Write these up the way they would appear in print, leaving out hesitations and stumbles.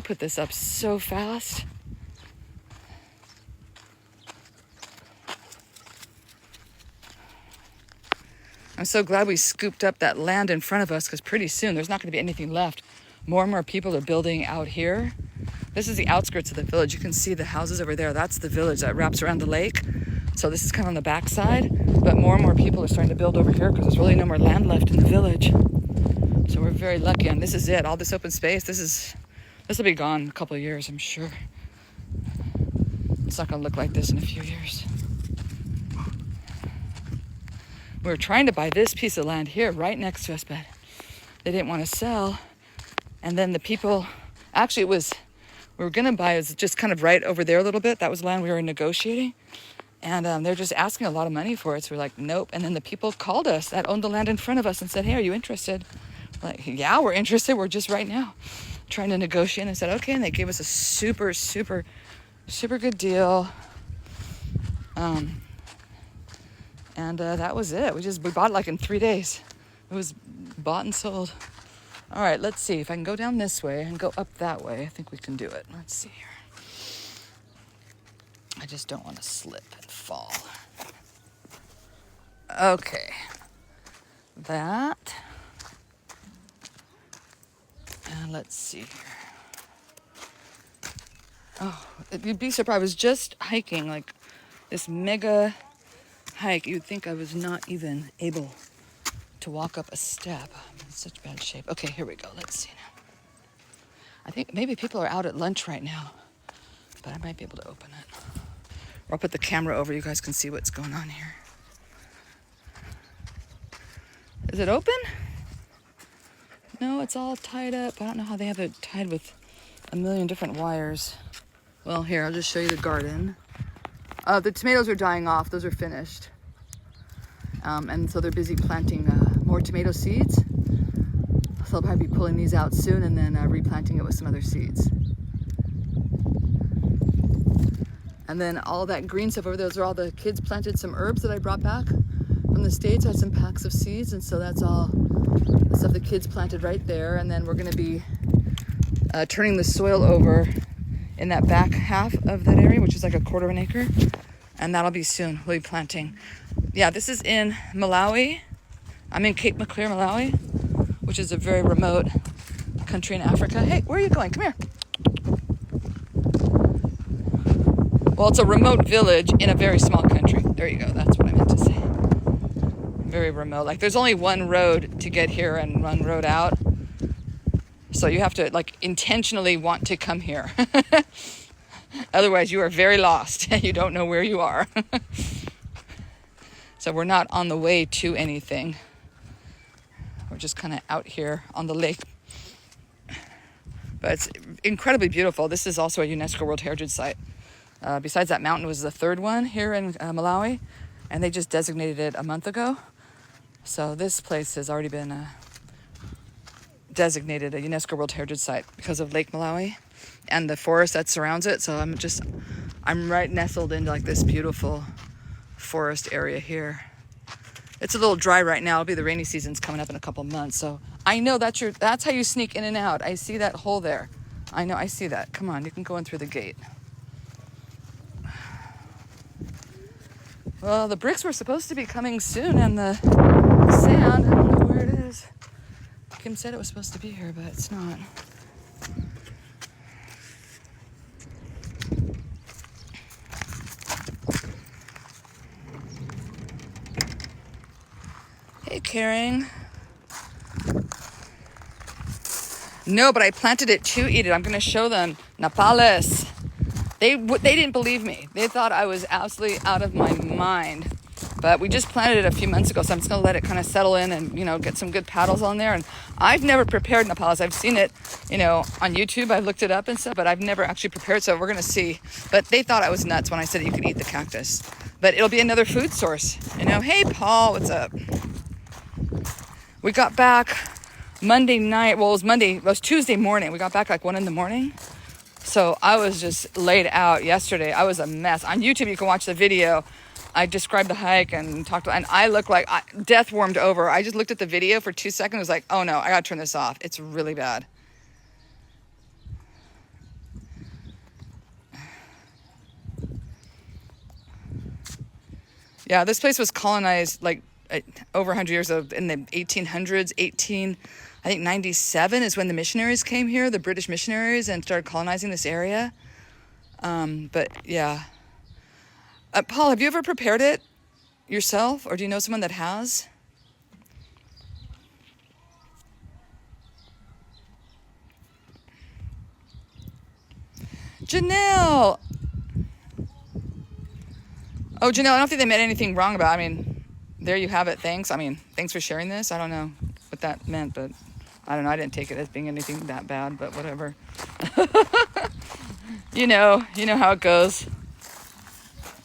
put this up so fast. I'm so glad we scooped up that land in front of us, because pretty soon there's not going to be anything left. More and more people are building out here. This is the outskirts of the village. You can see the houses over there. That's the village that wraps around the lake. So this is kind of on the backside, but more and more people are starting to build over here because there's really no more land left in the village. So we're very lucky, and this is it. All this open space, this will be gone in a couple of years, I'm sure. It's not going to look like this in a few years. We were trying to buy this piece of land here right next to us, but they didn't want to sell. And then the people, actually we were going to buy, it was just kind of right over there a little bit. That was land we were negotiating. And they're just asking a lot of money for it. So we're like, nope. And then the people called us that owned the land in front of us and said, hey, are you interested? We're like, yeah, we're interested. We're just right now trying to negotiate. And I said, okay. And they gave us a super, super, super good deal. And that was it. We bought it like in 3 days. It was bought and sold. All right, let's see. If I can go down this way and go up that way, I think we can do it. Let's see here. I just don't want to slip and fall. Okay. That. And let's see here. Oh, you'd be surprised. I was just hiking, like this mega hike. You'd think I was not even able to walk up a step. I'm in such bad shape. Okay, here we go. Let's see now. I think maybe people are out at lunch right now, but I might be able to open it. Or I'll put the camera over, you guys can see what's going on here. Is it open? No, it's all tied up. I don't know how they have it tied with a million different wires. Well, here, I'll just show you the garden. The tomatoes are dying off. Those are finished. And so they're busy planting more tomato seeds. So I'll probably be pulling these out soon and then replanting it with some other seeds. And then all that green stuff over there, those are all the kids planted some herbs that I brought back from the States. I had some packs of seeds, and so that's all the stuff the kids planted right there. And then we're gonna be turning the soil over in that back half of that area, which is like a quarter of an acre. And that'll be soon. We'll be planting. Yeah, this is in Malawi. I'm in Cape Maclear, Malawi, which is a very remote country in Africa. Hey, where are you going? Come here. Well, it's a remote village in a very small country. There you go. That's what I meant to say. Very remote. Like, there's only one road to get here and one road out. So you have to, like, intentionally want to come here. Otherwise, you are very lost. You don't know where you are. So we're not on the way to anything. We're just kind of out here on the lake. But it's incredibly beautiful. This is also a UNESCO World Heritage Site. Besides that mountain was the third one here in Malawi, and they just designated it a month ago. So this place has already been designated a UNESCO World Heritage Site because of Lake Malawi and the forest that surrounds it. So I'm right nestled into like this beautiful forest area here. It's a little dry right now. It'll be the rainy season's coming up in a couple months. So I know that's how you sneak in and out. I see that hole there. I know, I see that. Come on, you can go in through the gate. Well, the bricks were supposed to be coming soon, and the sand, I don't know where it is. Kim said it was supposed to be here, but it's not. Hey, Karen. No, but I planted it to eat it. I'm going to show them. Napales. They didn't believe me. They thought I was absolutely out of my mind. But we just planted it a few months ago, so I'm just going to let it kind of settle in and, get some good paddles on there. And I've never prepared napales. I've seen it, on YouTube. I've looked it up and stuff, but I've never actually prepared, so we're going to see. But they thought I was nuts when I said that you could eat the cactus. But it'll be another food source, Hey, Paul, what's up? We got back Monday night. Well, it was Tuesday morning. We got back like 1 a.m. So I was just laid out yesterday. I was a mess. On YouTube, you can watch the video. I described the hike and and I looked like death warmed over. I just looked at the video for 2 seconds. I was like, oh no, I gotta turn this off. It's really bad. Yeah, this place was colonized like over 100 years ago in the 1800s. I think 97 is when the missionaries came here, the British missionaries, and started colonizing this area. But yeah. Paul, have you ever prepared it yourself, or do you know someone that has? Janelle! Oh, Janelle, I don't think they meant anything wrong about it. I mean, there you have it. Thanks. I mean, thanks for sharing this. I don't know what that meant, but I don't know. I didn't take it as being anything that bad, but whatever. You know how it goes.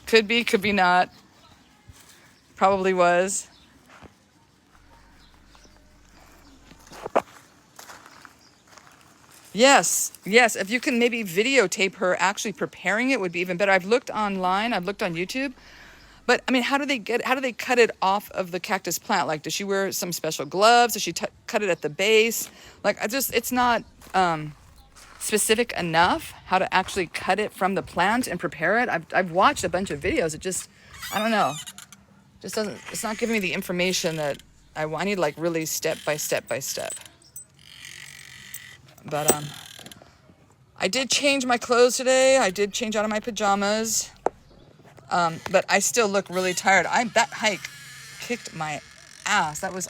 Could be not. Probably was. Yes. If you can maybe videotape her actually preparing it would be even better. I've looked online. I've looked on YouTube. But I mean, how do they cut it off of the cactus plant? Like, does she wear some special gloves? Does she cut it at the base? Like, it's not specific enough how to actually cut it from the plant and prepare it. I've watched a bunch of videos. It just, I don't know, just doesn't. It's not giving me the information that I need. Like really step by step by step. But I did change my clothes today. I did change out of my pajamas. But I still look really tired. That hike kicked my ass. That was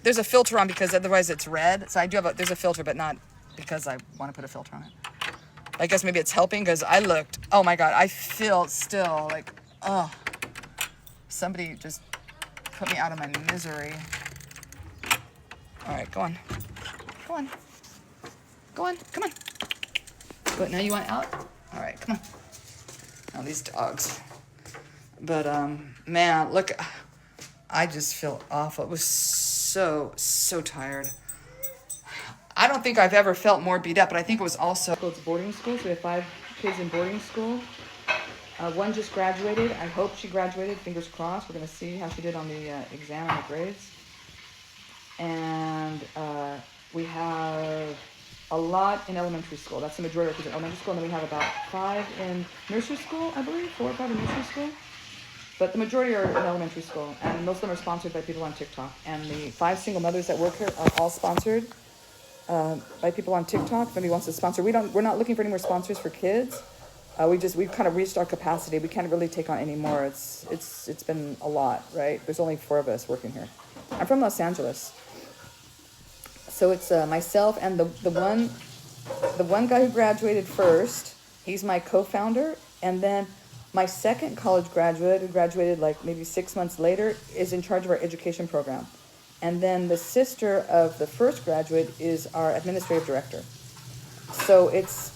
there's a filter on because otherwise it's red. So I do have there's a filter, but not because I want to put a filter on it. I guess maybe it's helping because I looked. Oh my God, I feel still like somebody just put me out of my misery. All right, go on. Come on. But now you want out? All right, come on. Oh, these dogs. But man, look, I just feel awful. It was so tired. I don't think I've ever felt more beat up, but I think it was also it's boarding school. So we have 5 kids in boarding school. One just graduated. I hope she graduated. Fingers crossed. We're gonna see how she did on the exam and the grades. And we have a lot in elementary school. That's the majority of kids in elementary school. And then we have about 5 in nursery school, I believe, 4 or 5 in nursery school. But the majority are in elementary school, and most of them are sponsored by people on TikTok. And the 5 single mothers that work here are all sponsored by people on TikTok. If anybody wants to sponsor, we're not looking for any more sponsors for kids. We've kind of reached our capacity. We can't really take on any more. It's been a lot, right? There's only 4 of us working here. I'm from Los Angeles, so it's myself and the one guy who graduated first. He's my co-founder, and then my second college graduate, who graduated like maybe 6 months later, is in charge of our education program. And then the sister of the first graduate is our administrative director. So it's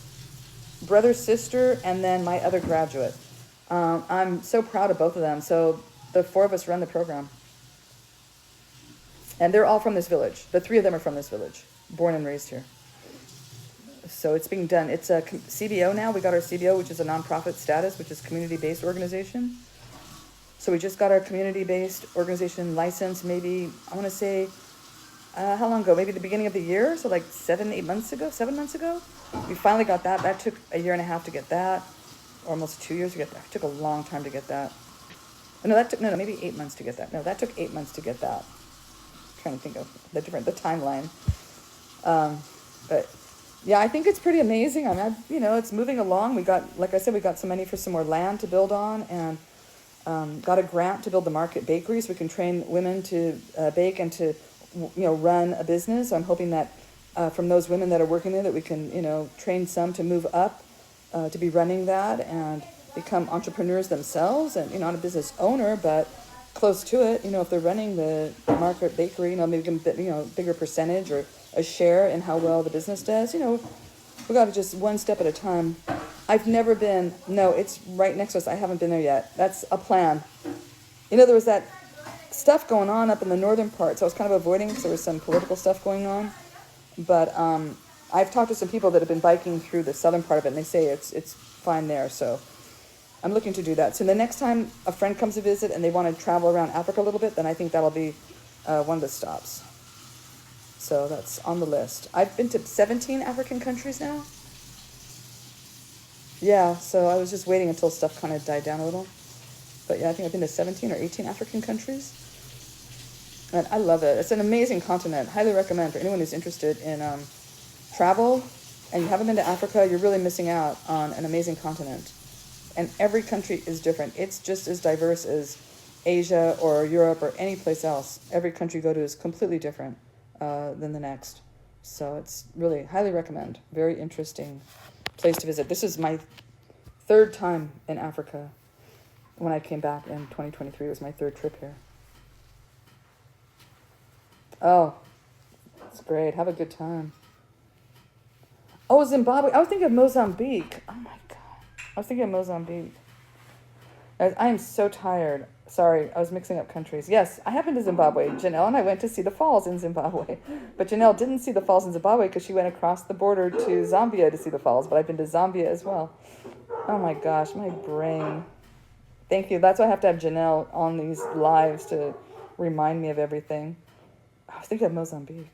brother, sister, and then my other graduate. I'm so proud of both of them. So the 4 of us run the program. And they're all from this village. The 3 of them are from this village, born and raised here. So it's being done. It's a CBO now. We got our CBO, which is a nonprofit status, which is community-based organization. So we just got our community-based organization license maybe, I want to say, how long ago? Maybe the beginning of the year. So like 7 months ago. We finally got that. That took a year and a half to get that, or almost 2 years to get that. It took a long time to get that. No, that took, maybe 8 months to get that. No, that took 8 months to get that. I'm trying to think of the timeline. But yeah, I think it's pretty amazing. I mean, it's moving along. Like I said, we got some money for some more land to build on, and got a grant to build the market bakery so we can train women to bake and to, run a business. So I'm hoping that from those women that are working there that we can, train some to move up to be running that and become entrepreneurs themselves, and, not a business owner, but close to it. If they're running the market bakery, maybe bigger percentage or a share in how well the business does. We got to just one step at a time. I've never been. No, it's right next to us. I haven't been there yet. That's a plan. There was that stuff going on up in the northern part, so I was kind of avoiding because there was some political stuff going on. But I've talked to some people that have been biking through the southern part of it, and they say it's fine there. So I'm looking to do that. So the next time a friend comes to visit and they want to travel around Africa a little bit, then I think that'll be one of the stops. So that's on the list. I've been to 17 African countries now. Yeah, so I was just waiting until stuff kind of died down a little. But yeah, I think I've been to 17 or 18 African countries. And I love it. It's an amazing continent. Highly recommend for anyone who's interested in travel and you haven't been to Africa, you're really missing out on an amazing continent. And every country is different. It's just as diverse as Asia or Europe or any place else. Every country you go to is completely different than the next. So it's really highly recommend. Very interesting place to visit. This is my third time in Africa. When I came back in 2023, it was my third trip here. Oh, it's great. Have a good time. Oh, Zimbabwe. I was thinking of Mozambique. Oh my God. I was thinking of Mozambique. I am so tired. Sorry, I was mixing up countries. Yes, I have been to Zimbabwe. Janelle and I went to see the falls in Zimbabwe. But Janelle didn't see the falls in Zimbabwe because she went across the border to Zambia to see the falls. But I've been to Zambia as well. Oh my gosh, my brain. Thank you. That's why I have to have Janelle on these lives to remind me of everything. I was thinking of Mozambique.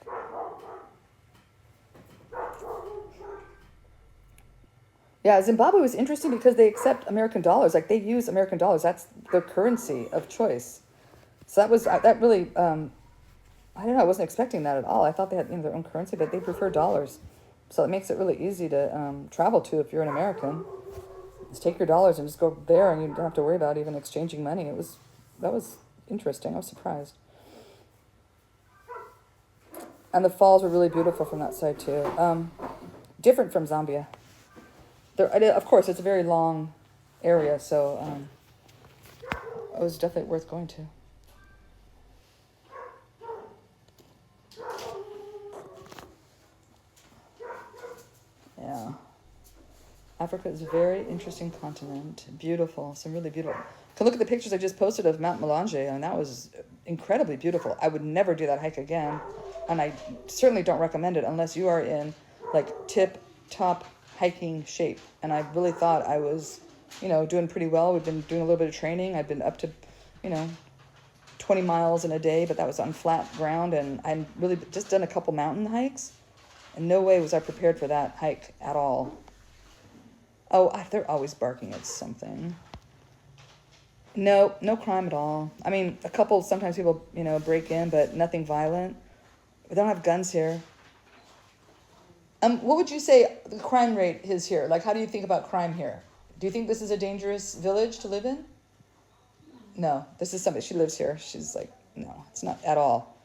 Yeah, Zimbabwe was interesting because they accept American dollars. Like, they use American dollars. That's their currency of choice. So that really, I don't know, I wasn't expecting that at all. I thought they had their own currency, but they prefer dollars. So it makes it really easy to travel to if you're an American. Just take your dollars and just go there, and you don't have to worry about even exchanging money. That was interesting. I was surprised. And the falls were really beautiful from that side too. Different from Zambia. Of course, it's a very long area, so it was definitely worth going to. Yeah. Africa is a very interesting continent. Beautiful. Some really beautiful. Can look at the pictures I just posted of Mount Malanje, and that was incredibly beautiful. I would never do that hike again, and I certainly don't recommend it unless you are in like tip-top hiking shape. And I really thought I was, doing pretty well. We've been doing a little bit of training. I've been up to, 20 miles in a day, but that was on flat ground, and I'd really just done a couple mountain hikes, and no way was I prepared for that hike at all. Oh, they're always barking at something. No crime at all. I mean, sometimes people, break in, but nothing violent. We don't have guns here. What would you say the crime rate is here? Like, how do you think about crime here? Do you think this is a dangerous village to live in? No, this is somebody, she lives here. She's like, no, it's not at all.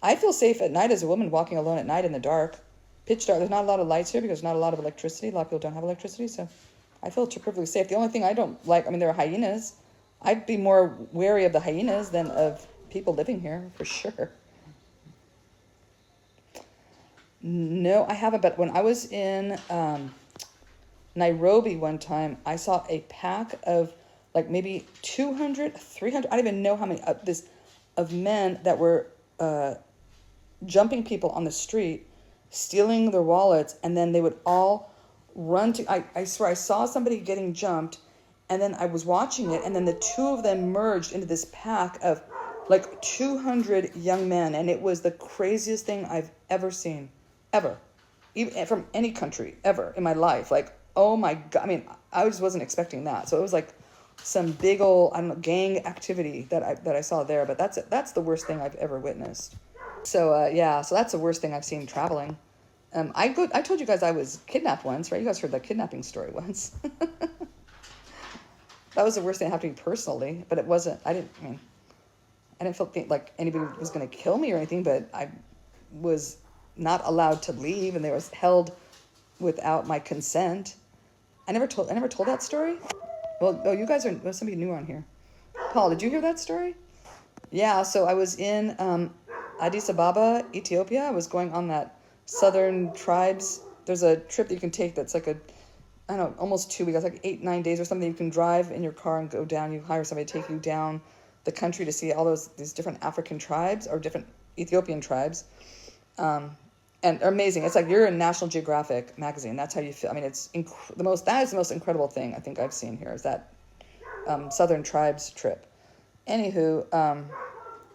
I feel safe at night as a woman walking alone at night in the dark. Pitch dark. There's not a lot of lights here because there's not a lot of electricity. A lot of people don't have electricity, so I feel perfectly safe. The only thing I don't like, there are hyenas. I'd be more wary of the hyenas than of people living here, for sure. No, I haven't, but when I was in Nairobi one time, I saw a pack of like maybe 200, 300, I don't even know how many, of men that were jumping people on the street, stealing their wallets, and then they would all run to, I swear I saw somebody getting jumped, and then I was watching it, and then the two of them merged into this pack of like 200 young men, and it was the craziest thing I've ever seen, ever, even from any country, ever in my life. Like, oh my God, I just wasn't expecting that. So it was like some big old, gang activity that I saw there, but that's the worst thing I've ever witnessed. So so that's the worst thing I've seen traveling. I told you guys I was kidnapped once, right? You guys heard that kidnapping story once. That was the worst thing that happened to me personally, but it wasn't. I didn't feel like anybody was going to kill me or anything, but I was not allowed to leave, and they was held without my consent. I never told that story. Well, you guys are somebody new on here. Paul, did you hear that story? Yeah. So I was in Addis Ababa, Ethiopia. I was going on that Southern Tribes. There's a trip that you can take that's like almost 2 weeks, like 8-9 days or something. You can drive in your car and go down. You hire somebody to take you down the country to see all these different African tribes or different Ethiopian tribes. And they're amazing. It's like you're in National Geographic magazine. That's how you feel. That is the most incredible thing I think I've seen here is that Southern Tribes trip. Anywho,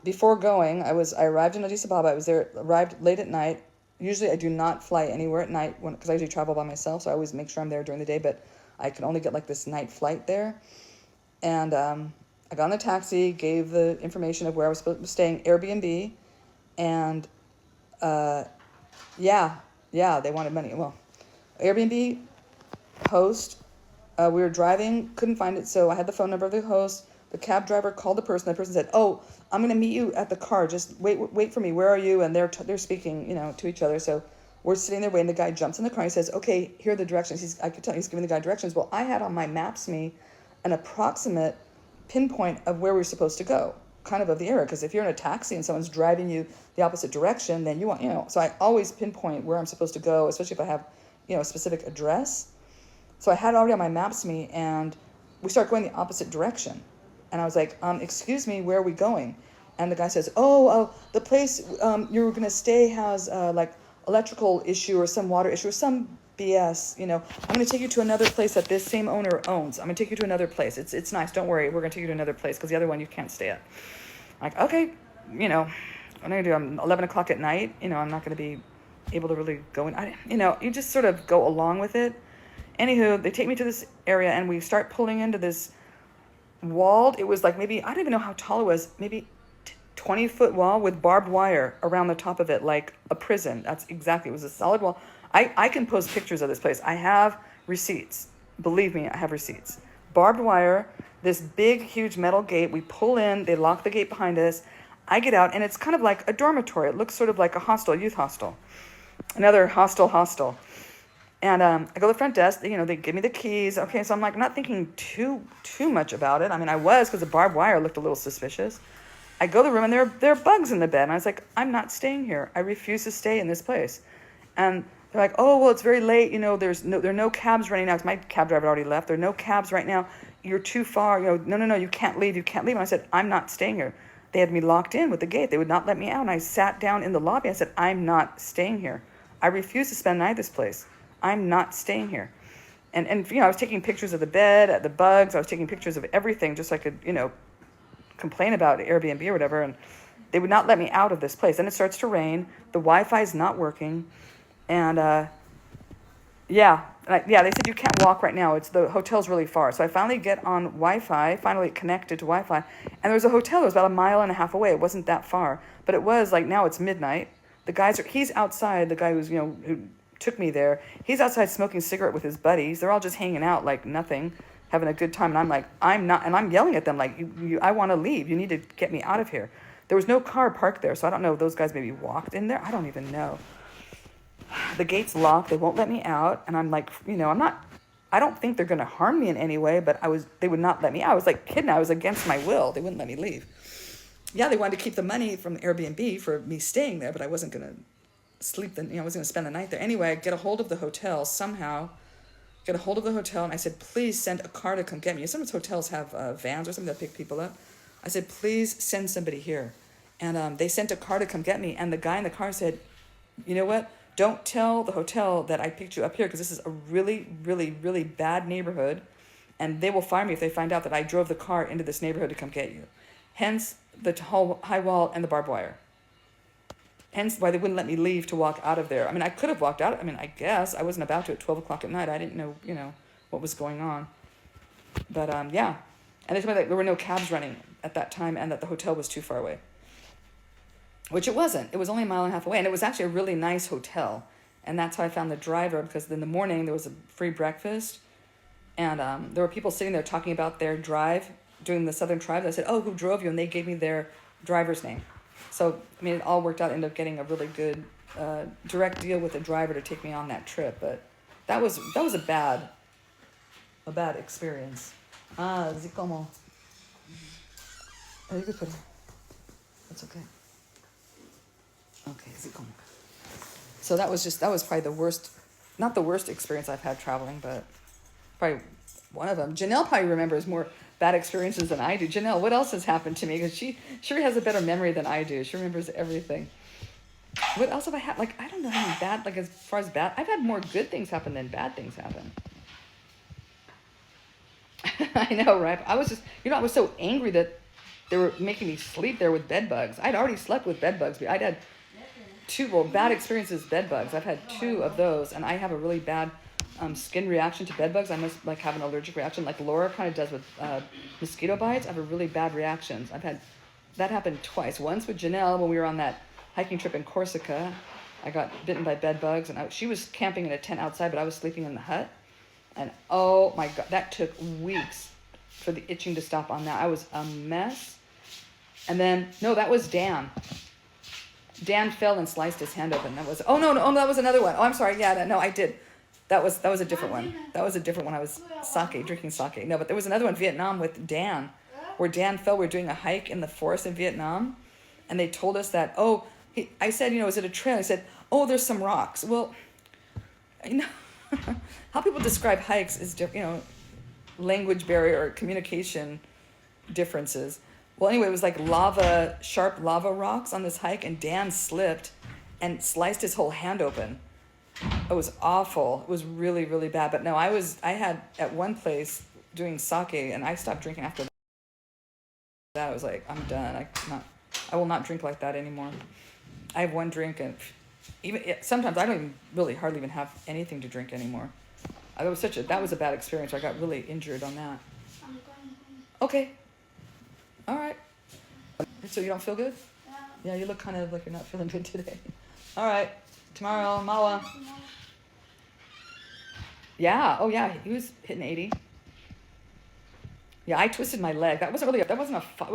before going, I arrived in Addis Ababa. Arrived late at night. Usually I do not fly anywhere at night because I usually travel by myself, so I always make sure I'm there during the day, but I can only get like this night flight there. And I got in the taxi, gave the information of where I was supposed to be staying, Airbnb, and yeah, they wanted money. Well, Airbnb host. We were driving, couldn't find it, so I had the phone number of the host. The cab driver called the person. The person said, "Oh, I'm gonna meet you at the car. Just wait for me. Where are you?" And they're speaking, to each other. So we're sitting there waiting. The guy jumps in the car. He says, "Okay, here are the directions." I could tell he's giving the guy directions. Well, I had on my Maps.me an approximate pinpoint of where we were supposed to go, kind of the area. Because if you're in a taxi and someone's driving you the opposite direction, then you want. So I always pinpoint where I'm supposed to go, especially if I have, a specific address. So I had it already on my Maps.me, and we start going the opposite direction. And I was like, excuse me, where are we going? And the guy says, the place you're going to stay has like electrical issue or some water issue or some BS. I'm going to take you to another place that this same owner owns. I'm going to take you to another place. It's nice. Don't worry. We're going to take you to another place because the other one you can't stay at. I'm like, okay, what am I going to do? I'm 11 o'clock at night. I'm not going to be able to really go in. You just sort of go along with it. Anywho, they take me to this area, and we start pulling into this walled. It was like maybe, I don't even know how tall it was, maybe 20-foot wall with barbed wire around the top of it, like a prison. That's exactly, it was a solid wall. I can post pictures of this place. I have receipts. Believe me, I have receipts. Barbed wire, this big, huge metal gate. We pull in, they lock the gate behind us. I get out, and it's kind of like a dormitory. It looks sort of like a hostel, youth hostel. Another hostel. And I go to the front desk, they give me the keys. Okay, so I'm like not thinking too much about it. I mean, I was, because the barbed wire looked a little suspicious. I go to the room, and there are bugs in the bed. And I was like, I'm not staying here. I refuse to stay in this place. And they're like, oh, well, it's very late. There are no cabs running now. Because my cab driver already left. There are no cabs right now. You're too far. No, you can't leave. You can't leave. And I said, I'm not staying here. They had me locked in with the gate. They would not let me out. And I sat down in the lobby. I said, I'm not staying here. I refuse to spend the night at this place. I'm not staying here. And I was taking pictures of the bed, the bugs. I was taking pictures of everything just so I could, complain about Airbnb or whatever. And they would not let me out of this place. Then it starts to rain. The Wi-Fi is not working. And, they said you can't walk right now. The hotel's really far. So I finally get on Wi-Fi, finally connected to Wi-Fi. And there was a hotel that was about 1.5 miles away. It wasn't that far. But it was like, now it's midnight. He's outside, the guy who took me there. He's outside smoking a cigarette with his buddies. They're all just hanging out like nothing, having a good time. And I'm like, I'm not, and I'm yelling at them like, I want to leave. You need to get me out of here. There was no car parked there, so I don't know if those guys maybe walked in there. I don't even know. The gate's locked. They won't let me out. And I'm like, I don't think they're going to harm me in any way, but they would not let me out. I was like kidding. I was against my will. They wouldn't let me leave. Yeah, they wanted to keep the money from the Airbnb for me staying there, but I wasn't going to sleep, I was going to spend the night there. Anyway, I get a hold of the hotel somehow, and I said, please send a car to come get me. Some hotels have vans or something that pick people up. I said, please send somebody here. And they sent a car to come get me, and the guy in the car said, you know what? Don't tell the hotel that I picked you up here, because this is a really, really, really bad neighborhood, and they will fire me if they find out that I drove the car into this neighborhood to come get you. Hence the tall, high wall and the barbed wire. Hence why they wouldn't let me leave to walk out of there. I mean, I could have walked out. I mean, I guess I wasn't about to at 12 o'clock at night. I didn't know, what was going on. But, yeah. And they told me that there were no cabs running at that time and that the hotel was too far away. Which it wasn't. It was only 1.5 miles away. And it was actually a really nice hotel. And that's how I found the driver, because in the morning there was a free breakfast. And there were people sitting there talking about their drive, doing the Southern Tribes. I said, oh, who drove you? And they gave me their driver's name. So, I mean, it all worked out. I ended up getting a really good direct deal with the driver to take me on that trip. But that was a bad experience. Así como. You could put it. That's okay. Okay, así como. So that was probably the worst, not the worst experience I've had traveling, but probably one of them. Janelle probably remembers more bad experiences than I do. Janelle, what else has happened to me? Because she sure has a better memory than I do. She remembers everything. What else have I had? Like, I don't know how many bad, like as far as bad, I've had more good things happen than bad things happen. I know, right? I was just, I was so angry that they were making me sleep there with bed bugs. I'd already slept with bed bugs. I'd had two bad experiences with bed bugs. I've had 2 of those, and I have a really bad skin reaction to bed bugs. I must like have an allergic reaction, like Laura kind of does with mosquito bites. I have a really bad reactions. I've had that happen twice. Once with Janelle when we were on that hiking trip in Corsica. I got bitten by bed bugs, and she was camping in a tent outside, but I was sleeping in the hut. And oh my God, that took weeks for the itching to stop on that. I was a mess. And then, no, that was Dan. Dan fell and sliced his hand open. That was, oh no, that was another one. Oh, I'm sorry. Yeah, no, I did. That was a different one. That was a different one. I was drinking sake. No, but there was another one, Vietnam, with Dan, where Dan fell. We were doing a hike in the forest in Vietnam, and they told us that, I said, is it a trail? He said, there's some rocks. Well, how people describe hikes is different, language barrier or communication differences. Well, anyway, it was like sharp lava rocks on this hike, and Dan slipped and sliced his whole hand open. It was awful. It was really, really bad. But no, I had at one place doing sake, and I stopped drinking after that. I was like, I'm done. I will not drink like that anymore. I have one drink, and sometimes I don't hardly even have anything to drink anymore. That was a bad experience. I got really injured on that. Okay. All right. So you don't feel good? Yeah, you look kind of like you're not feeling good today. All right. Tomorrow, Mawa. Yeah. Oh yeah, he was hitting 80. Yeah, I twisted my leg. It was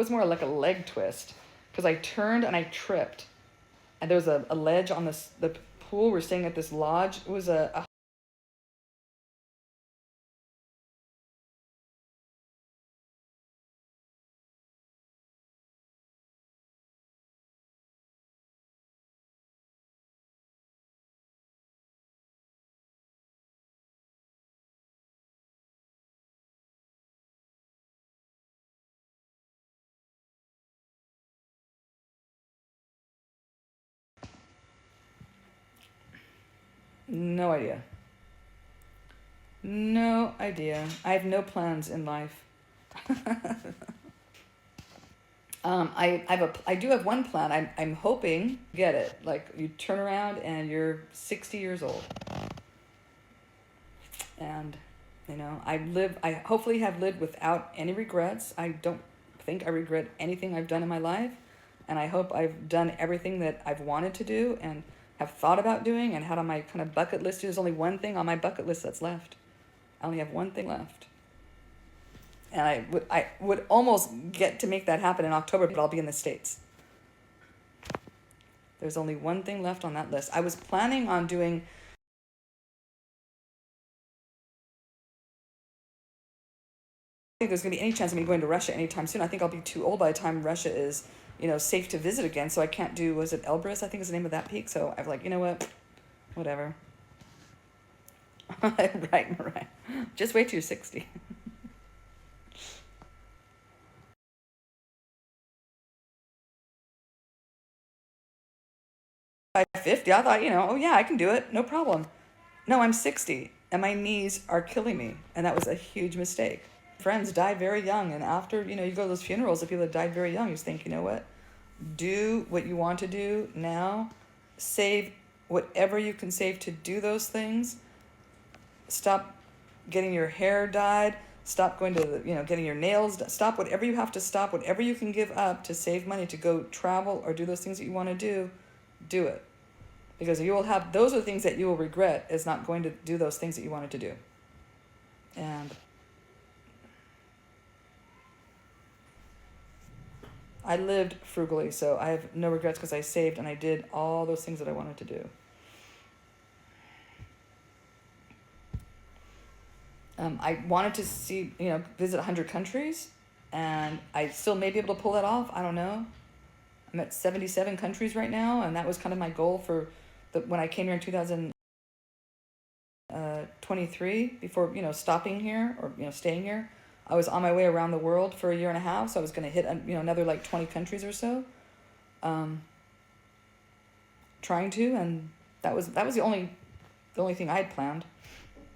more like a leg twist, because I turned and I tripped. And there was a ledge on the pool. We're staying at this lodge. It was a no idea. No idea. I have no plans in life. I do have one plan. I'm hoping get it. Like you turn around and you're 60 years old. And I hopefully have lived without any regrets. I don't think I regret anything I've done in my life. And I hope I've done everything that I've wanted to do and have thought about doing and had on my kind of bucket list. There's only one thing on my bucket list that's left. I only have one thing left. And I would almost get to make that happen in October, but I'll be in the States. There's only one thing left on that list. I was planning on doing... I think there's going to be any chance of me going to Russia anytime soon. I think I'll be too old by the time Russia is, safe to visit again. So I can't do, was it Elbrus? I think is the name of that peak. So I'm like, you know what? Whatever. Right. Just wait till you're 60. 50, I thought, I can do it. No problem. No, I'm 60 and my knees are killing me. And that was a huge mistake. Friends died very young. And after, you go to those funerals of people that died very young, you just think, you know what? Do what you want to do now. Save whatever you can save to do those things. Stop getting your hair dyed. Stop going to, getting your nails done. Stop whatever you have to stop, whatever you can give up to save money to go travel or do those things that you want to do it. Because those are the things that you will regret, is not going to do those things that you wanted to do. And I lived frugally, so I have no regrets because I saved and I did all those things that I wanted to do. I wanted to visit 100 countries, and I still may be able to pull that off. I don't know. I'm at 77 countries right now, and that was kind of my goal for when I came here in 2023, before, stopping here or, staying here. I was on my way around the world for a year and a half, so I was going to hit, another like 20 countries or so. Trying to, and that was the only thing I had planned.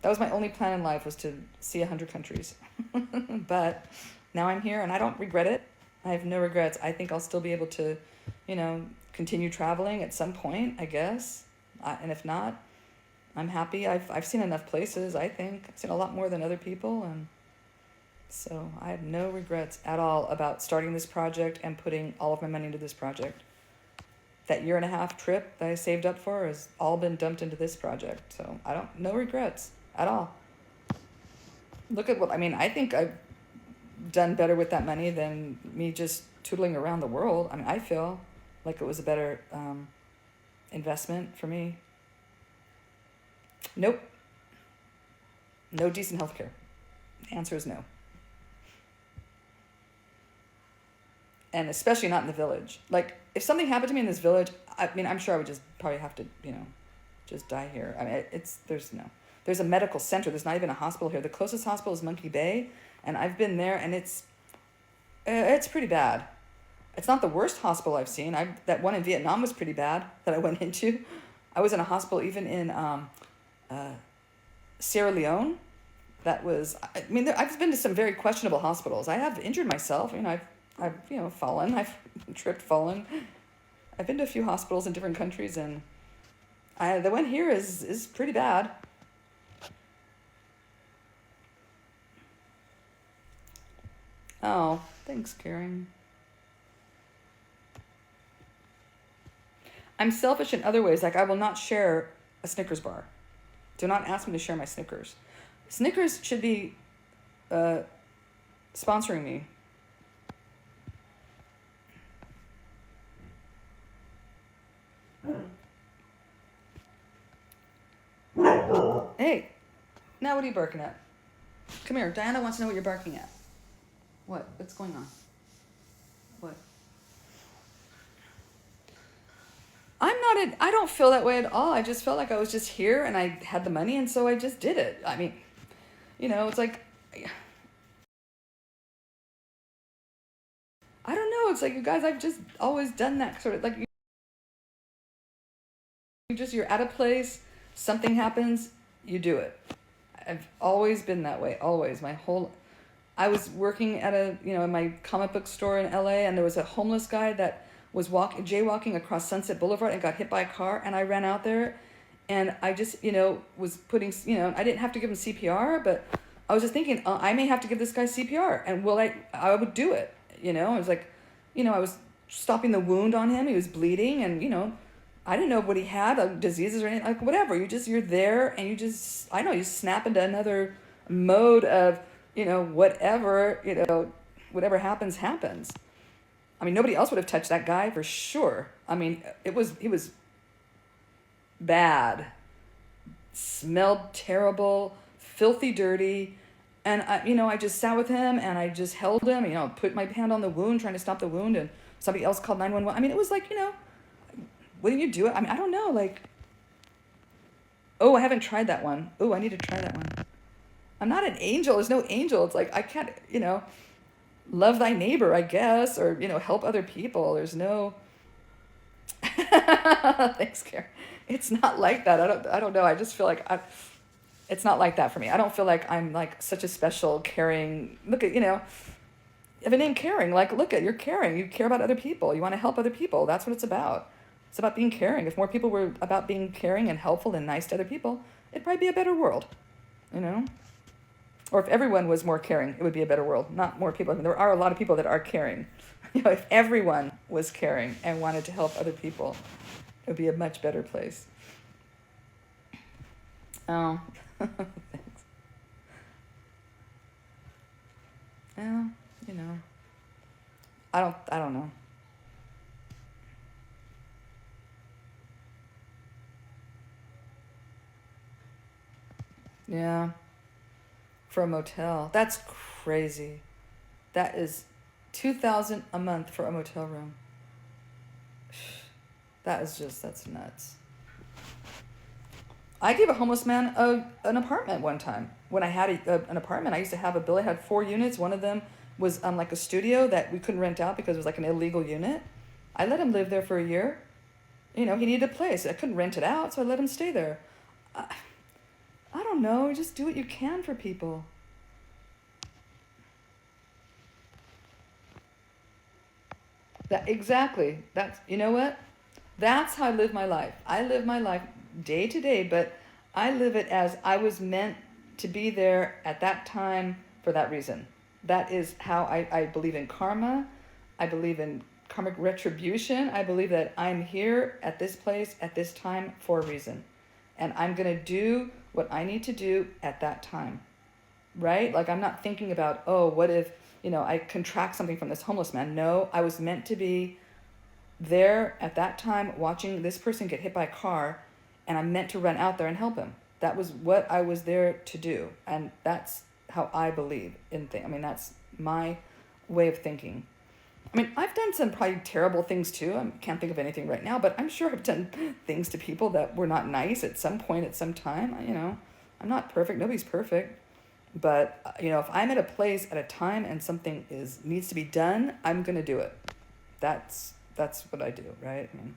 That was my only plan in life, was to see 100 countries. But now I'm here and I don't regret it. I have no regrets. I think I'll still be able to, continue traveling at some point, I guess. And if not, I'm happy. I've seen enough places, I think. I've seen a lot more than other people, and so I have no regrets at all about starting this project and putting all of my money into this project. That year and a half trip that I saved up for has all been dumped into this project. So no regrets at all. Look at what, I mean, I think I've done better with that money than me just tootling around the world. I mean, I feel like it was a better investment for me. Nope. No decent healthcare. The answer is no. And especially not in the village. Like, if something happened to me in this village, I mean, I'm sure I would just probably have to, just die here. I mean, there's a medical center. There's not even a hospital here. The closest hospital is Monkey Bay, and I've been there, and it's pretty bad. It's not the worst hospital I've seen. That one in Vietnam was pretty bad that I went into. I was in a hospital even in Sierra Leone. That was, I mean, I've been to some very questionable hospitals. I have injured myself. I've fallen. I've tripped, fallen. I've been to a few hospitals in different countries, and the one here is pretty bad. Oh, thanks, Karen. I'm selfish in other ways. Like, I will not share a Snickers bar. Do not ask me to share my Snickers. Snickers should be sponsoring me. Hey, now what are you barking at? Come here. Diana wants to know what you're barking at. What? What's going on? What? I don't feel that way at all. I just felt like I was just here and I had the money, and so I just did it. I mean, it's like, I don't know. It's like, you guys, I've just always done that sort of, like, you're at a place, something happens, you do it. I've always been that way, always. I was working at in my comic book store in LA, and there was a homeless guy that was jaywalking across Sunset Boulevard and got hit by a car, and I ran out there, and I just, was putting, I didn't have to give him CPR, but I was just thinking, I may have to give this guy CPR, and I would do it, I was like, I was stopping the wound on him, he was bleeding, and, I didn't know what he had, like diseases or anything, like whatever, you're there, and you snap into another mode of, whatever happens. I mean, nobody else would have touched that guy for sure. I mean, he was bad, smelled terrible, filthy dirty. And I just sat with him and I just held him, put my hand on the wound, trying to stop the wound, and somebody else called 911. I mean, it was like, wouldn't you do it? I mean, I don't know, like, oh, I haven't tried that one. Oh, I need to try that one. I'm not an angel. There's no angel. It's like, I can't, love thy neighbor, I guess, or, help other people. There's no, thanks, Karen. It's not like that. I don't know. I just feel like it's not like that for me. I don't feel like I'm like such a special caring, look at, you have a name, caring, like, look at, you're caring. You care about other people. You want to help other people. That's what it's about. It's about being caring. If more people were about being caring and helpful and nice to other people, it'd probably be a better world, Or if everyone was more caring, it would be a better world. Not more people. I mean, there are a lot of people that are caring. If everyone was caring and wanted to help other people, it would be a much better place. Oh, thanks. Yeah, I don't know. Yeah. For a motel. That's crazy. That is $2,000 a month for a motel room. That's nuts. I gave a homeless man an apartment one time. When I had an apartment, I used to have a bill. I had 4 units. One of them was like a studio that we couldn't rent out because it was like an illegal unit. I let him live there for a year. He needed a place. I couldn't rent it out, so I let him stay there. I don't know. Just do what you can for people. Exactly. That's, you know what? That's how I live my life. I live my life day to day, but I live it as I was meant to be there at that time for that reason. That is how I believe in karma. I believe in karmic retribution. I believe that I'm here at this place at this time for a reason. And I'm going to do what I need to do at that time. Right? Like, I'm not thinking about, oh, what if, I contract something from this homeless man. No, I was meant to be there at that time watching this person get hit by a car, and I'm meant to run out there and help him. That was what I was there to do. And that's how I believe in things. I mean, that's my way of thinking. I mean, I've done some probably terrible things too. I can't think of anything right now, but I'm sure I've done things to people that were not nice at some point, at some time. I'm not perfect. Nobody's perfect. But, if I'm at a place at a time and something needs to be done, I'm going to do it. That's what I do, right? I mean,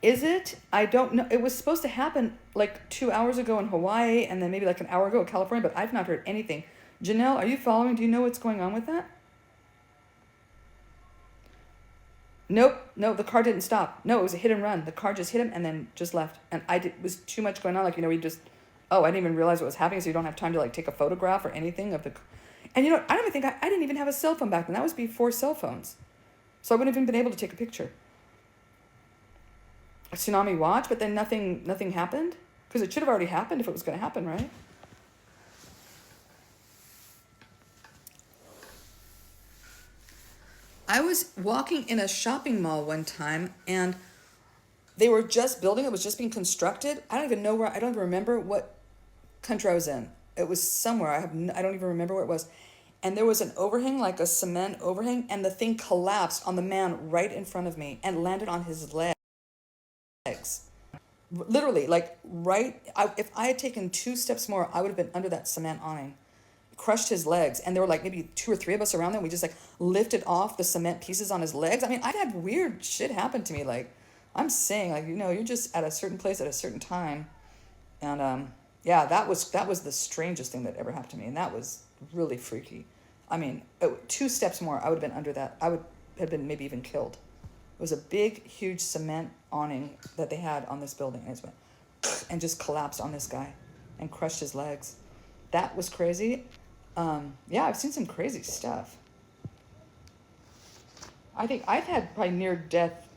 is it? I don't know. It was supposed to happen like 2 hours ago in Hawaii, and then maybe like an hour ago in California, but I've not heard anything. Janelle, are you following? Do you know what's going on with that? Nope. No, the car didn't stop. No, it was a hit and run. The car just hit him and then just left. And it was too much going on. Like, we just, oh, I didn't even realize what was happening. So you don't have time to like take a photograph or anything of the, and I don't even think, I didn't even have a cell phone back then. That was before cell phones. So I wouldn't have even been able to take a picture. A tsunami watch, but then nothing happened. Because it should have already happened if it was going to happen, right? I was walking in a shopping mall one time, and they were just building. It was just being constructed. I don't even know where. I don't even remember what country I was in. It was somewhere. I don't even remember where it was. And there was an overhang, like a cement overhang, and the thing collapsed on the man right in front of me and landed on his legs. Literally, like if I had taken 2 steps more, I would have been under that cement awning. Crushed his legs, and there were like maybe 2 or 3 of us around there. We just like lifted off the cement pieces on his legs. I mean, I'd had weird shit happen to me. Like, I'm saying, like, you're just at a certain place at a certain time, and yeah, that was the strangest thing that ever happened to me, and that was really freaky. I mean, 2 steps more, I would have been under that. I would have been maybe even killed. It was a big, huge cement awning that they had on this building, and it went and just collapsed on this guy, and crushed his legs. That was crazy. Yeah, I've seen some crazy stuff. I think I've had probably near death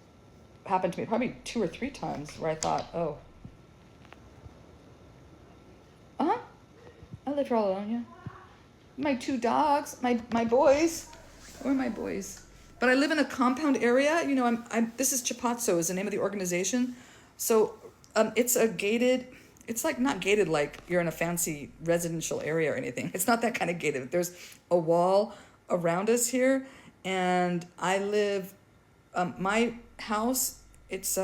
happen to me probably 2 or 3 times where I thought, oh, I live here all alone, yeah. My 2 dogs, my boys, or my boys. But I live in a compound area. This is Chapazzo is the name of the organization. So it's a gated. It's like not gated like you're in a fancy residential area or anything. It's not that kind of gated. There's a wall around us here, and I live. My house is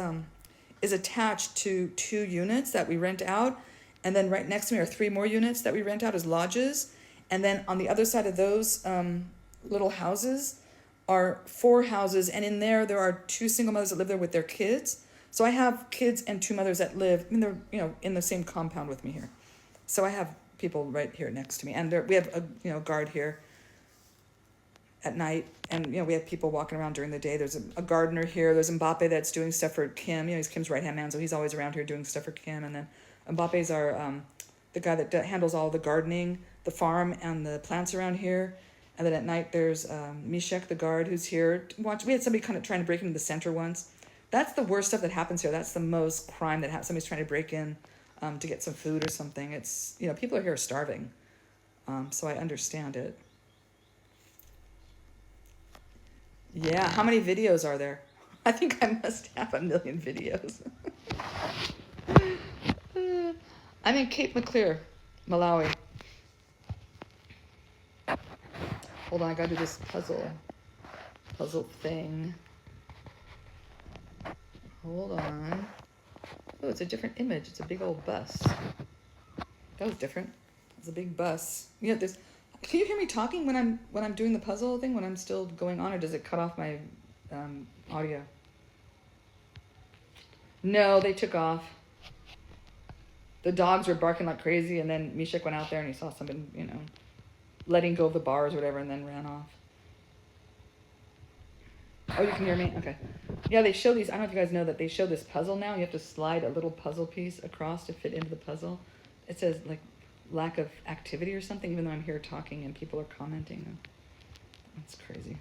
attached to 2 units that we rent out, and then right next to me are 3 more units that we rent out as lodges, and then on the other side of those little houses are 4 houses, and in there are 2 single mothers that live there with their kids. So I have kids and 2 mothers that live, they're, in the same compound with me here. So I have people right here next to me. And we have a guard here at night. And, we have people walking around during the day. There's a gardener here. There's Mbappe that's doing stuff for Kim. He's Kim's right-hand man, so he's always around here doing stuff for Kim. And then Mbappe's the guy that handles all the gardening, the farm, and the plants around here. And then at night there's Mishek, the guard, who's here to watch. We had somebody kind of trying to break into the center once. That's the worst stuff that happens here. That's the most crime that happens. Somebody's trying to break in to get some food or something. It's, people are here starving. So I understand it. Yeah, how many videos are there? I think I must have 1 million videos. I'm in Cape Maclear, Malawi. Hold on, I gotta do this puzzle thing. Hold on. Oh, it's a different image. It's a big old bus. That was different. It's a big bus. There's. Can you hear me talking when I'm doing the puzzle thing? When I'm still going on, or does it cut off my audio? No, they took off. The dogs were barking like crazy, and then Mishek went out there and he saw somebody, letting go of the bars or whatever, and then ran off. Oh, you can hear me? Okay. Yeah, they show these. I don't know if you guys know that they show this puzzle now. You have to slide a little puzzle piece across to fit into the puzzle. It says like lack of activity or something, even though I'm here talking and people are commenting. That's crazy.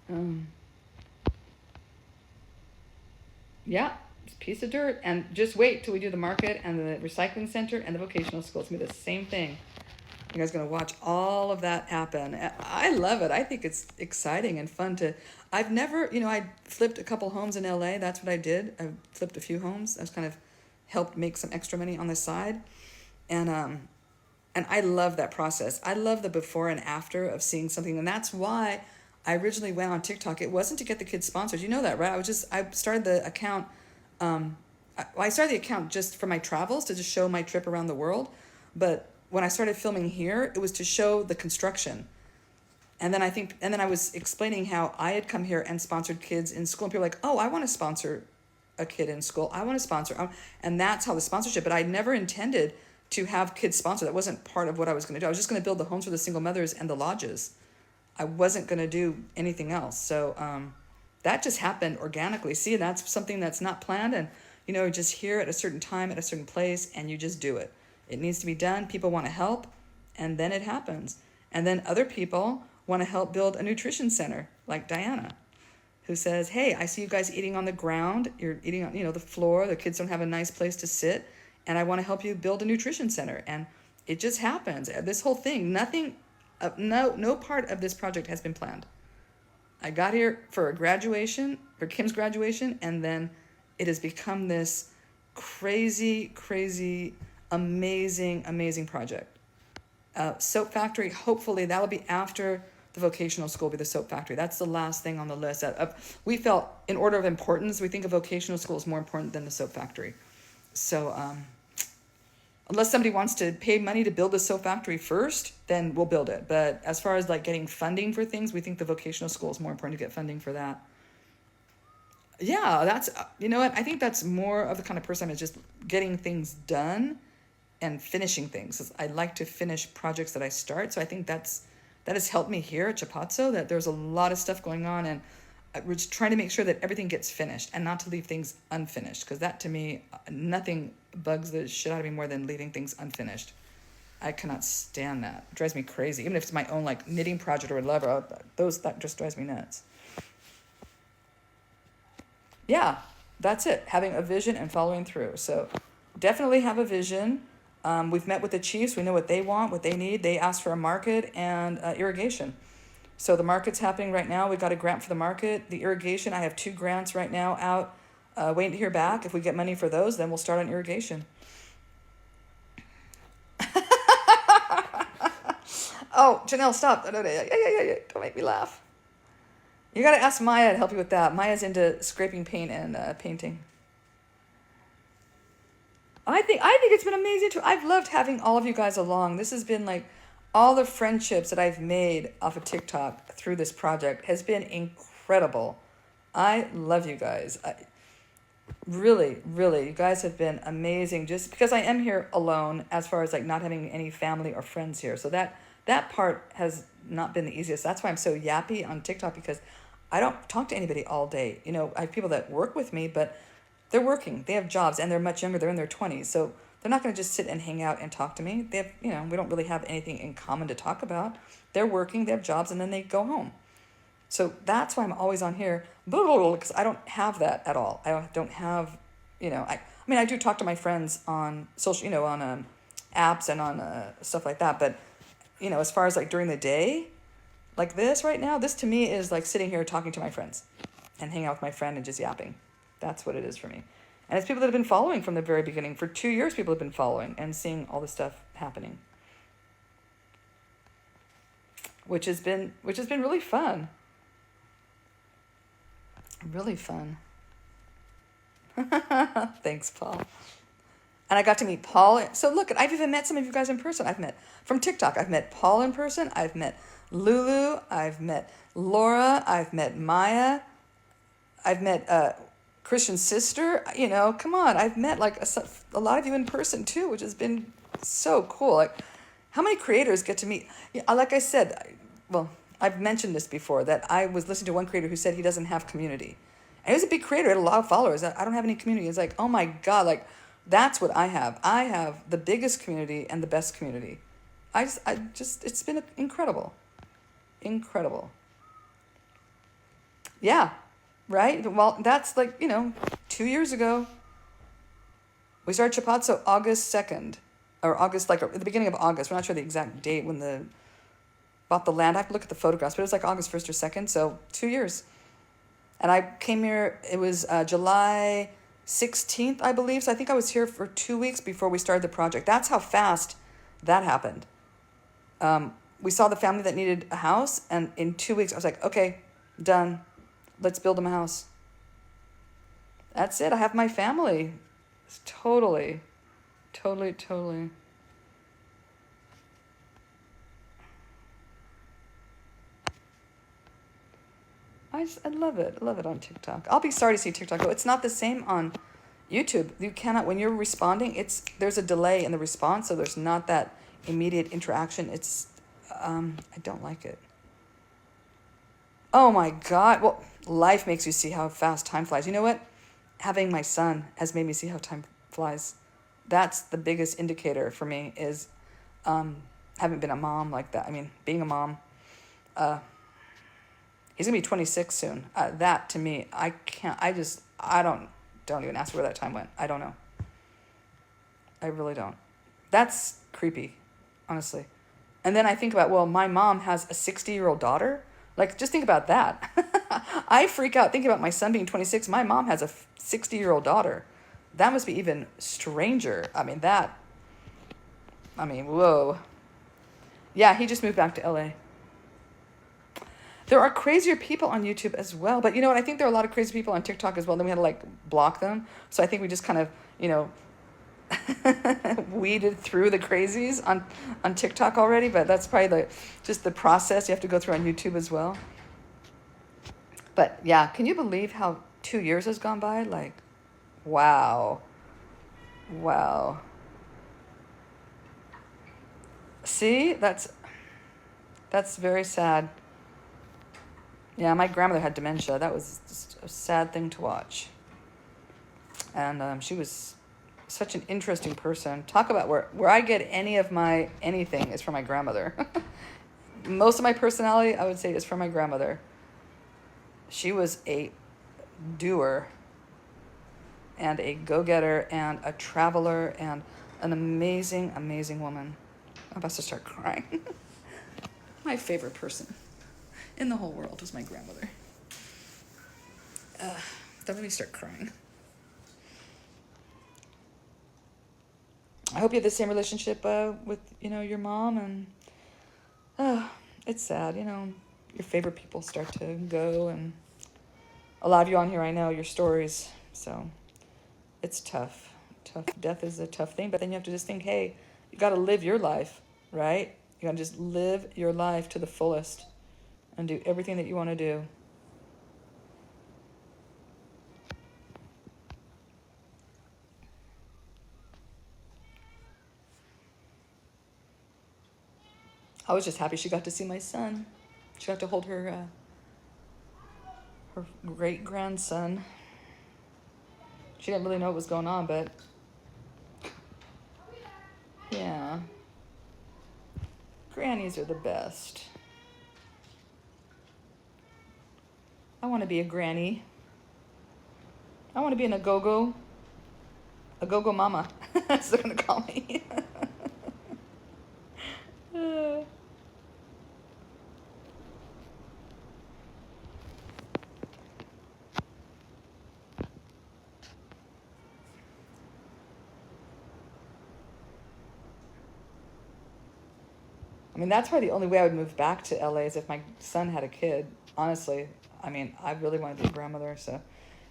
Um, yeah, it's a piece of dirt. And just wait till we do the market and the recycling center and the vocational school. It's going to be the same thing. You guys are going to watch all of that happen. I love it. I think it's exciting and fun to. I've never, I flipped a couple homes in LA. That's what I did. I flipped a few homes. I was kind of helped make some extra money on the side. And I love that process. I love the before and after of seeing something. And that's why I originally went on TikTok. It wasn't to get the kids sponsors. You know that, right? I started the account. I started the account just for my travels to just show my trip around the world. But when I started filming here, it was to show the construction. And then I was explaining how I had come here and sponsored kids in school. And people were like, oh, I want to sponsor a kid in school. I want to sponsor. And that's how the sponsorship, but I never intended to have kids sponsor. That wasn't part of what I was going to do. I was just going to build the homes for the single mothers and the lodges. I wasn't going to do anything else. So that just happened organically. See, that's something that's not planned. And, just here at a certain time, at a certain place, and you just do it. It needs to be done. People want to help, and then it happens. And then other people want to help build a nutrition center, like Diana, who says, hey, I see you guys eating on the ground. You're eating on, the floor. The kids don't have a nice place to sit. And I want to help you build a nutrition center. And it just happens. This whole thing, no part of this project has been planned. I got here for Kim's graduation, and then it has become this crazy, amazing project. Soap factory, hopefully that'll be after the vocational school, will be the soap factory. That's the last thing on the list. We felt, in order of importance, we think a vocational school is more important than the soap factory. So unless somebody wants to pay money to build the soap factory first, then we'll build it. But as far as like getting funding for things, we think the vocational school is more important to get funding for that. Yeah, that's, you know what? I think that's more of the kind of person I'm, is just getting things done and finishing things. I like to finish projects that I start. So I think that has helped me here at Chapazzo, that there's a lot of stuff going on, and we're just trying to make sure that everything gets finished and not to leave things unfinished. Because that, to me, nothing bugs the shit out of me more than leaving things unfinished. I cannot stand that. It drives me crazy. Even if it's my own like knitting project or whatever, that just drives me nuts. Yeah, that's it. Having a vision and following through. So definitely have a vision. We've met with the chiefs. We know what they want, what they need. They asked for a market and irrigation. So the market's happening right now. We got a grant for the market. The irrigation, I have 2 grants right now out, waiting to hear back. If we get money for those, then we'll start on irrigation. Oh, Janelle, stop. Yeah. Don't make me laugh. You got to ask Maya to help you with that. Maya's into scraping paint and painting. I think it's been amazing too. I've loved having all of you guys along. This has been like all the friendships that I've made off of TikTok through this project has been incredible. I love you guys. Really, you guys have been amazing. Just because I am here alone, as far as like not having any family or friends here, so that part has not been the easiest. That's why I'm so yappy on TikTok, because I don't talk to anybody all day. I have people that work with me, but they're working. They have jobs, and they're much younger. They're in their 20s, so they're not going to just sit and hang out and talk to me. They have, we don't really have anything in common to talk about. They're working, they have jobs, and then they go home. So that's why I'm always on here, because I don't have that at all. I don't have, I do talk to my friends on social, on apps and on stuff like that. But, as far as like during the day, like this right now, this to me is like sitting here talking to my friends and hanging out with my friend and just yapping. That's what it is for me. And it's people that have been following from the very beginning. For 2 years, people have been following and seeing all this stuff happening, which has been really fun. Really fun. Thanks, Paul. And I got to meet Paul. So look, I've even met some of you guys in person. I've met from TikTok. I've met Paul in person. I've met Lulu. I've met Laura. I've met Maya. I've met Christian's sister. Come on. I've met like a lot of you in person too, which has been so cool. Like, how many creators get to meet? Like I said, I've mentioned this before, that I was listening to one creator who said he doesn't have community. And he was a big creator, had a lot of followers. I don't have any community. It's like, oh my God, like that's what I have. I have the biggest community and the best community. It's been incredible. Incredible. Yeah, right? Well, that's like, 2 years ago. We started Chapazzo August 2nd, or August, like at the beginning of August. We're not sure the exact date when bought the land. I have to look at the photographs, but it was like August 1st or 2nd, so 2 years. And I came here, it was July 16th, I believe. So I think I was here for 2 weeks before we started the project. That's how fast that happened. We saw the family that needed a house, and in 2 weeks I was like, okay, done. Let's build them a house. That's it. I have my family. It's totally. I love it. I love it on TikTok. I'll be sorry to see TikTok go. It's not the same on YouTube. You cannot, when you're responding, there's a delay in the response, so there's not that immediate interaction. I don't like it. Oh my God. Well, life makes you see how fast time flies. You know what? Having my son has made me see how time flies. That's the biggest indicator for me is having been a mom like that. I mean, being a mom. He's going to be 26 soon. That to me, I can't, don't even ask where that time went. I don't know. I really don't. That's creepy, honestly. And then I think about, well, my mom has a 60-year-old daughter. Like, just think about that. I freak out thinking about my son being 26. My mom has a 60-year-old daughter. That must be even stranger. Whoa. Yeah, he just moved back to LA. There are crazier people on YouTube as well. But you know what? I think there are a lot of crazy people on TikTok as well. Then we had to block them. So I think we just kind of, weeded through the crazies on TikTok already. But that's probably just the process you have to go through on YouTube as well. But yeah, can you believe how 2 years has gone by? Like, wow. See, that's very sad. Yeah, my grandmother had dementia. That was just a sad thing to watch. And she was such an interesting person. Talk about where I get any of my anything is from my grandmother. Most of my personality, I would say, is from my grandmother. She was a doer and a go-getter and a traveler and an amazing, amazing woman. I'm about to start crying. My favorite person in the whole world was my grandmother. Don't let me start crying. I hope you have the same relationship with your mom, and it's sad. Your favorite people start to go, and a lot of you on here, I know your stories, so it's tough. Death is a tough thing, but then you have to just think, hey, you got to live your life, right? You got to just live your life to the fullest and do everything that you want to do. I was just happy she got to see my son. She got to hold her great-grandson. She didn't really know what was going on, but yeah. Grannies are the best. I want to be a granny. I want to be an a-go-go mama. That's what they're going to call me. That's probably the only way I would move back to LA is if my son had a kid. Honestly, I really want to be a grandmother. So,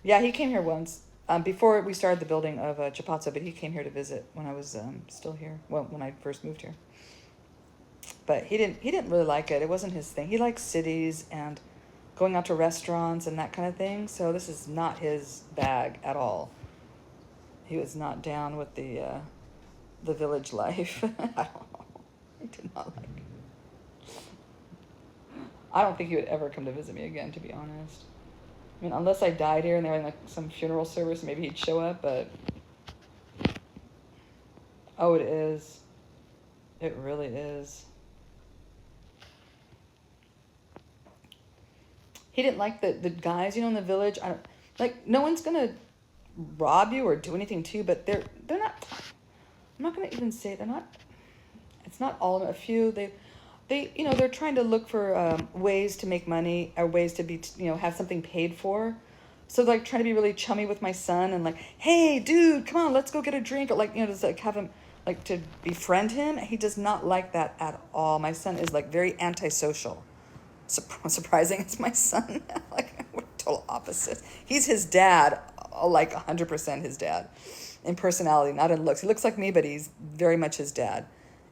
yeah, he came here once before we started the building of Chapazzo, but he came here to visit when I was still here. Well, when I first moved here. But he didn't really like it. It wasn't his thing. He likes cities and going out to restaurants and that kind of thing. So this is not his bag at all. He was not down with the village life. I don't know. I did not like it. I don't think he would ever come to visit me again, to be honest. I mean, unless I died here and they were in like some funeral service, maybe he'd show up, but oh, it is. It really is. He didn't like the guys, in the village. I don't, like, no one's gonna rob you or do anything to you, but they're not. I'm not gonna even say they're not. It's not all of them. A few they're trying to look for ways to make money or ways to be have something paid for. So like trying to be really chummy with my son and like, hey dude, come on, let's go get a drink, or like just like have him like to befriend him. He does not like that at all. My son is like very antisocial. Surprising as my son, like we're total opposites. He's his dad, like 100% his dad, in personality, not in looks. He looks like me, but he's very much his dad.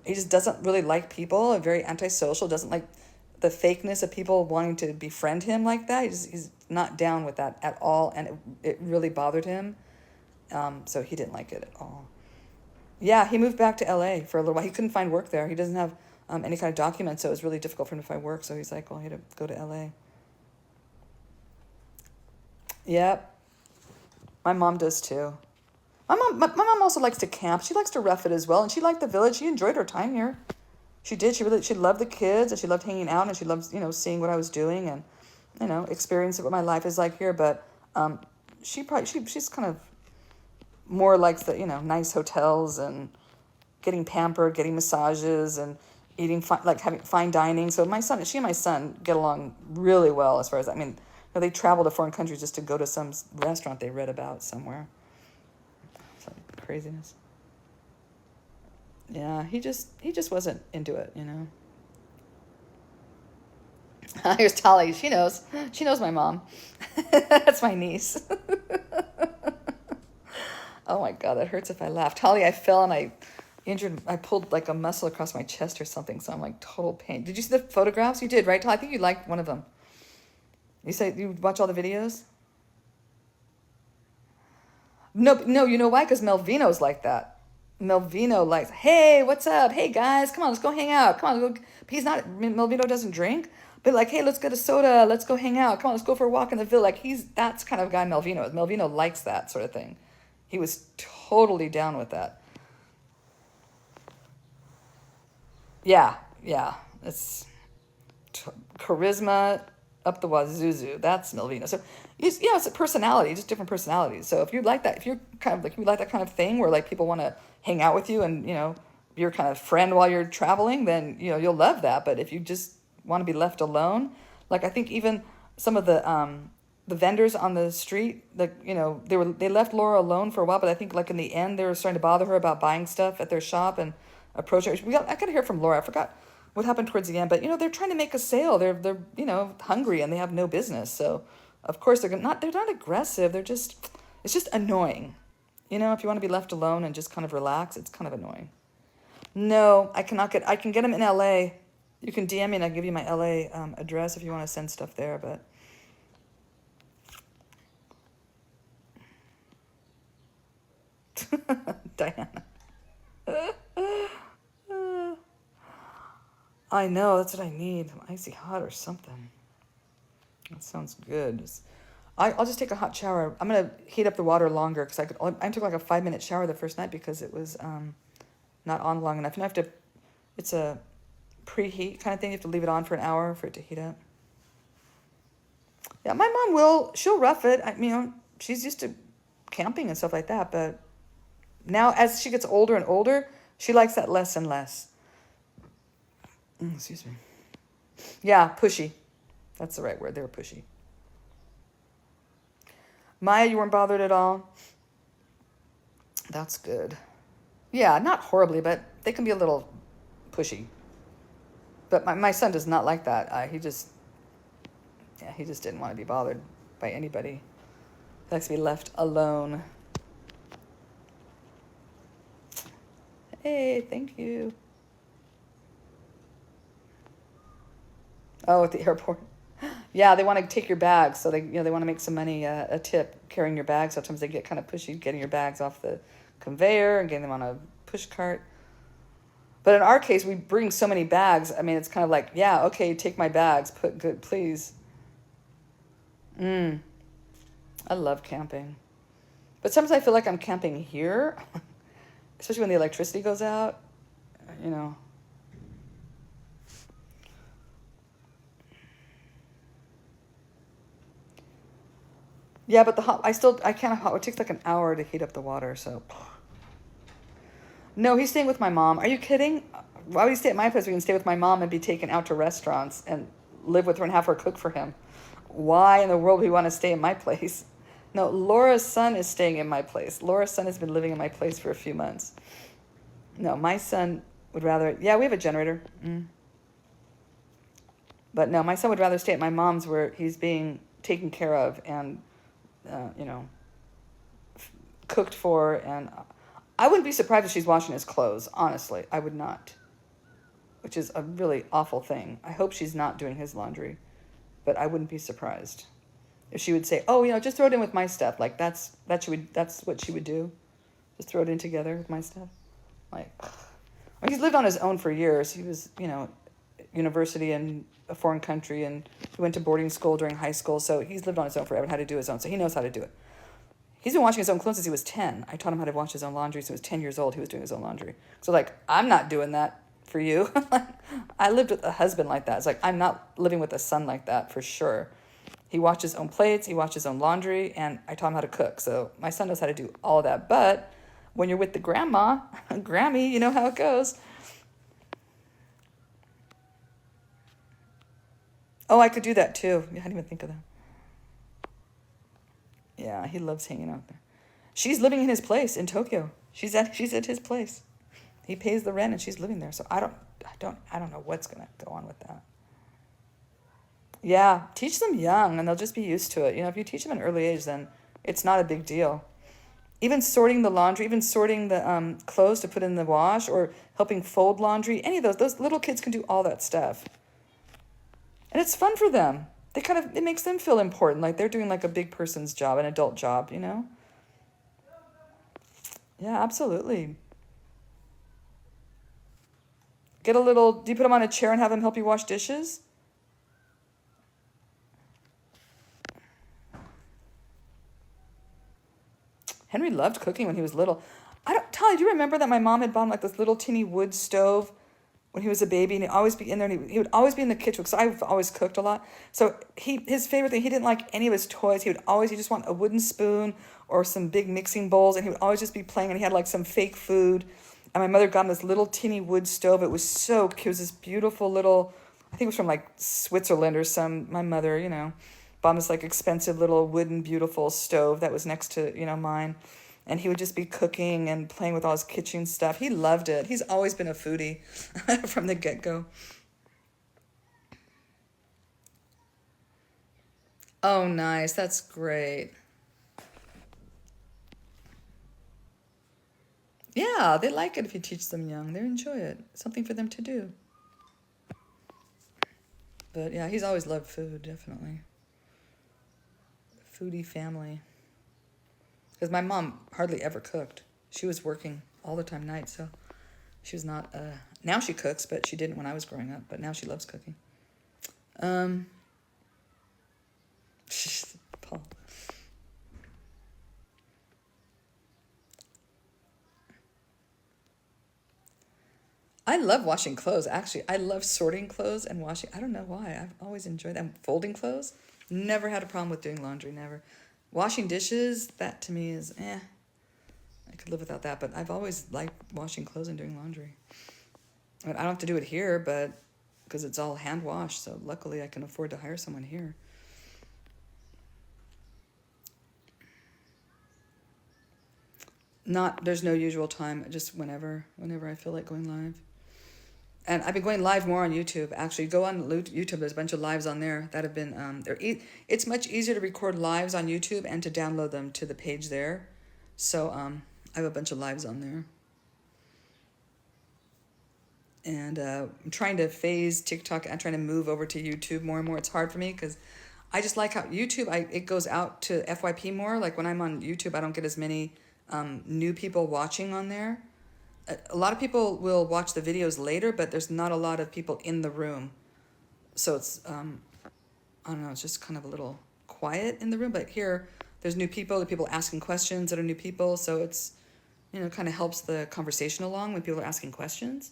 He just doesn't really like people. Very antisocial. Doesn't like the fakeness of people wanting to befriend him like that. He's not down with that at all, and it really bothered him. So he didn't like it at all. Yeah, he moved back to LA for a little while. He couldn't find work there. He doesn't have any kind of documents, so it was really difficult for him to find work. So he's like, well, he had to go to LA. Yep. My mom does too. My mom also likes to camp. She likes to rough it as well, and she liked the village. She enjoyed her time here. She did. She loved the kids, and she loved hanging out, and she loved seeing what I was doing, and experiencing what my life is like here. But she's kind of more likes the nice hotels and getting pampered, getting massages, and eating having fine dining. So she and my son get along really well as far as I mean. They travel to foreign countries just to go to some restaurant they read about somewhere. Some craziness. Yeah, he just wasn't into it, Here's Tali. She knows. She knows my mom. That's my niece. Oh my God, that hurts if I laugh. Tali, I fell and I pulled like a muscle across my chest or something, so I'm like total pain. Did you see the photographs? You did, right, Tali? I think you liked one of them. You say you watch all the videos? No, you know why? Because Melvino's like that. Melvino likes, hey, what's up? Hey guys, come on, let's go hang out. Come on, let's go. Melvino doesn't drink, but like, hey, let's get a soda. Let's go hang out. Come on, let's go for a walk in the village. Like that's kind of guy Melvino is. Melvino likes that sort of thing. He was totally down with that. Yeah. It's charisma up the wazoo. That's Melvino. So, it's a personality, just different personalities. So if you like that, if you're kind of like, you like that kind of thing where like people want to hang out with you and, you're kind of friend while you're traveling, then, you'll love that. But if you just want to be left alone, like I think even some of the vendors on the street, like, they left Laura alone for a while, but I think like in the end, they were starting to bother her about buying stuff at their shop and approach her. I got to hear from Laura. I forgot what happened towards the end, but they're trying to make a sale. They're hungry and they have no business. So of course they're not aggressive. It's just annoying. If you want to be left alone and just kind of relax, it's kind of annoying. No, I can get them in LA. You can DM me and I'll give you my LA address if you want to send stuff there, but Diana. I know, that's what I need. Some icy hot or something. That sounds good. I'll just take a hot shower. I'm going to heat up the water longer because I took like a 5-minute shower the first night because it was not on long enough. And it's a preheat kind of thing. You have to leave it on for an hour for it to heat up. Yeah, my mom she'll rough it. She's used to camping and stuff like that. But now as she gets older and older, she likes that less and less. Excuse me. Yeah, pushy. That's the right word. They were pushy. Maya, you weren't bothered at all? That's good. Yeah, not horribly, but they can be a little pushy. But my son does not like that. He just didn't want to be bothered by anybody. He likes to be left alone. Hey, thank you. Oh, at the airport. Yeah, they want to take your bags, so they want to make some money, a tip carrying your bags. Sometimes they get kind of pushy getting your bags off the conveyor and getting them on a push cart. But in our case, we bring so many bags. I mean, it's kind of like, yeah, okay, take my bags, put good, please. I love camping. But sometimes I feel like I'm camping here, especially when the electricity goes out, you know. Yeah, but I can't, it takes like an hour to heat up the water, so. No, he's staying with my mom. Are you kidding? Why would he stay at my place? We can stay with my mom and be taken out to restaurants and live with her and have her cook for him. Why in the world would he want to stay in my place? No, Laura's son is staying in my place. Laura's son has been living in my place for a few months. No, my son would rather, yeah, we have a generator. But no, my son would rather stay at my mom's where he's being taken care of and, you know, cooked for. And I wouldn't be surprised if she's washing his clothes, honestly. I would not, which is a really awful thing. I hope she's not doing his laundry, but I wouldn't be surprised if she would say, "Oh, you know, just throw it in with my stuff." Like that's what she would do. Just throw it in together with my stuff. Like, well, he's lived on his own for years. He was, you know, university in a foreign country, and he went to boarding school during high school. So he's lived on his own forever and how to do his own. So he knows how to do it. He's been washing his own clothes since he was 10. I taught him how to wash his own laundry since he was 10 years old. He was doing his own laundry. So like, I'm not doing that for you. I lived with a husband like that. It's like, I'm not living with a son like that for sure. He washed his own plates, he washed his own laundry, and I taught him how to cook. So my son knows how to do all of that. But when you're with the grandma, Grammy, you know how it goes. Oh, I could do that too. I didn't even think of that. Yeah, he loves hanging out there. She's living in his place in Tokyo. She's at his place. He pays the rent and she's living there. So I don't know what's gonna go on with that. Yeah, teach them young and they'll just be used to it. You know, if you teach them at an early age, then it's not a big deal. Even sorting the laundry, even sorting the clothes to put in the wash, or helping fold laundry, any of those little kids can do all that stuff. And it's fun for them. It makes them feel important, like they're doing like a big person's job, an adult job, you know? Yeah, absolutely. Do you put them on a chair and have them help you wash dishes? Henry loved cooking when he was little. Tali, do you remember that my mom had bought him like this little teeny wood stove when he was a baby, and he'd always be in there, and he would always be in the kitchen because I've always cooked a lot. So his favorite thing, he didn't like any of his toys. He just want a wooden spoon or some big mixing bowls, and he would always just be playing, and he had like some fake food. And my mother got him this little teeny wood stove. It was so cute. It was this beautiful little, I think it was from like Switzerland or my mother, you know, bought him this like expensive little wooden beautiful stove that was next to, you know, mine. And he would just be cooking and playing with all his kitchen stuff. He loved it. He's always been a foodie from the get-go. Oh, nice. That's great. Yeah, they like it if you teach them young. They enjoy it. It's something for them to do. But yeah, he's always loved food, definitely. Foodie family. Because my mom hardly ever cooked. She was working all the time nights, so she was not, now she cooks, but she didn't when I was growing up, but now she loves cooking. Paul. I love washing clothes, actually. I love sorting clothes and washing. I don't know why. I've always enjoyed them. Folding clothes. Never had a problem with doing laundry, never. Washing dishes, that to me is, I could live without that, but I've always liked washing clothes and doing laundry. I don't have to do it here, but because it's all hand washed, so luckily I can afford to hire someone here. There's no usual time, just whenever I feel like going live. And I've been going live more on YouTube. Actually, go on YouTube. There's a bunch of lives on there that have been. It's much easier to record lives on YouTube and to download them to the page there. So I have a bunch of lives on there. And I'm trying to phase TikTok. I'm trying to move over to YouTube more and more. It's hard for me because I just like how YouTube, it goes out to FYP more. Like when I'm on YouTube, I don't get as many new people watching on there. a lot of people will watch the videos later, but there's not a lot of people in the room. So it's, I don't know, it's just kind of a little quiet in the room. But here, there's new people, the people asking questions that are new people. So it's, kind of helps the conversation along when people are asking questions.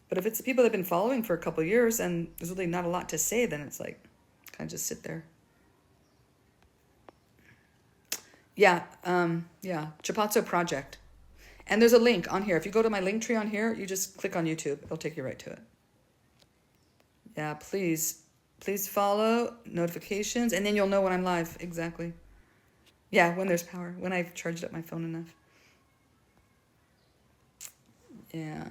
But if it's the people that have been following for a couple of years and there's really not a lot to say, then it's like, kind of just sit there. Yeah, Chapazzo Project. And there's a link on here. If you go to my link tree on here, you just click on YouTube. It'll take you right to it. Yeah, please follow notifications, and then you'll know when I'm live. Exactly. Yeah, when there's power, when I've charged up my phone enough. Yeah.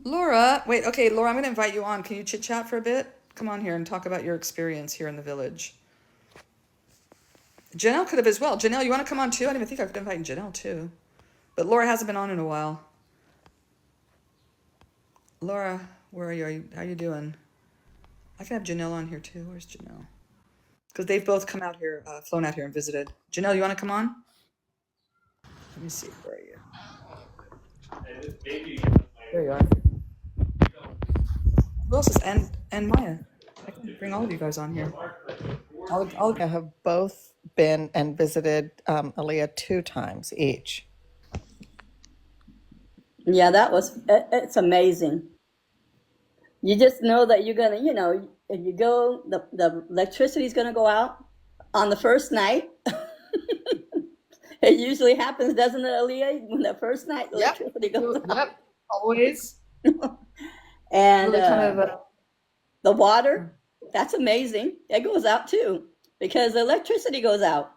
Laura, wait, okay, Laura, I'm going to invite you on. Can you chit chat for a bit? Come on here and talk about your experience here in the village. Janelle could have as well. Janelle, you want to come on too? I didn't even think I could invite Janelle too. But Laura hasn't been on in a while. Laura, where are you? How are you doing? I can have Janelle on here too. Where's Janelle? Because they've both come out here, flown out here and visited. Janelle, you want to come on? Let me see. Where are you? There you are. Who else is and Maya? I can bring all of you guys on here. I'll have both been and visited Aaliyah 2 times each. Yeah, it's amazing. You just know that you're gonna, if you go, the electricity's gonna go out on the first night. It usually happens, doesn't it, Aaliyah? When the first night the Yep. electricity goes out. Yep. Always. And Really kind of. the water, that's amazing. It goes out too because the electricity goes out.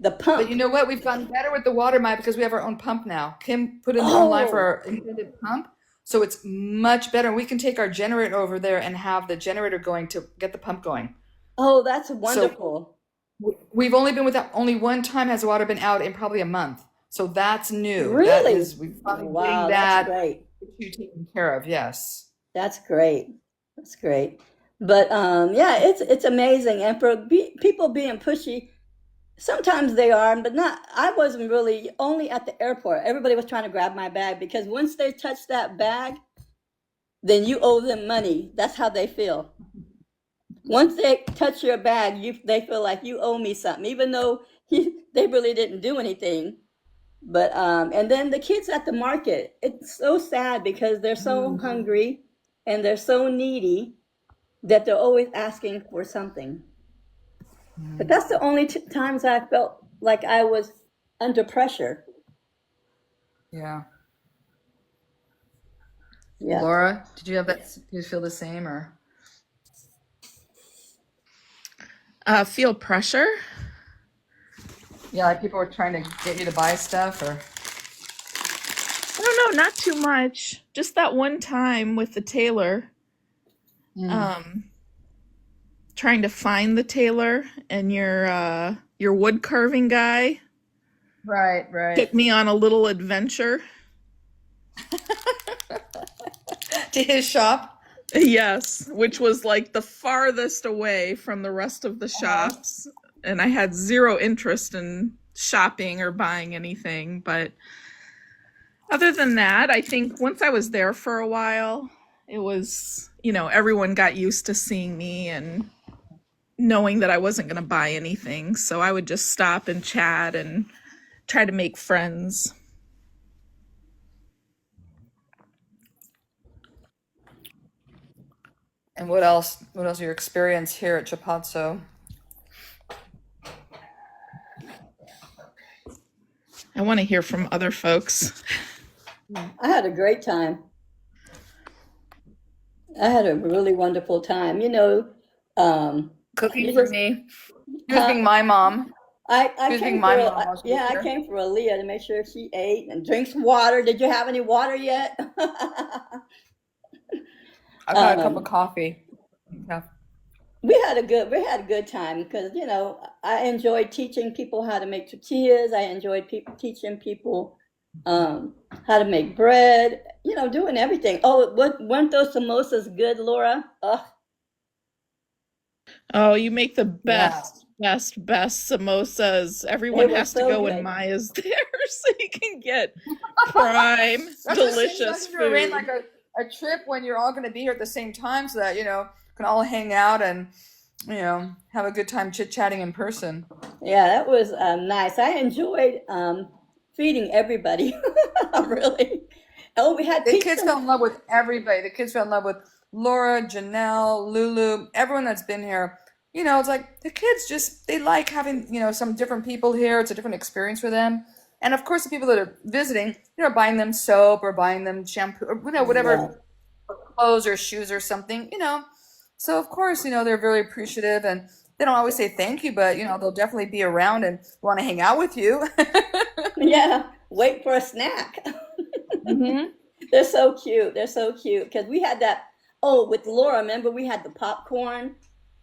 The pump. But you know what? We've gotten better with the water, Maya, because we have our own pump now. Kim put in online for Oh, our independent pump, so it's much better. We can take our generator over there and have the generator going to get the pump going. oh, that's So wonderful. we've only been without only one time has the water been out in probably a month. So that's new. That Really? is we've finally getting Wow, that's that great. issue taken care of. Yes. That's great. That's great. But yeah, it's amazing. And for people being pushy, sometimes they are, but not. I wasn't really only at the airport. Everybody was trying to grab my bag because once they touch that bag, then you owe them money. That's how they feel. Once they touch your bag, they feel like you owe me something, even though they really didn't do anything. But and then the kids at the market, it's so sad because they're so hungry and they're so needy that they're always asking for something. But that's the only times I felt like I was under pressure. Yeah. Yeah. Laura, did you have that? Do you feel the same or? Feel pressure. Yeah, like people were trying to get you to buy stuff or. I don't know, not too much. Just that one time with the tailor, um, trying to find the tailor, and your wood carving guy Right. took me on a little adventure. To his shop. Yes, which was like the farthest away from the rest of the shops, and I had zero interest in shopping or buying anything. But other than that, I think once I was there for a while, it was, everyone got used to seeing me and knowing that I wasn't going to buy anything. So I would just stop and chat and try to make friends. And what else? What else? Your experience here at Chapazzo? I want to hear from other folks. I had a great time. I had a really wonderful time. Cooking You for just, me. He was being my mom. I He was being came my for, mom while she was yeah, I here. came for Aaliyah to make sure she ate and drinks water. Did you have any water yet? I've had a cup of um, coffee. Yeah. we had a good time because I enjoyed teaching people how to make tortillas. I enjoyed teaching people how to make bread. Doing everything. Oh, weren't those samosas good, Laura? Oh, you make the Yeah. best best samosas. They Everyone were has to so go when good. Maya's there so you can get prime, That's what seems like delicious to arrange food. like a trip when you're all going to be here at the same time so that, can all hang out and, have a good time chit-chatting in person. Yeah, that was nice. I enjoyed feeding everybody. Really. Oh, we had The kids pizza. fell in love with everybody. The kids fell in love with Laura, Janelle, Lulu, everyone that's been here. It's like the kids just, they like having, some different people here. It's a different experience for them. And of course, the people that are visiting, buying them soap or buying them shampoo or, Yeah. whatever, clothes or shoes or something. So of course, they're very appreciative and they don't always say thank you, but, they'll definitely be around and want to hang out with you. Yeah. Wait for a snack. Hmm. They're so cute. They're so cute. Because we had that, oh, with Laura, remember we had the popcorn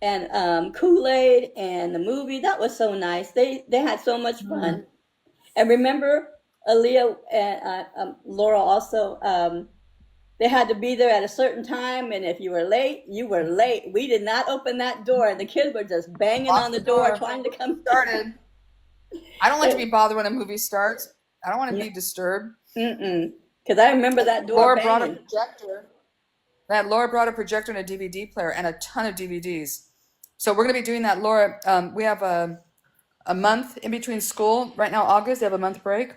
and Kool-Aid and the movie. That was so nice. They had so much fun. And remember, Aaliyah and Laura also, they had to be there at a certain time. And if you were late, you were late. We did not open that door. The kids were just banging on Lock the the door door. trying to come in. Started. I don't like to be bothered when a movie starts. I don't want to be disturbed. Mm-mm. Because I remember that door Laura brought a banging. projector. Laura brought a projector and a DVD player and a ton of DVDs. So we're going to be doing that, Laura. We have a month in between school. Right now, August, they have a month break,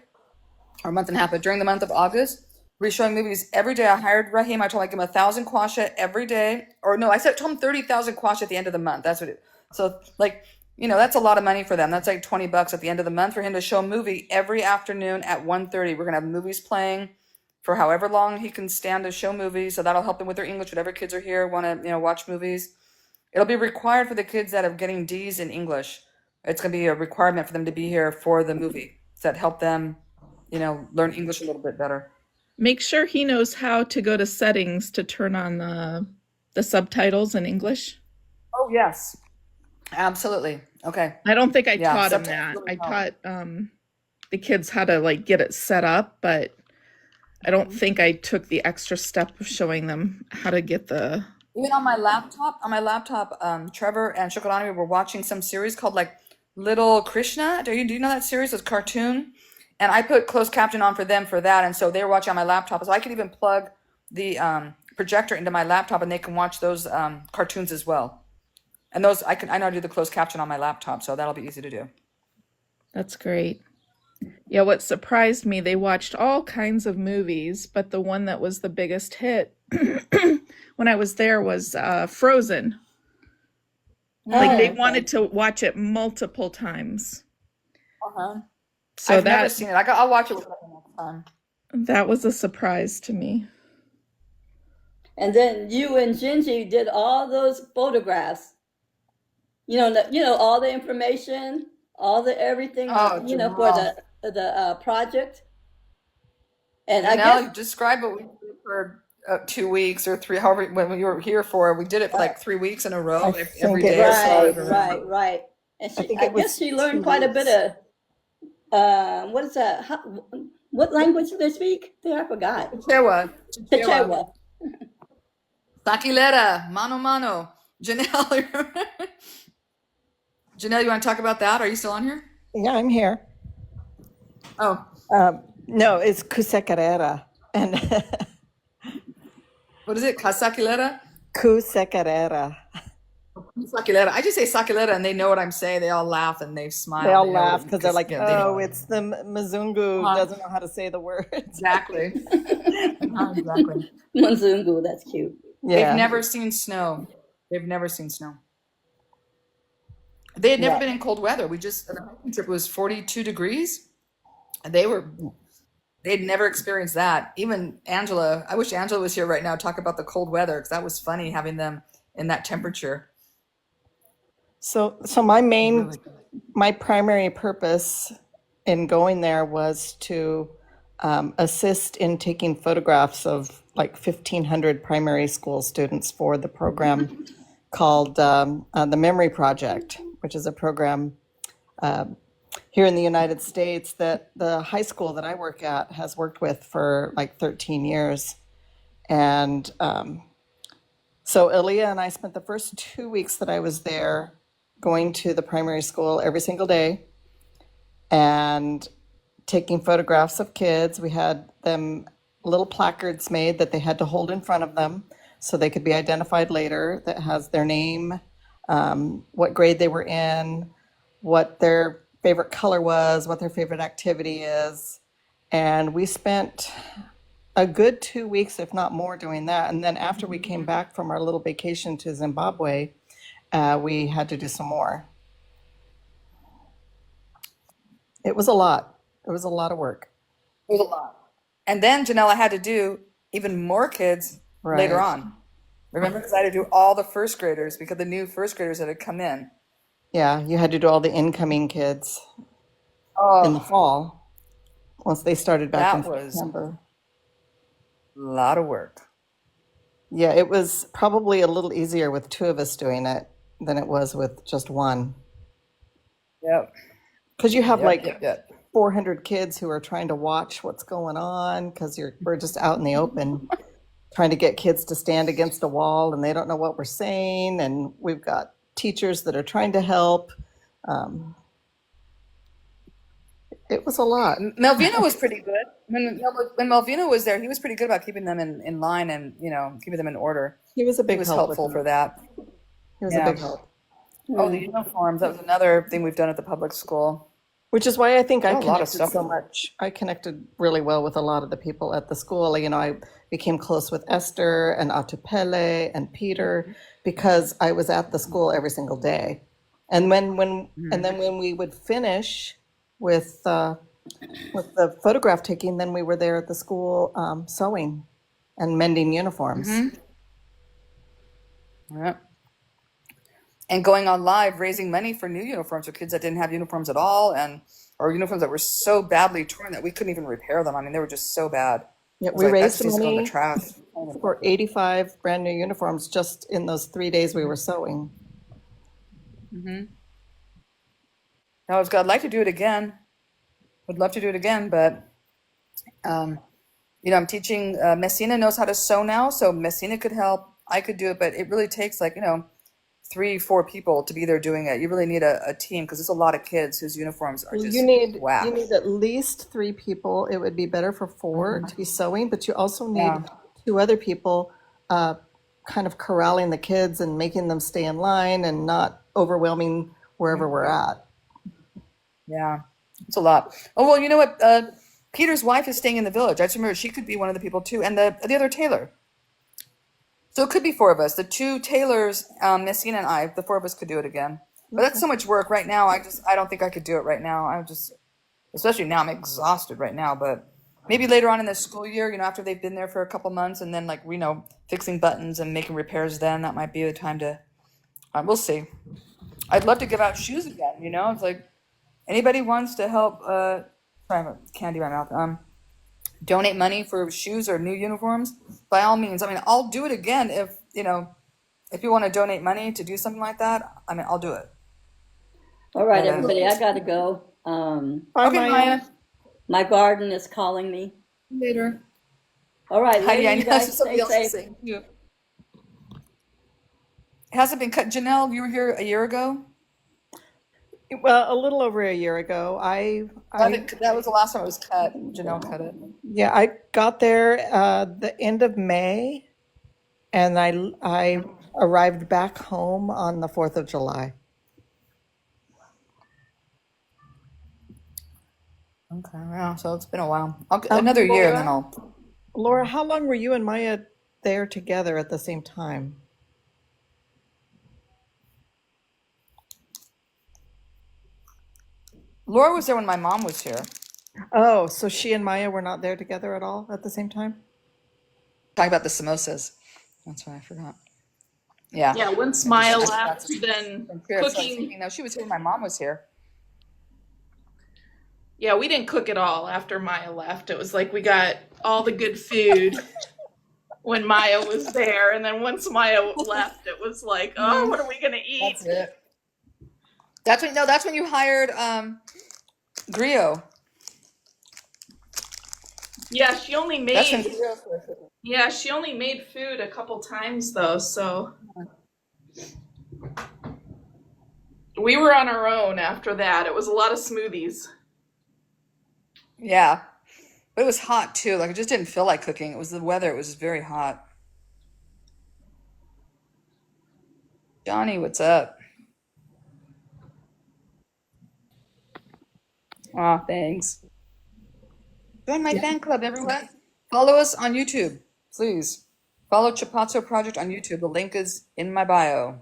or a month and a half, but during the month of August, we're showing movies every day. I hired Raheem. I told him I'd give him 1,000 kwacha every day. Or no, told him 30,000 kwacha at the end of the month. That's what it, so like, that's a lot of money for them. That's like $20 at the end of the month for him to show a movie every afternoon at 1:30. We're gonna have movies playing for however long he can stand to show movies. So that'll help them with their English. Whatever kids are here want to, watch movies. It'll be required for the kids that are getting D's in English. It's gonna be a requirement for them to be here for the movie. So that help them, learn English a little bit better. Make sure he knows how to go to settings to turn on the subtitles in English. Oh yes, absolutely. Okay. I don't think I Yeah, taught him subtitles that. really I help. taught the kids how to like get it set up, but I don't think I took the extra step of showing them how to get the. Even on my laptop, Trevor and Shokolani were watching some series called like Little Krishna. Do you know that series? It's a cartoon. And I put closed caption on for them for that. And so they were watching on my laptop. So I could even plug the projector into my laptop and they can watch those cartoons as well. And those I know how to do the closed caption on my laptop, so that'll be easy to do. That's great. Yeah, what surprised me, they watched all kinds of movies, but the one that was the biggest hit when I was there was Frozen. Like they Oh, wanted okay. to watch it multiple times. Uh-huh. So I've never that seen it. I'll watch it with them next time. that was a surprise to me. And then you and Gingy did all those photographs. All the information, all the everything, Oh, for Jamal. the project. And I guess Janelle, describe what we did for 2 weeks or three, however, when we were here for. We did it for like 3 weeks in a row, I every think it day or was so. I right, don't right, remember. right. And I think I it guess was she two learned quite a bit weeks. of what is that? What language do they speak? There, I forgot. Chichewa, Chichewa. Chichewa. Sakilera, mano mano. Janelle, Janelle, you want to talk about that? Are you still on here? Yeah, I'm here. Oh, No, it's Cusecarera. And what is it? Casakilera? Cusecarera. Sakilera. I just say Sakilera and they know what I'm saying. They all laugh and they smile. They all They know laugh because they're like, they oh, know. it's the Mzungu Uh-huh. doesn't know how to say the words. Exactly. Exactly. Manzungu, that's cute. They've Yeah, never seen snow. They've never seen snow. They had never Yeah. been in cold weather. The hiking trip was 42 degrees. And they'd never experienced that. Even Angela, I wish Angela was here right now to talk about the cold weather because that was funny having them in that temperature. so Really good. my primary purpose in going there was to assist in taking photographs of like 1,500 primary school students for the program called the Memory Project, which is a program here in the United States that the high school that I work at has worked with for like 13 years. And so Aaliyah and I spent the first 2 weeks that I was there going to the primary school every single day and taking photographs of kids. We had them little placards made that they had to hold in front of them so they could be identified later, that has their name, what grade they were in, what their favorite color was, what their favorite activity is. And we spent a good 2 weeks, if not more, doing that. And then after we came back from our little vacation to Zimbabwe, we had to do some more. It was a lot. It was a lot of work. It was a lot. And then Janelle, I had to do even more kids later Right. on. Remember, because I had to do all the first graders because the new first graders that had come in. Yeah, you had to do all the incoming kids in the Oh, fall once they started back in that was September. a lot of work. Yeah, it was probably a little easier with two of us doing it than it was with just one. Yep, Because you have yep, like yep, yep. 400 kids who are trying to watch what's going on because we're just out in the open trying to get kids to stand against a wall and they don't know what we're saying. And we've got teachers that are trying to help. Um, it was a lot. Melvino was pretty good. When Melvino was there, he was pretty good about keeping them in line and, keeping them in order. He was a He big was help with helpful them. for that. He was a Yeah. big help. Oh, the uniforms. That was another thing we've done at the public school. Which is why I think I Done a lot of connected stuff so with them. much. I connected really well with a lot of the people at the school. I became close with Esther and Atupele and Peter because I was at the school every single day. And then when we would finish with the photograph taking, then we were there at the school sewing and mending uniforms. Yep. And going on live, raising money for new uniforms for kids that didn't have uniforms at all, or uniforms that were so badly torn that we couldn't even repair them. I mean, they were just so bad. Yeah, I was we like, that raised just needs to go in the money trash. for 85 brand new uniforms just in those 3 days we were sewing. I'd like to do it again. Would love to do it again, but I'm teaching. Messina knows how to sew now, so Messina could help. I could do it, but it really takes 3, 4 people to be there doing it. You really need a team because there's a lot of kids whose uniforms are Well, just you whack. need at least 3 people. It would be better for 4 to be sewing, but you also need Yeah. 2 other people uh, kind of corralling the kids and making them stay in line and not overwhelming wherever we're at. Yeah, it's a lot. Oh, well, you know what? Peter's wife is staying in the village. I just remember she could be one of the people too, and the other Taylor. So it could be 4 of us. The 2 Taylors, Messina and I, the 4 of us could do it again. But that's so much work right now. I don't think I could do it right now. Especially now, I'm exhausted right now. But maybe later on in the school year, after they've been there for a couple months, and then fixing buttons and making repairs, then that might be the time to. We'll see. I'd love to give out shoes again. It's like anybody wants to help. Sorry, I have a candy in my mouth. Donate money for shoes or new uniforms, by all means. I mean, I'll do it again if you want to donate money to do something like that. I mean, I'll do it. All right, But everybody, I gotta go. Bye, okay, Maya. Maya. My garden is calling me. Later. All right, Heidi, I later, you know guys, somebody stay else is safe. saying you. Has it been cut? Janelle, you were here a year ago. Well, a little over a year ago, That was the last time it was cut. Janelle cut it. yeah, I got there the end of May, and I arrived back home on the 4th of July. Okay, yeah. So it's been a while. Another year, and then I'll. Laura, how long were you and Maya there together at the same time? Laura was there when my mom was here. Oh, so she and Maya were not there together at all at the same time? Talking about the samosas. That's why I forgot. Yeah. Yeah, once I Maya just left, forgot then to clear it. So I was cooking. thinking, no, she was here when my mom was here. Yeah, we didn't cook at all after Maya left. It was like we got all the good food when Maya was there, and then once Maya left, it was like, oh, what are we gonna eat? That's it. That's when you hired Griot. Yeah, she only That's when made yeah, she only made food a couple times though, so We were on our own after that. It was a lot of smoothies. Yeah. But it was hot too. Like, I just didn't feel like cooking. It was the weather. It was just very hot. Johnny, what's up? Aw, thanks. Join my Yeah. fan club, everyone. Follow us on YouTube, please. Follow Chapazzo Project on YouTube. The link is in my bio.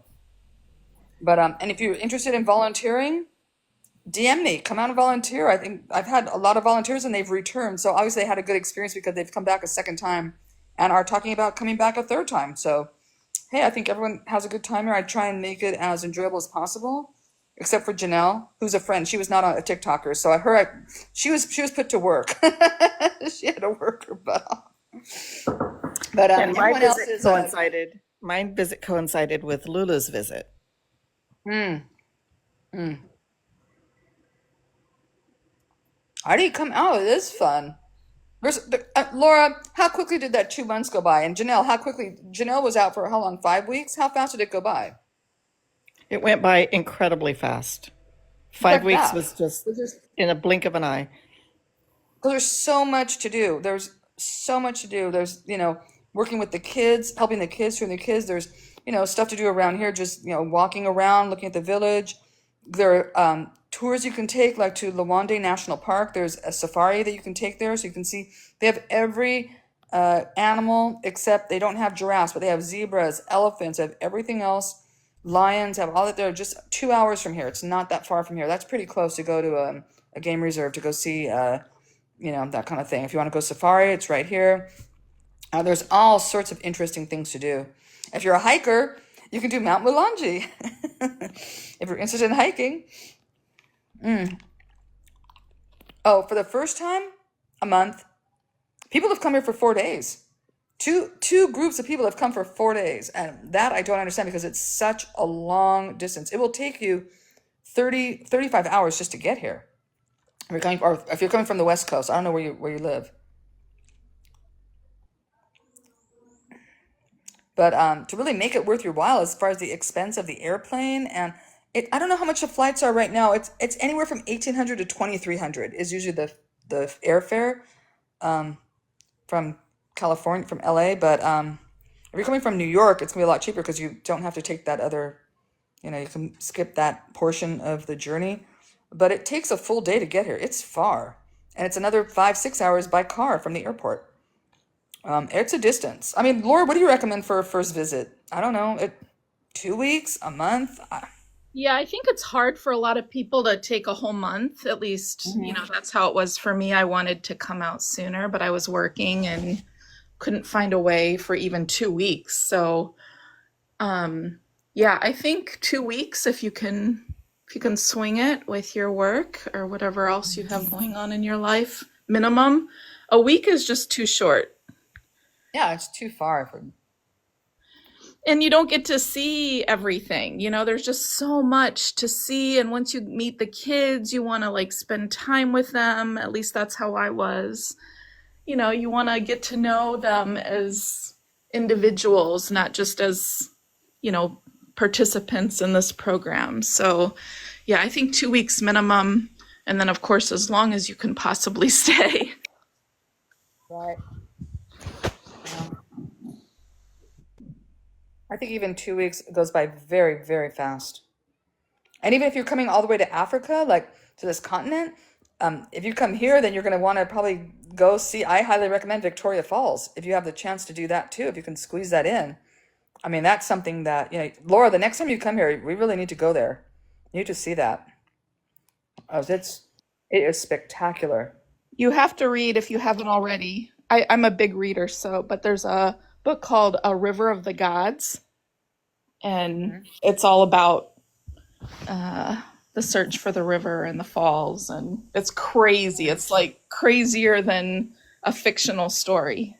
But and if you're interested in volunteering, DM me. Come out and volunteer. I think I've had a lot of volunteers and they've returned. So obviously they had a good experience because they've come back a second time and are talking about coming back a third time. So hey, I think everyone has a good time here. I try and make it as enjoyable as possible, except for Janelle, who's a friend. She was not a TikToker, so she was put to work. She had to work her butt off. But And everyone else is my visit coincided with Lula's visit. mm, mm. How do you come out? It is fun. Laura, how quickly did that 2 months go by? And Janelle, how quickly? Janelle was out for how long? 5 weeks? How fast did it go by? It went by incredibly fast. It's 5 weeks fast. was just in a blink of an eye. Because there's so much to do. There's so much to do. There's, working with the kids, helping the kids, training the kids. There's, stuff to do around here, just, walking around, looking at the village. There are tours you can take, like to Lawande National Park. There's a safari that you can take there, so you can see. They have every animal except they don't have giraffes, but they have zebras, elephants, they have everything else. Lions have all that. They're just 2 hours from here. It's not that far from here. That's pretty close to go to a game reserve to go see, that kind of thing. If you want to go safari, it's right here. There's all sorts of interesting things to do. If you're a hiker, you can do Mount Mulanje. If you're interested in hiking. Oh, for the first time, a month. People have come here for 4 days. Two groups of people have come for 4 days, and that I don't understand because it's such a long distance. It will take you 35 hours just to get here. If you're coming from the West Coast, I don't know where you live. But to really make it worth your while, as far as the expense of the airplane, and I don't know how much the flights are right now. It's anywhere from 1,800 to 2,300 is usually the airfare from California, from LA. But if you're coming from New York, it's gonna be a lot cheaper because you don't have to take that other, you can skip that portion of the journey. But it takes a full day to get here. It's far, and it's another 5-6 hours by car from the airport. It's a distance. I mean, Laura, what do you recommend for a first visit? I don't know. 2 weeks, a month. Yeah, I think it's hard for a lot of people to take a whole month. At least, that's how it was for me. I wanted to come out sooner, but I was working and couldn't find a way for even 2 weeks. So, yeah, I think 2 weeks if you can swing it with your work or whatever else you have going on in your life, minimum. A week is just too short. Yeah, it's too far And you don't get to see everything. There's just so much to see. And once you meet the kids, you want to like spend time with them. At least that's how I was. You want to get to know them as individuals, not just as, participants in this program. So, yeah, I think 2 weeks minimum. And then, of course, as long as you can possibly stay. Right. I think even 2 weeks goes by very, very fast. And even if you're coming all the way to Africa, like to this continent, if you come here, then you're going to want to probably go see. I highly recommend Victoria Falls if you have the chance to do that too, if you can squeeze that in. I mean, that's something that, Laura, the next time you come here, we really need to go there. You need to see that. It is spectacular. You have to read if you haven't already. I'm a big reader, but there's a book called A River of the Gods, and it's all about the search for the river and the falls, and it's crazy. It's like crazier than a fictional story.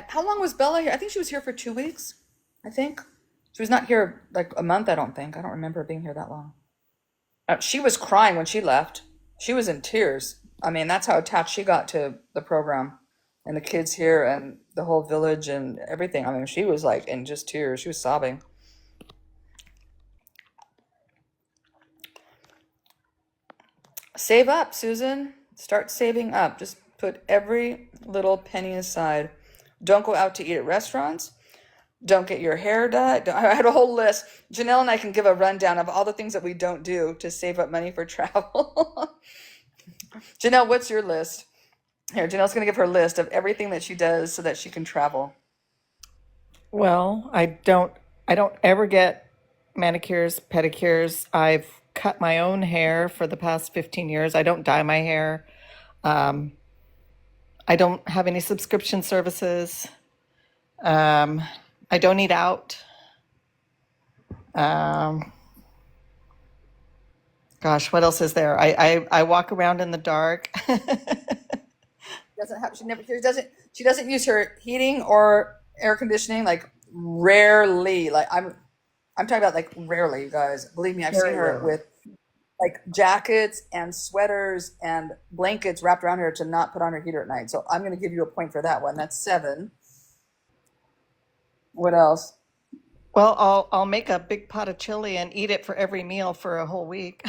How long was Bella here? I think she was here for 2 weeks. I think she was not here like a month. I don't remember her being here that long. She was crying when she left. She was in tears. I mean, that's how attached she got to the program and the kids here. And the whole village and everything. I mean, she was like in just tears. She was sobbing. Save up, Susan. Start saving up. Just put every little penny aside. Don't go out to eat at restaurants. Don't get your hair done. I had a whole list. Janelle and I can give a rundown of all the things that we don't do to save up money for travel. Janelle, what's your list? Here, Janelle's going to give her list of everything that she does so that she can travel. Well, I don't ever get manicures, pedicures. I've cut my own hair for the past 15 years. I don't dye my hair. Um, I don't have any subscription services. Um, I don't eat out. Um, Gosh, what else is there? I walk around in the dark. Doesn't have she doesn't use her heating or air conditioning like rarely. Like I'm talking about like rarely, you guys. Believe me, I've seen Very her rarely. with like jackets and sweaters and blankets wrapped around her to not put on her heater at night. So I'm going to give you a point for that one. That's 7. What else? Well, I'll make a big pot of chili and eat it for every meal for a whole week.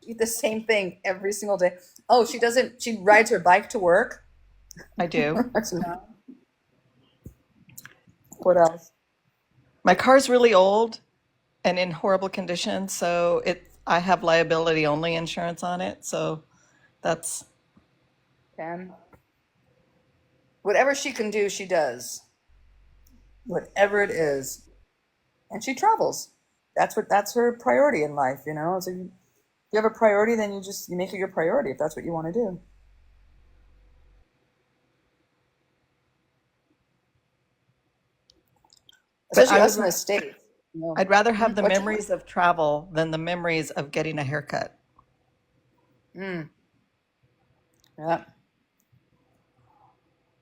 Eat the same thing every single day. Oh, she doesn't. She rides her bike to work. I do. What else? My car's really old and in horrible condition, so I have liability only insurance on it. So that's 10. Whatever she can do, she does. Whatever it is, and she travels. That's her priority in life. So you have a priority, then you make it your priority if that's what you want to do. but Especially us in the States. I'd rather have the What? memories of travel than the memories of getting a haircut. Mm, yeah.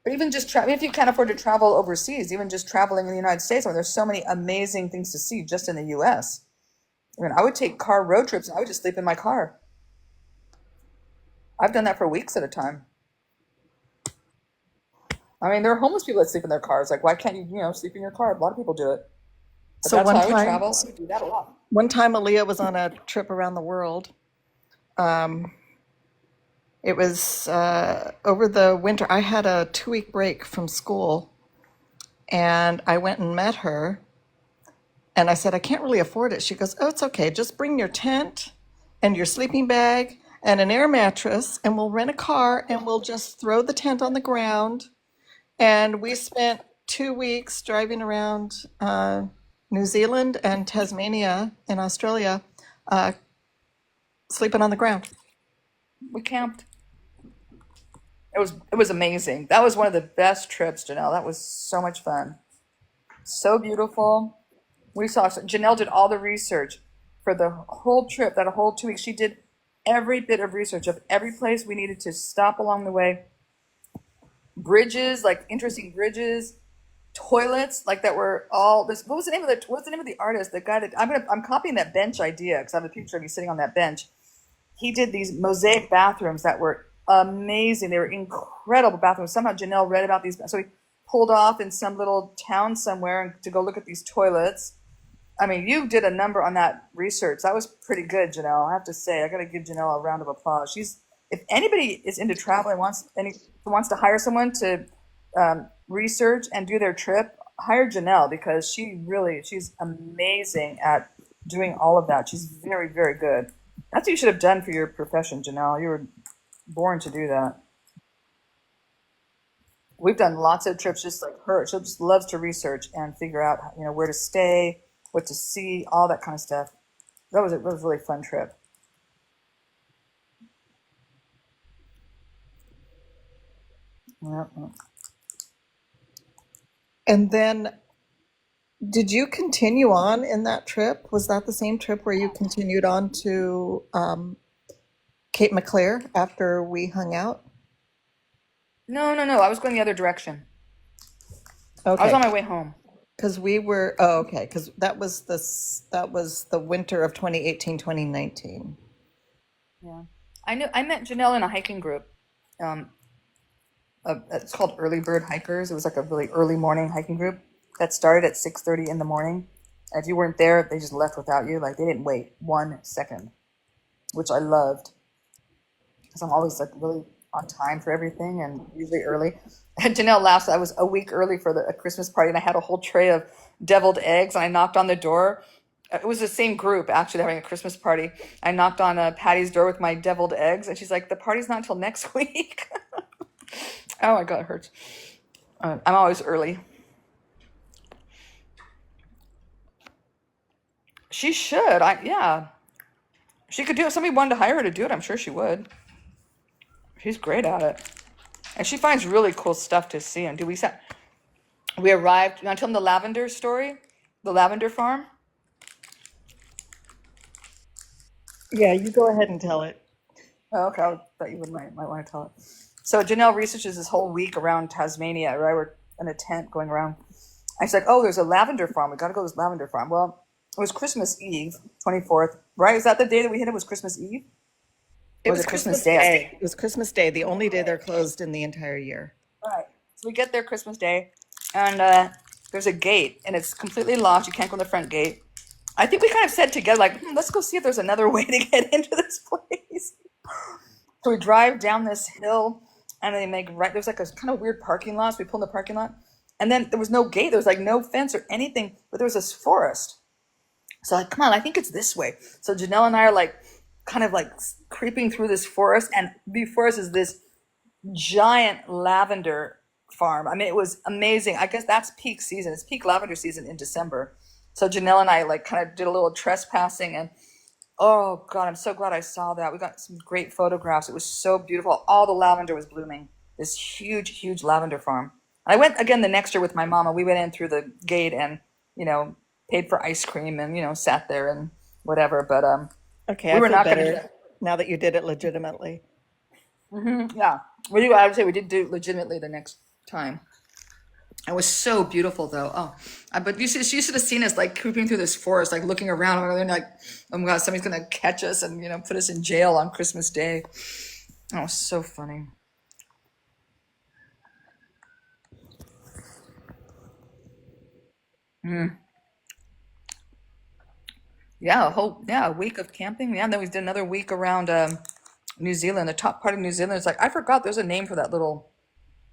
But even just travel, if you can't afford to travel overseas, even just traveling in the United States, there's so many amazing things to see just in the U.S. I mean, I would take car road trips and I would just sleep in my car. I've done that for weeks at a time. I mean, there are homeless people that sleep in their cars. Like, why can't you, sleep in your car? A lot of people do it. But So that's how I would travel. I would do that a lot. one time Aaliyah was on a trip around the world. Um, it was over the winter. I had a 2-week break from school, and I went and met her. And I said, I can't really afford it. She goes, oh, it's okay. Just bring your tent and your sleeping bag and an air mattress, and we'll rent a car and we'll just throw the tent on the ground. And we spent 2 weeks driving around New Zealand and Tasmania in Australia, uh, sleeping on the ground. We camped. It was amazing. That was one of the best trips, Janelle. That was so much fun. So beautiful. Janelle did all the research for the whole trip, that whole 2 weeks. She did every bit of research of every place we needed to stop along the way. Bridges, like interesting bridges, toilets, like that were all this. What's the name of the artist? The guy that I'm copying that bench idea because I have a picture of me sitting on that bench. He did these mosaic bathrooms that were amazing. They were incredible bathrooms. Somehow Janelle read about these, so he pulled off in some little town somewhere to go look at these toilets. I mean, you did a number on that research. That was pretty good, Janelle. I have to say, I got to give Janelle a round of applause. If anybody is into travel and wants to hire someone to research and do their trip, hire Janelle because she's amazing at doing all of that. She's very, very good. That's what you should have done for your profession, Janelle. You were born to do that. We've done lots of trips just like her. She just loves to research and figure out, where to stay, what to see, all that kind of stuff. That was a really fun trip. Yeah. And then, did you continue on in that trip? Was that the same trip where you continued on to Cape Maclear after we hung out? No. I was going the other direction. I was Okay, on my way home. because okay, because that was the winter of 2018, 2019. Yeah. I met Janelle in a hiking group. Um, it's called Early Bird Hikers. It was like a really early morning hiking group that started at 6:30 in the morning. And if you weren't there, they just left without you. Like they didn't wait 1 second, which I loved because I'm always like really on time for everything and usually early. And Janelle laughs. I was a week early for a Christmas party and I had a whole tray of deviled eggs and I knocked on the door. It was the same group actually having a Christmas party. I knocked on Patty's door with my deviled eggs and she's like, the party's not until next week. Oh my God, it hurts. I'm always early. She should. Yeah. She could do it. If somebody wanted to hire her to do it, I'm sure she would. She's great at it. And she finds really cool stuff to see and do. We arrived, you want to tell them the lavender story? The lavender farm? Yeah, you go ahead and tell it. Oh, okay. I thought you might want to tell it. So Janelle researches this whole week around Tasmania, right? We're in a tent going around. I was like, oh, there's a lavender farm. We got to go to this lavender farm. Well, it was Christmas Eve, 24th, right? Is that the day that we hit it was Christmas Eve? It Or was it Christmas Day? Day. It was Christmas Day, the only day they're closed in the entire year. Right. So we get there Christmas Day, and there's a gate, and it's completely locked. You can't go in the front gate. I think we kind of said together, like, let's go see if there's another way to get into this place. So we drive down this hill, and they make right. There's like a kind of weird parking lot. So we pull in the parking lot, and then there was no gate. There was like no fence or anything, but there was this forest. So like, come on, I think it's this way. So Janelle and I are like, kind of like creeping through this forest, and before us is this giant lavender farm. I mean, it was amazing. I guess that's peak season. It's peak lavender season in December. So Janelle and I like kind of did a little trespassing and oh God, I'm so glad I saw that. We got some great photographs. It was so beautiful. All the lavender was blooming. This huge, huge lavender farm. I went again the next year with my mama. We went in through the gate and, paid for ice cream and, sat there and whatever. But Okay, we I were feel not going to do better that. now that you did it legitimately. Yeah. I would say we did do it legitimately the next time. It was so beautiful though. Oh, but you should have seen us like creeping through this forest, like looking around and like, oh my God, somebody's gonna catch us and put us in jail on Christmas Day. That was so funny. Yeah, a week of camping. Yeah, and then we did another week around New Zealand, the top part of New Zealand. It's like I forgot there's a name for that little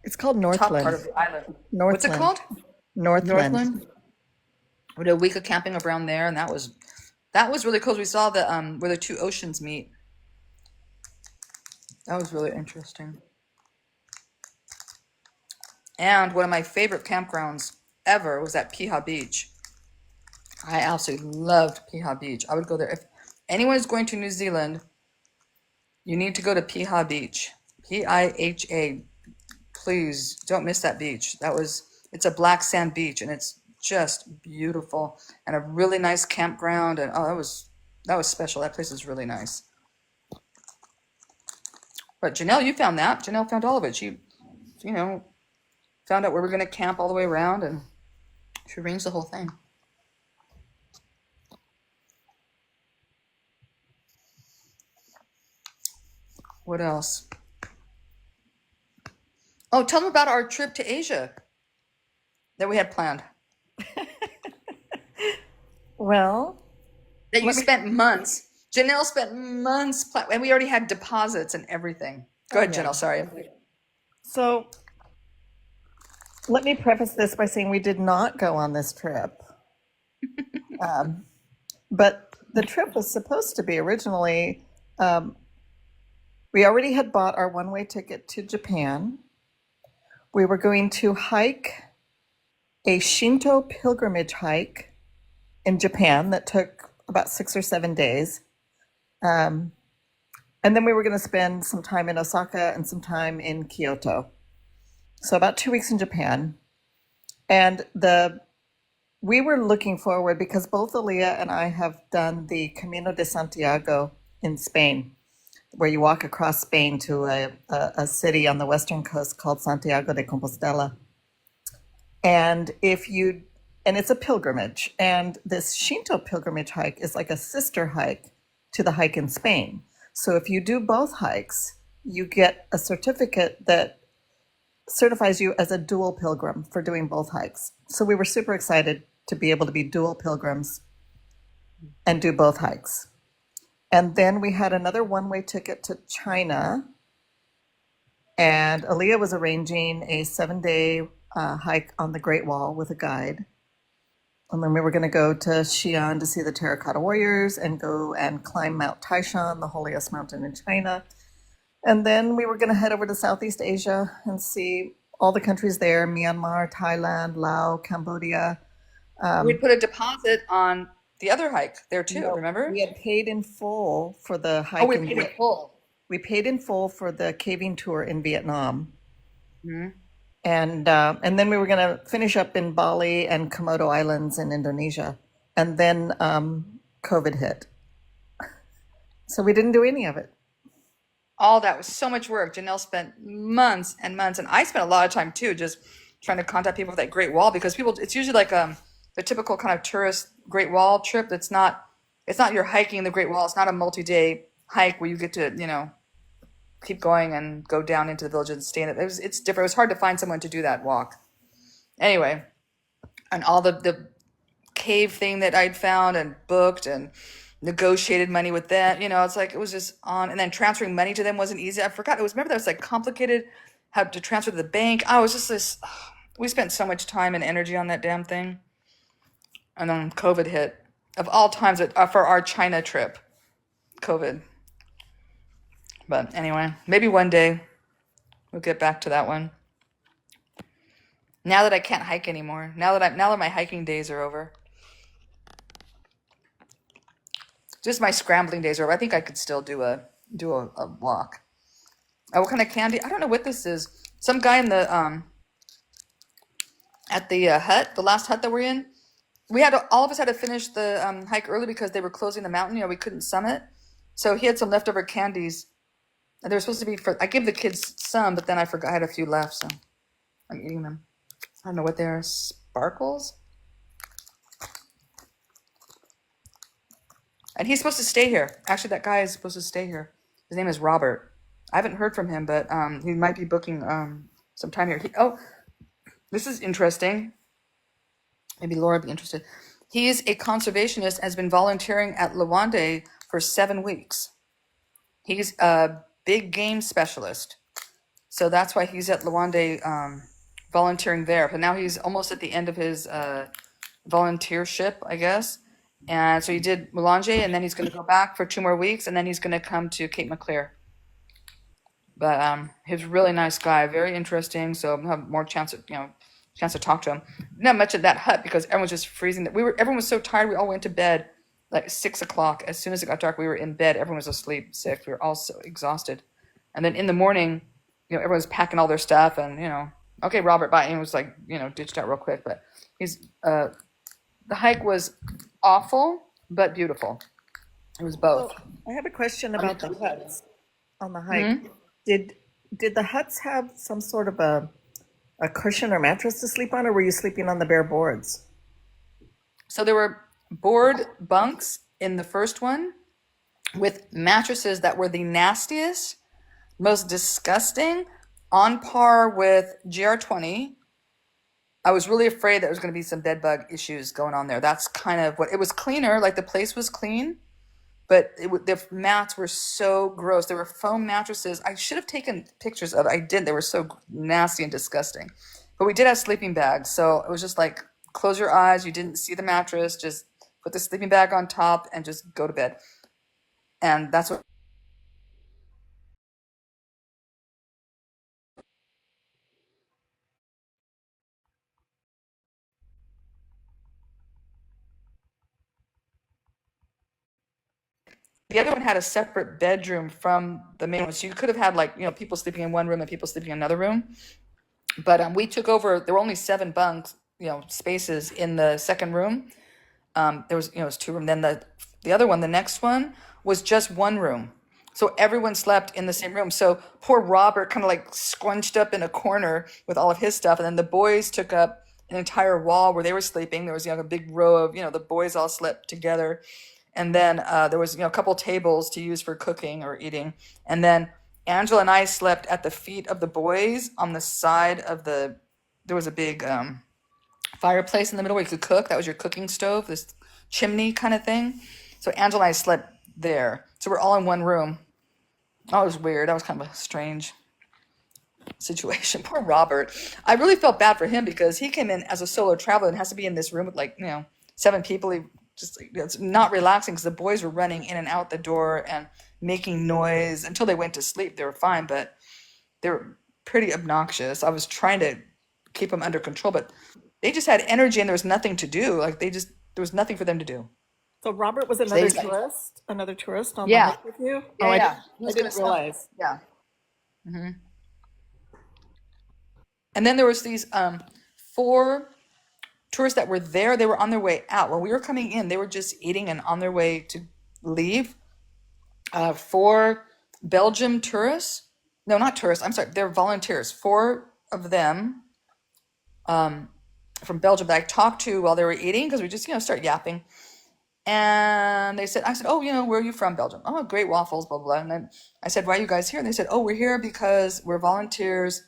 It's called top part Northland. of the island. What's it Northland. called? Northland. Northland. We did a week of camping around there, and that was really cool. We saw the where the two oceans meet. That was really interesting. And one of my favorite campgrounds ever was at Piha Beach. I absolutely loved Piha Beach. I would go there if anyone is going to New Zealand. You need to go to Piha Beach. Piha. Please don't miss that beach. It's a black sand beach and it's just beautiful and a really nice campground and that was special. That place is really nice. But Janelle, you found that. Janelle found all of it. She, you know, found out where we're gonna camp all the way around and she arranged the whole thing. What else? Oh, tell them about our trip to Asia that we had planned. Well, That you let me. spent months. Janelle spent months, and we already had deposits and everything. Go Oh, ahead, yeah. Janelle. Sorry. So let me preface this by saying we did not go on this trip. But the trip was supposed to be originally, we already had bought our one-way ticket to Japan. We were going to hike a Shinto pilgrimage hike in Japan that took about 6 or 7 days. And then we were going to spend some time in Osaka and some time in Kyoto. So about 2 weeks in Japan. And we were looking forward because both Aaliyah and I have done the Camino de Santiago in Spain, where you walk across Spain to a city on the western coast called Santiago de Compostela. And it's a pilgrimage. And this Shinto pilgrimage hike is like a sister hike to the hike in Spain. So if you do both hikes, you get a certificate that certifies you as a dual pilgrim for doing both hikes. So we were super excited to be able to be dual pilgrims and do both hikes. And then we had another one-way ticket to China, and Aaliyah was arranging a 7-day hike on the Great Wall with a guide. And then we were going to go to Xi'an to see the Terracotta Warriors and go and climb Mount Taishan, the holiest mountain in China. And then we were going to head over to Southeast Asia and see all the countries there: Myanmar, Thailand, Laos, Cambodia. We'd put a deposit on the other hike there too, No, remember? we had paid in full for the Oh, hike we in paid in full. We paid in full for the caving tour in Vietnam. Mhm. And then we were going to finish up in Bali and Komodo Islands in Indonesia. And then COVID hit. So we didn't do any of it. All that was so much work. Janelle spent months and months, and I spent a lot of time too, just trying to contact people for that Great Wall, because people, it's usually like the typical kind of tourist Great Wall trip. It's not you're hiking the Great Wall. It's not a multi-day hike where you get to, keep going and go down into the village and stay in it. It's different. It was hard to find someone to do that walk. Anyway, and all the cave thing that I'd found and booked and negotiated money with them. It's like it was just on, and then transferring money to them wasn't easy. I forgot. Remember that was like complicated, had to transfer to the bank. I was just this, we spent so much time and energy on that damn thing. And then COVID hit. Of all times for our China trip, COVID. But anyway, maybe one day we'll get back to that one. Now that I can't hike anymore, now that my hiking days are over, just my scrambling days are over. I think I could still do a walk. Oh, what kind of candy? I don't know what this is. Some guy in the at the hut, the last hut that we're in. All of us had to finish the hike early because they were closing the mountain. We couldn't summit, so he had some leftover candies. And they were supposed to be I gave the kids some, but then I forgot I had a few left, so I'm eating them. I don't know what they are. Sparkles? And he's supposed to stay here. Actually, that guy is supposed to stay here. His name is Robert. I haven't heard from him, but he might be booking some time here. This is interesting. Maybe Laura would be interested. He's a conservationist, has been volunteering at Luande for 7 weeks. He's a big game specialist. So that's why he's at Luande volunteering there. But now he's almost at the end of his volunteership, I guess. And so he did Mulanje, and then he's going to go back for 2 more weeks, and then he's going to come to Cape Maclear. But he's a really nice guy, very interesting. So we'll have more chance to talk to him. Not much at that hut because everyone was just freezing. Everyone was so tired. We all went to bed like 6 o'clock. As soon as it got dark, we were in bed. Everyone was asleep, sick. We were all so exhausted. And then in the morning, everyone was packing all their stuff, and okay, Robert, bye. And it was like ditched out real quick. But the hike was awful but beautiful. It was both. So I have a question about the huts on the hike. Did the huts have some sort of a cushion or mattress to sleep on, or were you sleeping on the bare boards? So there were board bunks in the first one with mattresses that were the nastiest, most disgusting, on par with GR20. I was really afraid that there was going to be some bed bug issues going on there. That's kind of what it was. Cleaner, like the place was clean, but the mats were so gross. There were foam mattresses. I should have taken pictures of it. I didn't. They were so nasty and disgusting. But we did have sleeping bags, so it was just like close your eyes. You didn't see the mattress. Just put the sleeping bag on top and just go to bed. And that's what. The other one had a separate bedroom from the main one, so you could have had people sleeping in one room and people sleeping in another room. But we took over. There were only 7 bunks, spaces in the second room. There was, it was 2 room. Then the other one, the next one, was just 1 room. So everyone slept in the same room. So poor Robert kind of like squunched up in a corner with all of his stuff, and then the boys took up an entire wall where they were sleeping. There was a big row of the boys all slept together. And then there was a couple tables to use for cooking or eating. And then Angela and I slept at the feet of the boys on the side of there was a big fireplace in the middle where you could cook. That was your cooking stove, this chimney kind of thing. So Angela and I slept there. So we're all in one room. Oh, it was weird. That was kind of a strange situation. Poor Robert. I really felt bad for him because he came in as a solo traveler and has to be in this room with like, 7 people. He just it's not relaxing because the boys were running in and out the door and making noise until they went to sleep. They were fine, but they were pretty obnoxious. I was trying to keep them under control, but they just had energy and there was nothing to do. Like there was nothing for them to do. So Robert was So they another tourist on the yeah, hike with you? yeah, Oh, yeah. He I was gonna didn't stop. realize. Yeah. hmm And then there was these four tourists that were there. They were on their way out. When we were coming in, they were just eating and on their way to leave. Four Belgium tourists. No, not tourists. I'm sorry. They're volunteers. Four of them from Belgium that I talked to while they were eating because we just, start yapping. And I said, oh, where are you from, Belgium? Oh, great waffles, blah, blah, blah. And then I said, why are you guys here? And they said, oh, we're here because we're volunteers,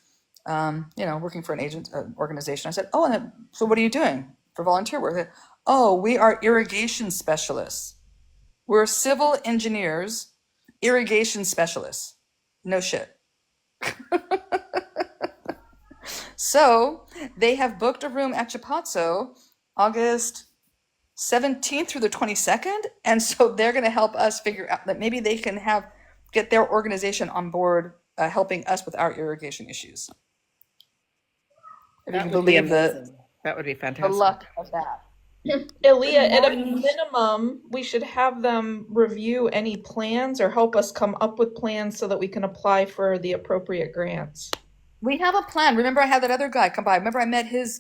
working for an organization. I said, oh, and so what are you doing for volunteer work? They said, oh, we are irrigation specialists. We're civil engineers, irrigation specialists. No shit. So they have booked a room at Chapazzo August 17th through the 22nd. And so they're going to help us figure out that maybe they can get their organization on board, helping us with our irrigation issues. If you That can would be believe amazing. That would be the fantastic. luck of that. Aaliyah, at a Morning. minimum, we should have them review any plans or help us come up with plans so that we can apply for the appropriate grants. We have a plan. Remember, I had that other guy come by. Remember, I met his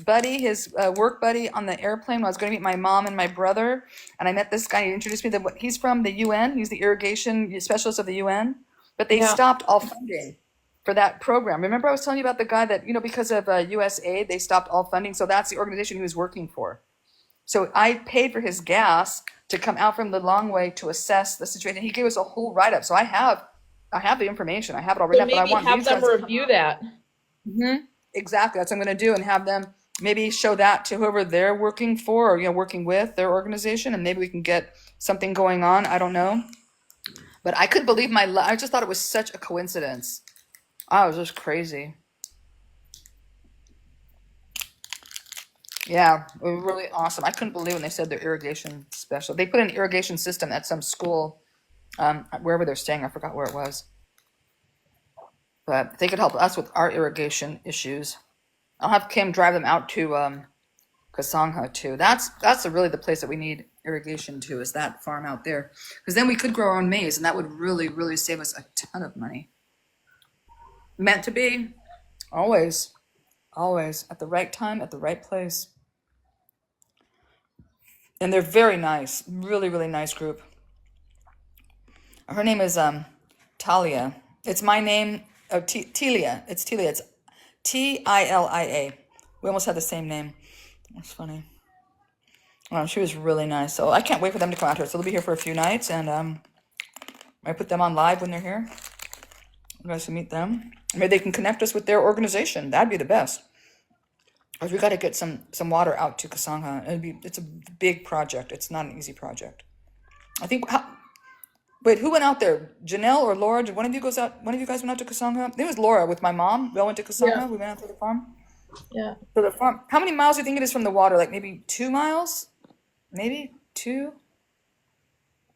buddy, his work buddy on the airplane when I was going to meet my mom and my brother. And I met this guy. He introduced me to he's from the UN. He's the irrigation specialist of the UN. But they Yeah. stopped all funding for that program. Remember, I was telling you about the guy that, because of USAID, they stopped all funding. So that's the organization he was working for. So I paid for his gas to come out from the long way to assess the situation. He gave us a whole write-up. So I have the information. I have it all written So up, but I maybe want have these them guys to review that. Exactly. That's what I'm going to do and have them maybe show that to whoever they're working for or, working with their organization. And maybe we can get something going on. I don't know. But I couldn't believe I just thought it was such a coincidence. Oh, it was just crazy. Yeah, it was really awesome. I couldn't believe when they said their irrigation special. They put an irrigation system at some school, wherever they're staying. I forgot where it was. But they could help us with our irrigation issues. I'll have Kim drive them out to Kasangha too. That's really the place that we need irrigation to, is that farm out there. Because then we could grow our own maize, and that would really, really save us a ton of money. Meant to be, always, always at the right time, at the right place. And they're very nice, really, really nice group. Her name is Talia. It's my name, Tilia. It's Tilia. It's Tilia. We almost had the same name. That's funny. She was really nice. So I can't wait for them to come out here. So they'll be here for a few nights, and I put them on live when they're here. You guys can meet them. Maybe they can connect us with their organization. That'd be the best. Because we got to get some water out to Kasangha. It's a big project. It's not an easy project. I think. Wait, who went out there? Janelle or Laura? Did one of you guys went out to Kasangha? I think it was Laura with my mom. We all went to Kasangha. Yeah. We went out to the farm. Yeah. So the farm. How many miles do you think it is from the water? Like maybe 2 miles? Maybe 2?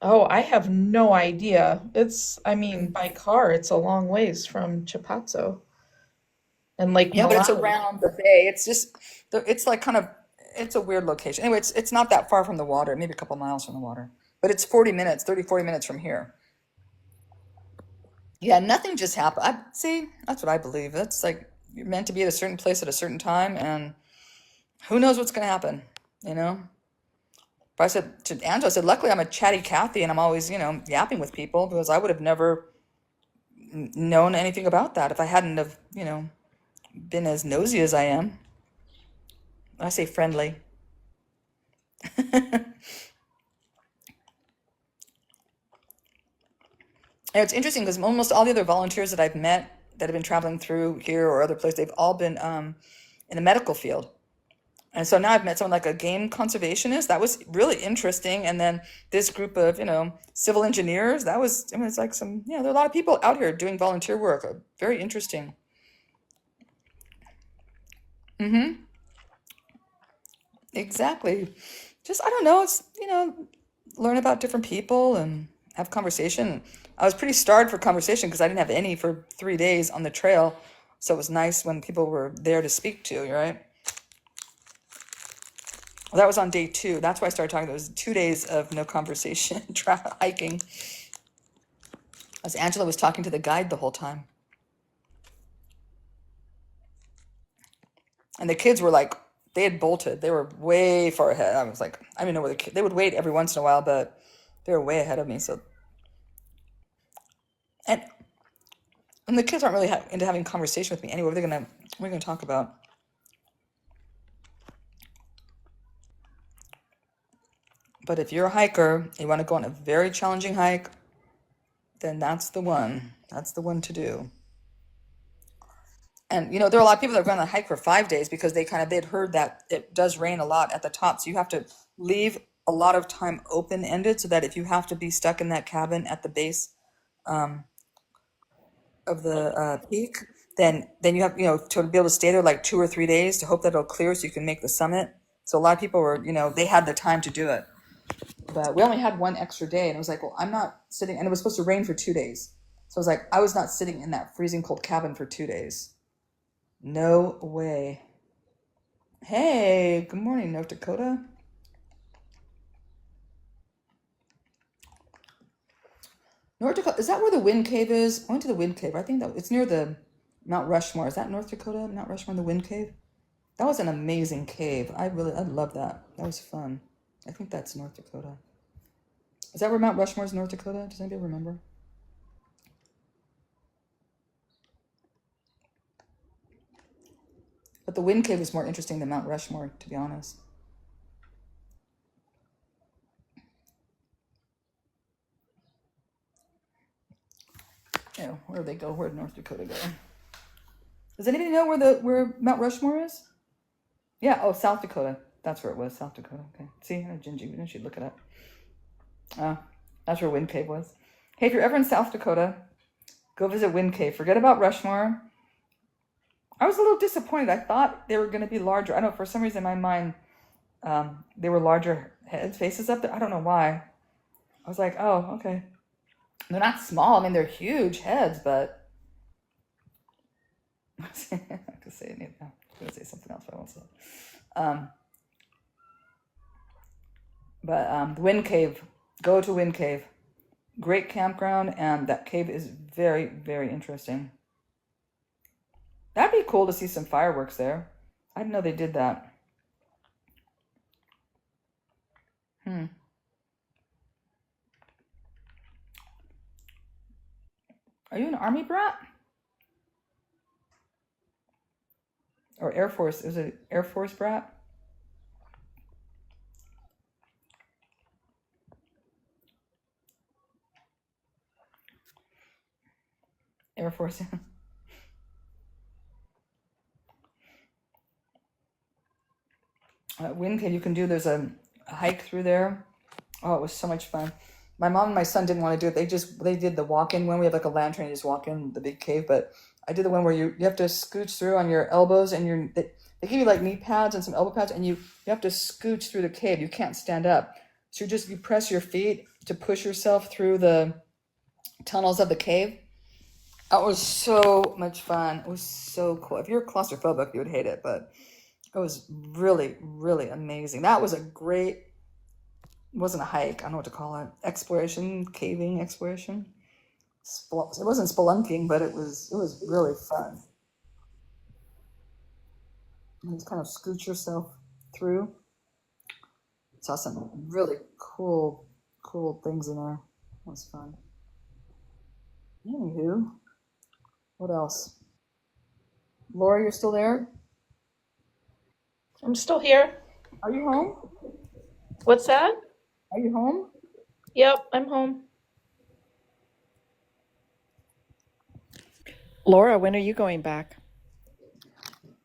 Oh, I have no idea. By car, it's a long ways from Chapazzo and Lake Yeah, but it's Malawi. around the bay. It's just, it's like it's a weird location. Anyway, it's not that far from the water, maybe a couple miles from the water. But it's 40 minutes from here. Yeah, nothing just happened. See, that's what I believe. That's like you're meant to be at a certain place at a certain time, and who knows what's going to happen, But I said to Angela, luckily I'm a chatty Cathy, and I'm always, yapping with people, because I would have never known anything about that if I hadn't have, been as nosy as I am. I say friendly. And it's interesting because almost all the other volunteers that I've met that have been traveling through here or other places, they've all been in the medical field. And so now I've met someone like a game conservationist. That was really interesting. And then this group of, civil engineers, that was, I mean, it's like there are a lot of people out here doing volunteer work. Very interesting. Mm-hmm. Exactly. Just, I don't know, it's, learn about different people and have conversation. I was pretty starved for conversation because I didn't have any for 3 days on the trail. So it was nice when people were there to speak to, right? Well, that was on day 2. That's why I started talking. It was 2 days of no conversation, hiking. As Angela was talking to the guide the whole time. And the kids were like, they had bolted. They were way far ahead. I was like, I didn't know where they would wait every once in a while, but they were way ahead of me. So, and and the kids aren't really into having conversation with me anyway. What are we gonna talk about? But if you're a hiker, you want to go on a very challenging hike, then that's the one. That's the one to do. And there are a lot of people that are going on a hike for 5 days because they'd heard that it does rain a lot at the top. So you have to leave a lot of time open ended so that if you have to be stuck in that cabin at the base of the peak, then you have to be able to stay there like 2 or 3 days to hope that it'll clear so you can make the summit. So a lot of people were they had the time to do it, but we only had one extra day, and it was like, well, I'm not sitting, and it was supposed to rain for 2 days, so I was like, I was not sitting in that freezing cold cabin for 2 days. No way. Hey, good morning, North Dakota. North Dakota, is that where the Wind Cave is? I went to the Wind Cave. I think that it's near the Mount Rushmore. Is that North Dakota? Mount Rushmore and the Wind Cave? That was an amazing cave. I love that. That was fun. I think that's North Dakota. Is that where Mount Rushmore is, North Dakota? Does anybody remember? But the Wind Cave is more interesting than Mount Rushmore, to be honest. Where did they go? Where did North Dakota go? Does anybody know where Mount Rushmore is? Yeah. Oh, South Dakota. That's where it was. South Dakota. Okay. See, Gingy, we should look it up. That's where Wind Cave was. Hey, if you're ever in South Dakota, go visit Wind Cave. Forget about Rushmore. I was a little disappointed. I thought they were going to be larger. I don't know, for some reason in my mind, they were larger faces up there. I don't know why. I was like, oh, okay. They're not small. I mean, they're huge heads, but I could say anything. I'm going to say something else, but I won't say it. But the Wind Cave, go to Wind Cave. Great campground, and that cave is very, very interesting. That'd be cool to see some fireworks there. I didn't know they did that. Are you an Army brat? Or Air Force? Is it Air Force brat? Air Force. Wind Cave, you can do, there's a hike through there. Oh, it was so much fun. My mom and my son didn't want to do it. They did the walk-in one. We have like a lantern, you just walk in the big cave. But I did the one where you have to scooch through on your elbows, and they give you like knee pads and some elbow pads, and you have to scooch through the cave. You can't stand up. So you press your feet to push yourself through the tunnels of the cave. That was so much fun. It was so cool. If you're claustrophobic, you would hate it, but it was really, really amazing. That was a great, it wasn't a hike, I don't know what to call it, exploration, caving exploration. It wasn't spelunking, but it was really fun. You just kind of scoot yourself through. Saw some really cool things in there. It was fun. Anywho, what else? Laura, you're still there? I'm still here. Are you home? What's that? Are you home? Yep, I'm home. Laura, when are you going back?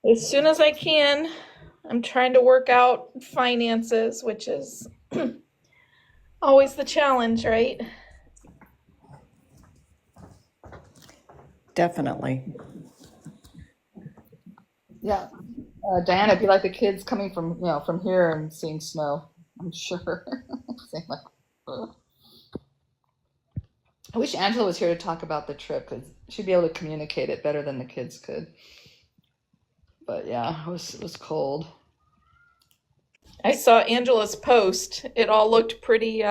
As soon as I can. I'm trying to work out finances, which is always the challenge, right? Definitely. Yeah. Diana, it'd be like the kids coming from, from here and seeing snow. I'm sure. Saying like, ugh. I wish Angela was here to talk about the trip because she'd be able to communicate it better than the kids could. But yeah, it was cold. I saw Angela's post. It all looked pretty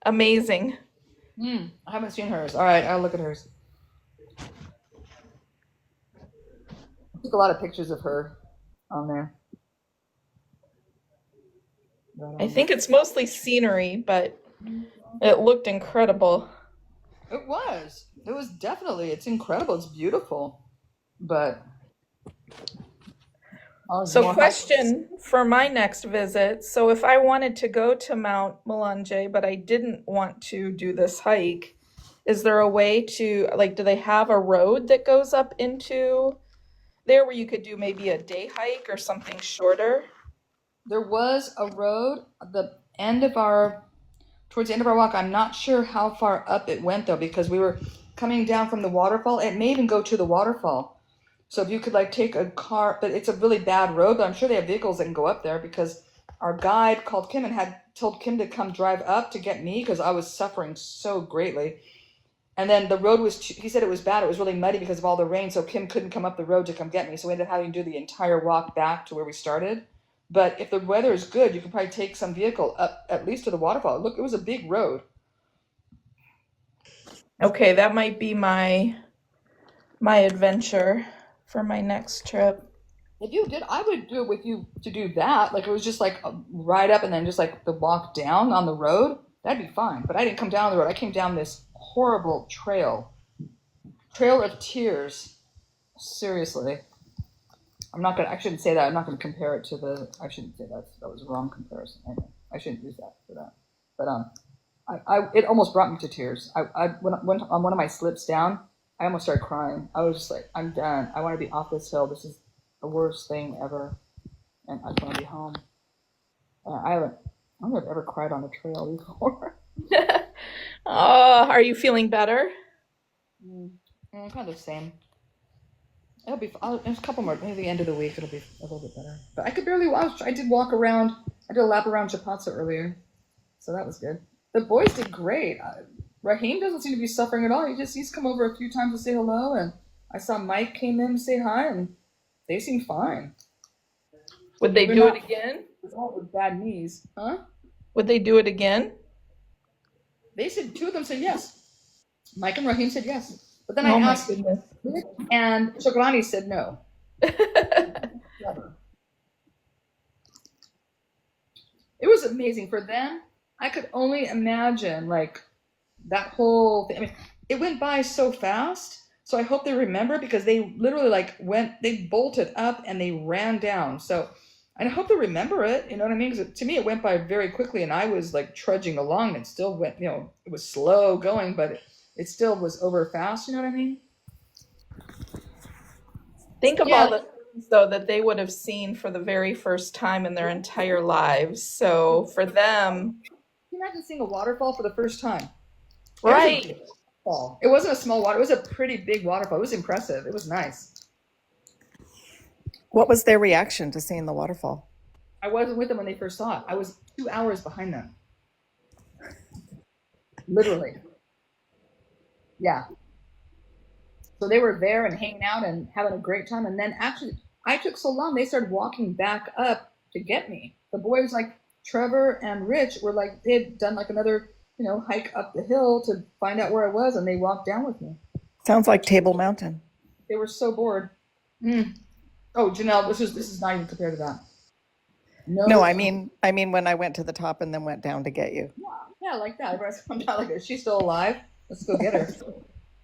amazing. I haven't seen hers. All right, I'll look at hers. I took a lot of pictures of her on there. I think it's mostly scenery, but it looked incredible. It was. It was definitely. It's incredible. It's beautiful. But So, question for my next visit. So, if I wanted to go to Mount Malanje, but I didn't want to do this hike, is there a way to, like, do they have a road that goes up into there where you could do maybe a day hike or something shorter? there was a road at the end of towards the end of our walk. I'm not sure how far up it went though, because we were coming down from the waterfall. It may even go to the waterfall. So if you could like take a car, but it's a really bad road, but I'm sure they have vehicles that can go up there because our guide called Kim and had told Kim to come drive up to get me because I was suffering so greatly. And then the road was, he said it was bad. It was really muddy because of all the rain. So Kim couldn't come up the road to come get me. So we ended up having to do the entire walk back to where we started. But if the weather is good, you can probably take some vehicle up at least to the waterfall. Look, it was a big road. Okay, that might be my adventure for my next trip. If you did, I would do it with you to do that. Like it was just like a ride up and then just like the walk down on the road. That'd be fine. But I didn't come down the road. I came down this horrible trail of tears. Seriously. I shouldn't say that. I'm not gonna compare it to I shouldn't say that. That was a wrong comparison. Anyway, I shouldn't use that for that. But it almost brought me to tears. When on one of my slips down, I almost started crying. I was just like, I'm done. I want to be off this hill. This is the worst thing ever, and I just want to be home. I don't think I've ever cried on a trail before. Are you feeling better? Kind of the same. It'll be. There's a couple more. Maybe the end of the week it'll be a little bit better. But I could barely walk. I did walk around. I did a lap around Chapatsa earlier, so that was good. The boys did great. Raheem doesn't seem to be suffering at all. He's come over a few times to say hello, and I saw Mike came in to say hi, and they seem fine. Would they do it again? With bad knees, huh? Would they do it again? They said two of them said yes. Mike and Raheem said yes. But then Oh I my asked, goodness. and Shokrani said no. It was amazing for them. I could only imagine like that whole thing. I mean, it went by so fast. So I hope they remember because they literally they bolted up and they ran down. So I hope they remember it. You know what I mean? Because to me, it went by very quickly and I was like trudging along. And it still went, it was slow going, but it still was over fast. You know what I mean? Think of all the things, though, that they would have seen for the very first time in their entire lives. So for them, can you imagine seeing a waterfall for the first time? right? It wasn't a small water. It was a pretty big waterfall. It was impressive. It was nice. What was their reaction to seeing the waterfall? I wasn't with them when they first saw it. I was 2 hours behind them. Literally. Yeah. So they were there and hanging out and having a great time. And then actually, I took so long, they started walking back up to get me. The boys, like Trevor and Rich, were like, they had done like another, hike up the hill to find out where I was, and they walked down with me. Sounds like Table Mountain. They were so bored. Oh, Janelle, this is not even compared to that. No, I mean when I went to the top and then went down to get you. Yeah, like that. I'm not like, is she still alive? Let's go get her.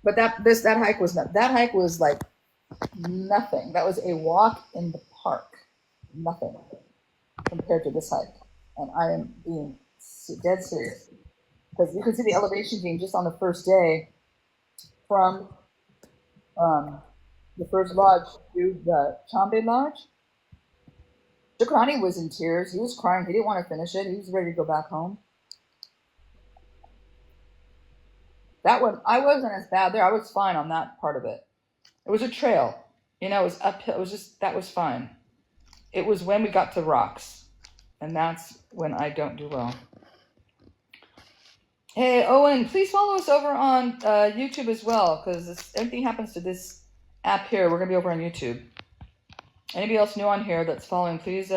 But that hike was like nothing. That was a walk in the park. Nothing compared to this hike. And I am being dead serious. Because you can see the elevation change just on the first day from the first lodge to the Chambe Lodge. Jakrani was in tears. He was crying. He didn't want to finish it. He was ready to go back home. That one, I wasn't as bad there. I was fine on that part of it. It was a trail. You know, it was uphill. It was just, that was fine. It was when we got to rocks. And that's when I don't do well. Hey, Owen, please follow us over on YouTube as well, because if anything happens to this app here, we're going to be over on YouTube. Anybody else new on here that's following, please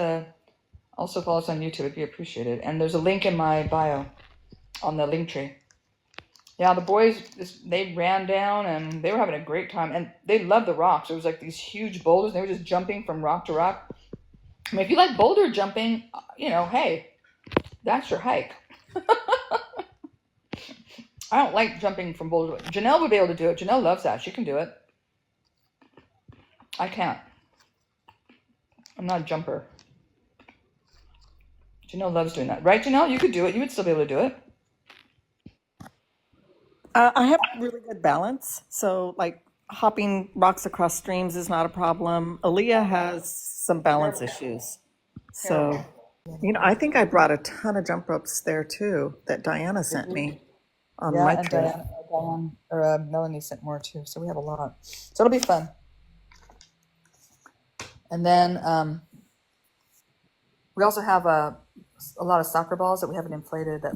also follow us on YouTube. It'd be appreciated. And there's a link in my bio on the link tree. Yeah, the boys, they ran down and they were having a great time. And they loved the rocks. It was like these huge boulders. They were just jumping from rock to rock. I mean, if you like boulder jumping, you know, hey, that's your hike. I don't like jumping from boulder. Janelle would be able to do it. Janelle loves that. She can do it. I can't. I'm not a jumper. Janelle loves doing that. Right, Janelle? You could do it. You would still be able to do it. I have really good balance. So, like, hopping rocks across streams is not a problem. Aaliyah has some balance issues. So, I think I brought a ton of jump ropes there too that Diana sent me on Yeah, my and trip. Melanie sent more too. So we have a lot. So it'll be fun. And then we also have a lot of soccer balls that we haven't inflated that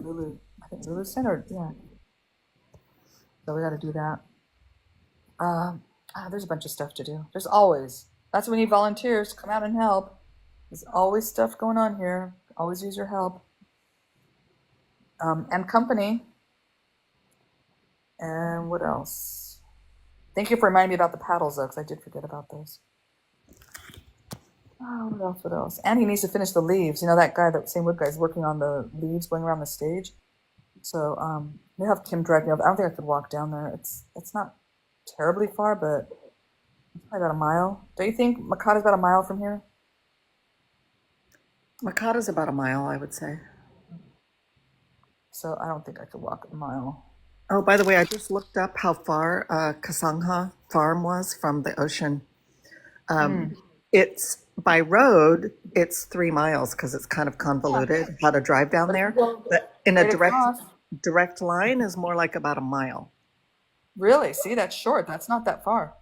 I think Lulu sent, or yeah. So we got to do that. There's a bunch of stuff to do. There's always. That's when we need volunteers. Come out and help. There's always stuff going on here. Always use your help. And company. And what else? Thank you for reminding me about the paddles, though, because I did forget about those. Oh, what else? What else? And he needs to finish the leaves. You know, that guy, that same wood guy, is working on the leaves going around the stage. So we have Kim drive me over. I don't think I could walk down there. It's not terribly far, but it's probably about a mile. Don't you think Makata's about a mile from here? Makata's about a mile, I would say. So I don't think I could walk a mile. Oh, by the way, I just looked up how far Kasangha Farm was from the ocean. It's by road, it's 3 miles because it's kind of convoluted how to drive down there. But in a direct line is more like about a mile. Really? See, that's short. That's not that far.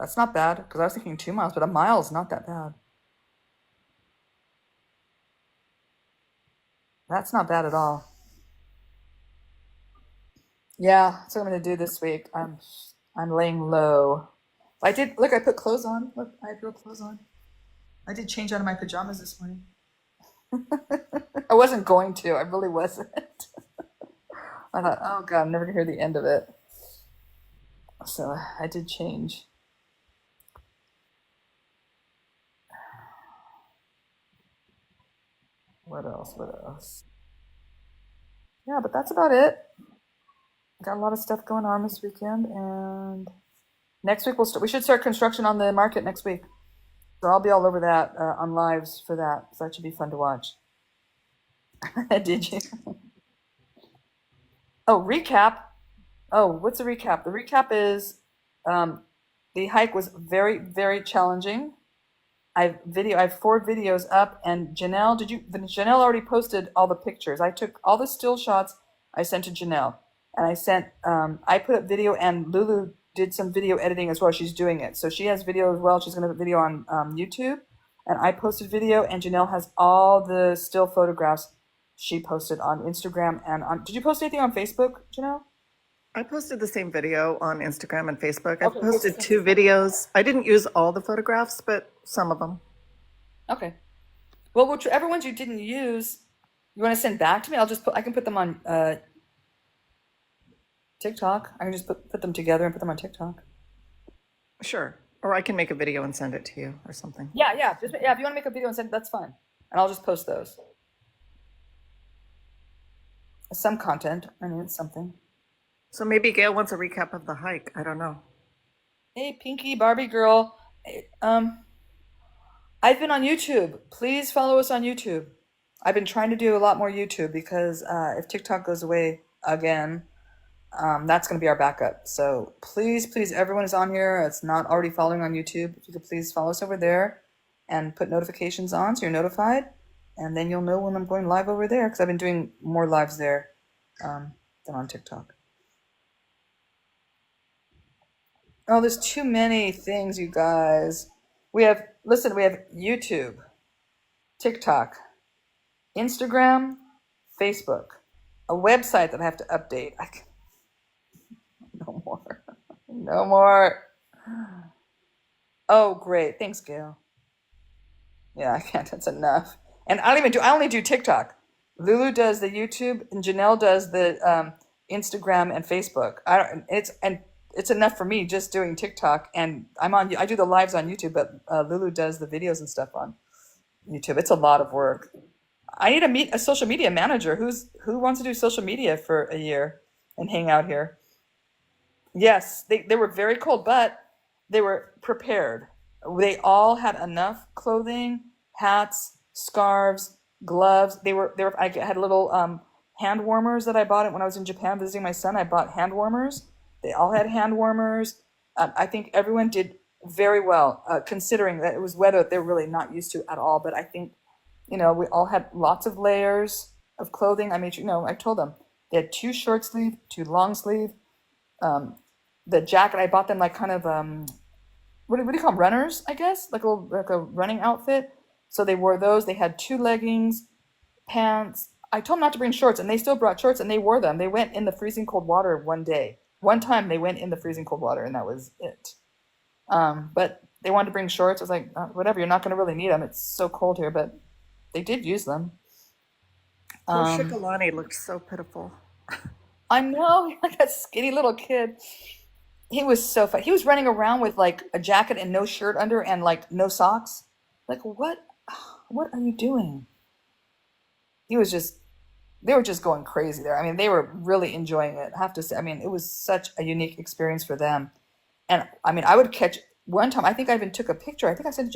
That's not bad, because I was thinking 2 miles, but a mile is not that bad. That's not bad at all. Yeah, that's what I'm gonna do this week. I'm laying low. I put clothes on. Look, I have real clothes on. I did change out of my pajamas this morning. I wasn't going to. I really wasn't. I thought, oh God, I'm never gonna hear the end of it. So I did change. What else? What else? Yeah, but that's about it. Got a lot of stuff going on this weekend, and next week we should start construction on the market next week. So I'll be all over that on lives for that. So that should be fun to watch. Did you? Oh, recap. Oh, what's the recap? The recap is the hike was very, very challenging. I have 4 videos up, and Janelle already posted all the pictures. I took all the still shots I sent to Janelle, and I put up video, and Lulu did some video editing as well. She's doing it. So she has video as well. She's going to put video on YouTube, and I posted video, and Janelle has all the still photographs she posted on Instagram did you post anything on Facebook, Janelle? I posted the same video on Instagram and Facebook. I posted 2 videos. I didn't use all the photographs, but some of them. Okay. Well, whichever ones you didn't use, you want to send back to me? I can put them on TikTok. I can just put them together and put them on TikTok. Sure. Or I can make a video and send it to you or something. Yeah. If you want to make a video and send it, that's fine. And I'll just post those. Some content. I mean, it's something. So maybe Gail wants a recap of the hike. I don't know. Hey, Pinky Barbie girl. I've been on YouTube. Please follow us on YouTube. I've been trying to do a lot more YouTube because if TikTok goes away again, That's going to be our backup. So please, please, everyone is on here. It's not already following on YouTube. If you could please follow us over there and put notifications on so you're notified. And then you'll know when I'm going live over there because I've been doing more lives there than on TikTok. Oh, there's too many things, you guys. We have YouTube, TikTok, Instagram, Facebook, a website that I have to update. No more. No more. Oh, great. Thanks, Gail. Yeah, I can't. That's enough. And I only do TikTok. Lulu does the YouTube and Janelle does the Instagram and Facebook. It's enough for me just doing TikTok, and I do the lives on YouTube, but Lulu does the videos and stuff on YouTube. It's a lot of work. I need to meet a social media manager who wants to do social media for a year and hang out here. Yes, they were very cold, but they were prepared. They all had enough clothing, hats, scarves, gloves. I had little hand warmers that I bought when I was in Japan visiting my son. I bought hand warmers. They all had hand warmers. I think everyone did very well, considering that it was weather they're really not used to at all. But I think, we all had lots of layers of clothing. I told them they had 2 short sleeve, 2 long sleeve. The jacket, I bought them like kind of, what do you call them? Runners, I guess, like a running outfit. So they wore those. They had 2 leggings, pants. I told them not to bring shorts, and they still brought shorts, and they wore them. They went in the freezing cold water one day. One time they went in the freezing cold water, and that was it. But they wanted to bring shorts. I was like, whatever, you're not going to really need them. It's so cold here, but they did use them. Poor Shikalani looked so pitiful. I know, like that skinny little kid. He was so fun. He was running around with like a jacket and no shirt under and like no socks. Like, what are you doing? They were just going crazy there. I mean, they were really enjoying it. I have to say, I mean, it was such a unique experience for them. And I mean, I would catch one time, I think I even took a picture. I think I said,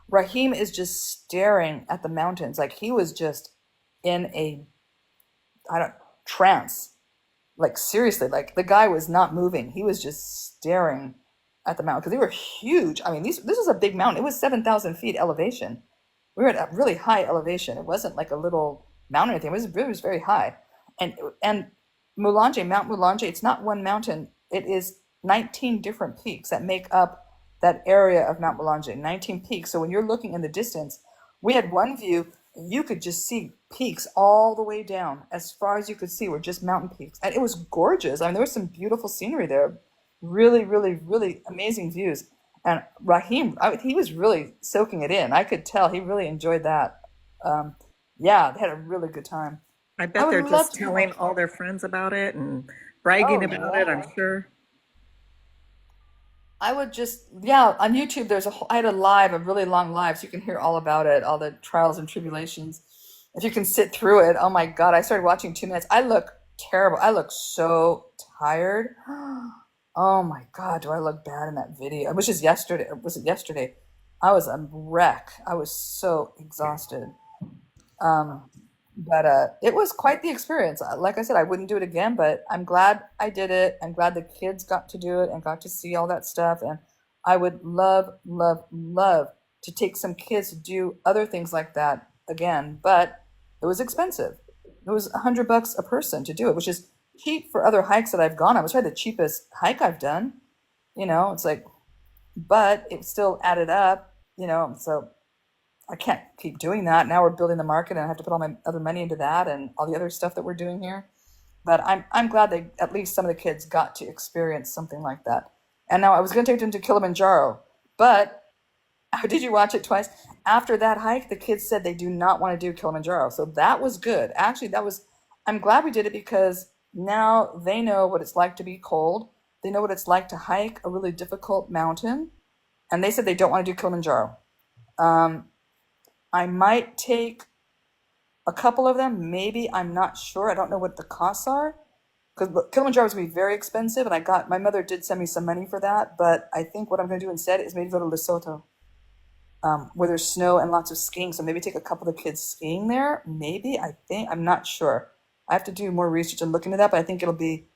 Raheem is just staring at the mountains. Like he was just in a, trance. Like seriously, like the guy was not moving. He was just staring at the mountain because they were huge. I mean, this was a big mountain. It was 7,000 feet elevation. We were at a really high elevation. It wasn't like a little mountain or anything. It was very high. And Mount Mulanje, it's not one mountain. It is 19 different peaks that make up that area of Mount Mulanje. 19 peaks. So when you're looking in the distance, we had one view. You could just see peaks all the way down. As far as you could see were just mountain peaks. And it was gorgeous. I mean, there was some beautiful scenery there. Really, really, really amazing views. And Raheem, he was really soaking it in. I could tell he really enjoyed that. Yeah, they had a really good time. I bet they're just telling all their friends about it and bragging about it, I'm sure. I would on YouTube, I had a really long live, so you can hear all about it, all the trials and tribulations. If you can sit through it, oh my God, I started watching 2 minutes. I look terrible. I look so tired. Oh my God, do I look bad in that video? It was just yesterday. Was it yesterday? I was a wreck. I was so exhausted. But it was quite the experience. Like I said, I wouldn't do it again, but I'm glad I did it. I'm glad the kids got to do it and got to see all that stuff. And I would love, love, love to take some kids to do other things like that again, but it was expensive. It was $100 a person to do it, which is cheap for other hikes that I've gone on. It was probably the cheapest hike I've done. It's like, but it still added up, so I can't keep doing that. Now we're building the market and I have to put all my other money into that and all the other stuff that we're doing here. But I'm glad at least some of the kids got to experience something like that. And now I was going to take them to Kilimanjaro, but did you watch it twice? After that hike, the kids said they do not want to do Kilimanjaro. So that was good. Actually, I'm glad we did it because now they know what it's like to be cold. They know what it's like to hike a really difficult mountain. And they said they don't want to do Kilimanjaro. I might take a couple of them, maybe. I'm not sure. I don't know what the costs are because Kilimanjaro is going to be very expensive, and my mother did send me some money for that. But I think what I'm going to do instead is maybe go to Lesotho, where there's snow and lots of skiing. So maybe take a couple of the kids skiing there. Maybe, I'm not sure. I have to do more research and look into that, but I think it'll be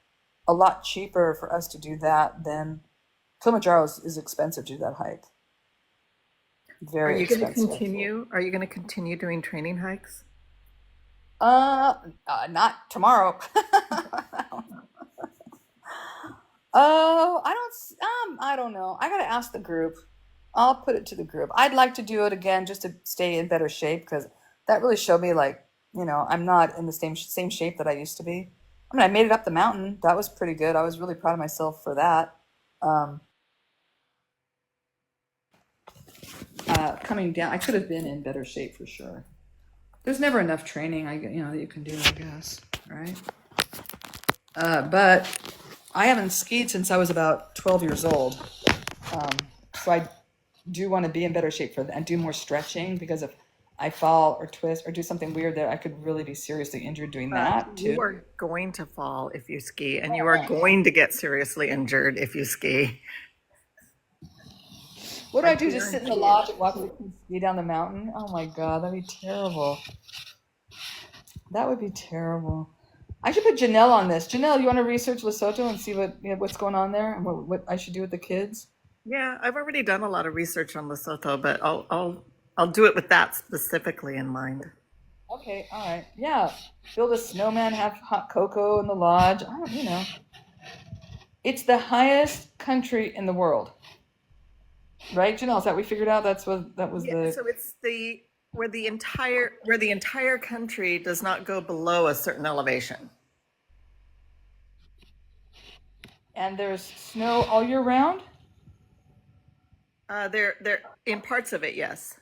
a lot cheaper for us to do that than Kilimanjaro is expensive to do that hike. Are Very you going to expensive. continue? Are you going to continue doing training hikes? Not tomorrow. Oh, I don't know. I gotta ask the group. I'll put it to the group. I'd like to do it again just to stay in better shape because that really showed me like, I'm not in the same shape that I used to be. I mean, I made it up the mountain. That was pretty good. I was really proud of myself for that. Um, Coming down, I could have been in better shape for sure. There's never enough training, that you can do, I guess, right? But I haven't skied since I was about 12 years old. Um, so I do want to be in better shape for that and do more stretching because if I fall or twist or do something weird there, I could really be seriously injured doing that too. You are going to fall if you ski, and you are going to get seriously injured if you ski. What do I do? Just sit in the lodge and watch the kids ski down the mountain? Oh my God, that'd be terrible. That would be terrible. I should put Janelle on this. Janelle, you want to research Lesotho and see what's going on there and what I should do with the kids? Yeah, I've already done a lot of research on Lesotho, but I'll do it with that specifically in mind. Okay, all right. Yeah. Build a snowman, have hot cocoa in the lodge. I don't. It's the highest country in the world. Right, Janelle? Is that we figured out? That was Yeah, the. so it's where the entire country does not go below a certain elevation. And there's snow all year round? They're in parts of it, yes.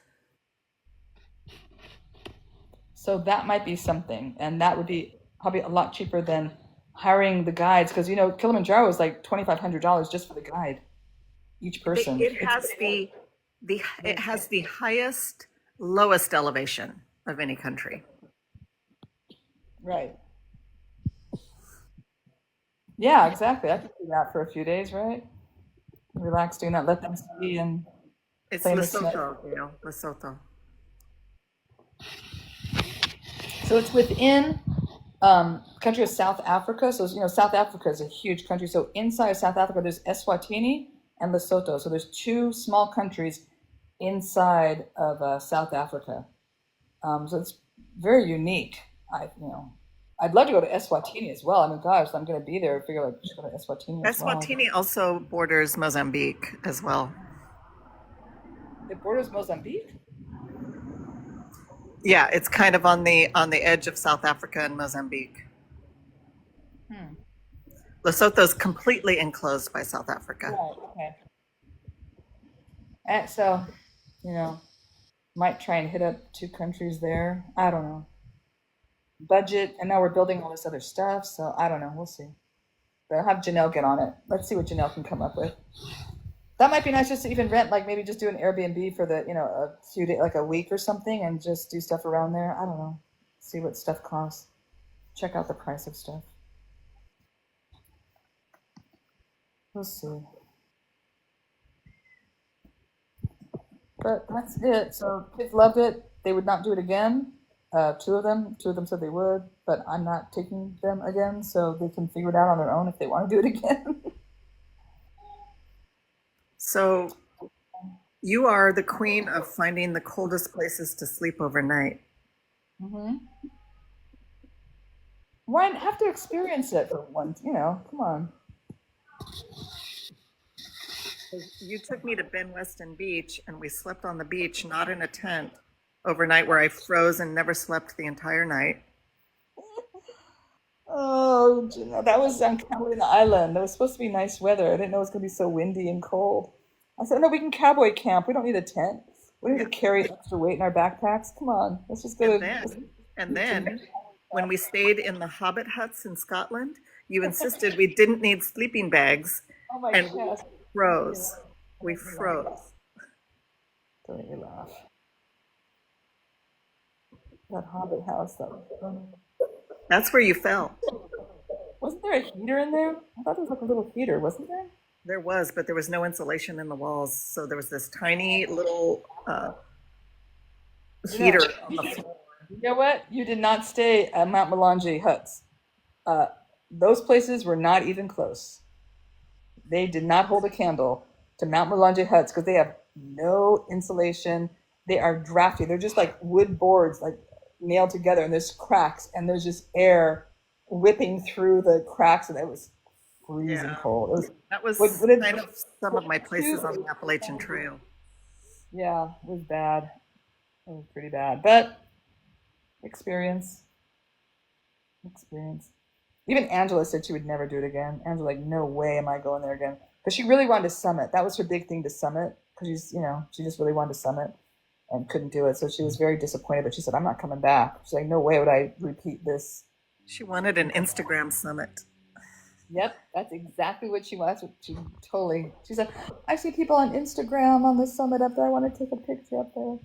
So that might be something. And that would be probably a lot cheaper than hiring the guides because Kilimanjaro is like $2,500 just for the guide, each person. It has the highest, lowest elevation of any country. Right. Yeah, exactly. I could do that for a few days, right? Relax doing that, let them ski and It's play in the snow. Lesotho, Lesotho. So it's within country of South Africa. So South Africa is a huge country. So inside of South Africa, there's Eswatini and Lesotho. So there's two small countries inside of South Africa. So it's very unique. I'd love to go to Eswatini as well. I mean, gosh, I'm going to be there. I figure like we should go to Eswatini as well. Eswatini also borders Mozambique as well. It borders Mozambique? Yeah, it's kind of on the edge of South Africa and Mozambique. Lesotho's completely enclosed by South Africa. Right, okay. And so, might try and hit up two countries there. I don't know. Budget, and now we're building all this other stuff, so I don't know. We'll see. But I'll have Janelle get on it. Let's see what Janelle can come up with. That might be nice just to even rent, like maybe just do an Airbnb for a few days, like a week or something, and just do stuff around there. I don't know. See what stuff costs. Check out the price of stuff. We'll see. But that's it. So kids loved it. They would not do it again. Two of them said they would, but I'm not taking them again, so they can figure it out on their own if they want to do it again. So you are the queen of finding the coldest places to sleep overnight. Mm-hmm. Why have to experience it for once? Come on. You took me to Ben Weston Beach, and we slept on the beach, not in a tent, overnight, where I froze and never slept the entire night. Oh, that was on Catalina Island. That was supposed to be nice weather. I didn't know it was going to be so windy and cold. I said, no, we can cowboy camp. We don't need a tent. We don't need to carry extra weight in our backpacks. Come on, let's just go And then, when we stayed in the Hobbit huts in Scotland, you insisted we didn't need sleeping bags, Oh my and gosh. froze. We froze. Don't make me laugh. That Hobbit house, that was funny. That's where you fell. Wasn't there a heater in there? I thought there was like a little heater, wasn't there? There was, but there was no insulation in the walls. So there was this tiny little heater on the floor. You know what? You did not stay at Mount Melange huts. Those places were not even close. They did not hold a candle to Mount Mulanje huts because they have no insulation. They are drafty. They're just like wood boards, like nailed together, and there's cracks, and there's just air whipping through the cracks, and it was freezing Yeah, cold. It was that was what did kind of some of my places on the Appalachian two? Trail. Yeah, it was bad. It was pretty bad, but experience, experience. Even Angela said she would never do it again. Angela, like, no way am I going there again. Because she really wanted to summit. That was her big thing, to summit. Because she just really wanted to summit and couldn't do it. So she was very disappointed. But she said, I'm not coming back. She's like, no way would I repeat this. She wanted an Instagram summit. Yep, that's exactly what she wants. She totally. She said, I see people on Instagram on the summit up there. I want to take a picture up there.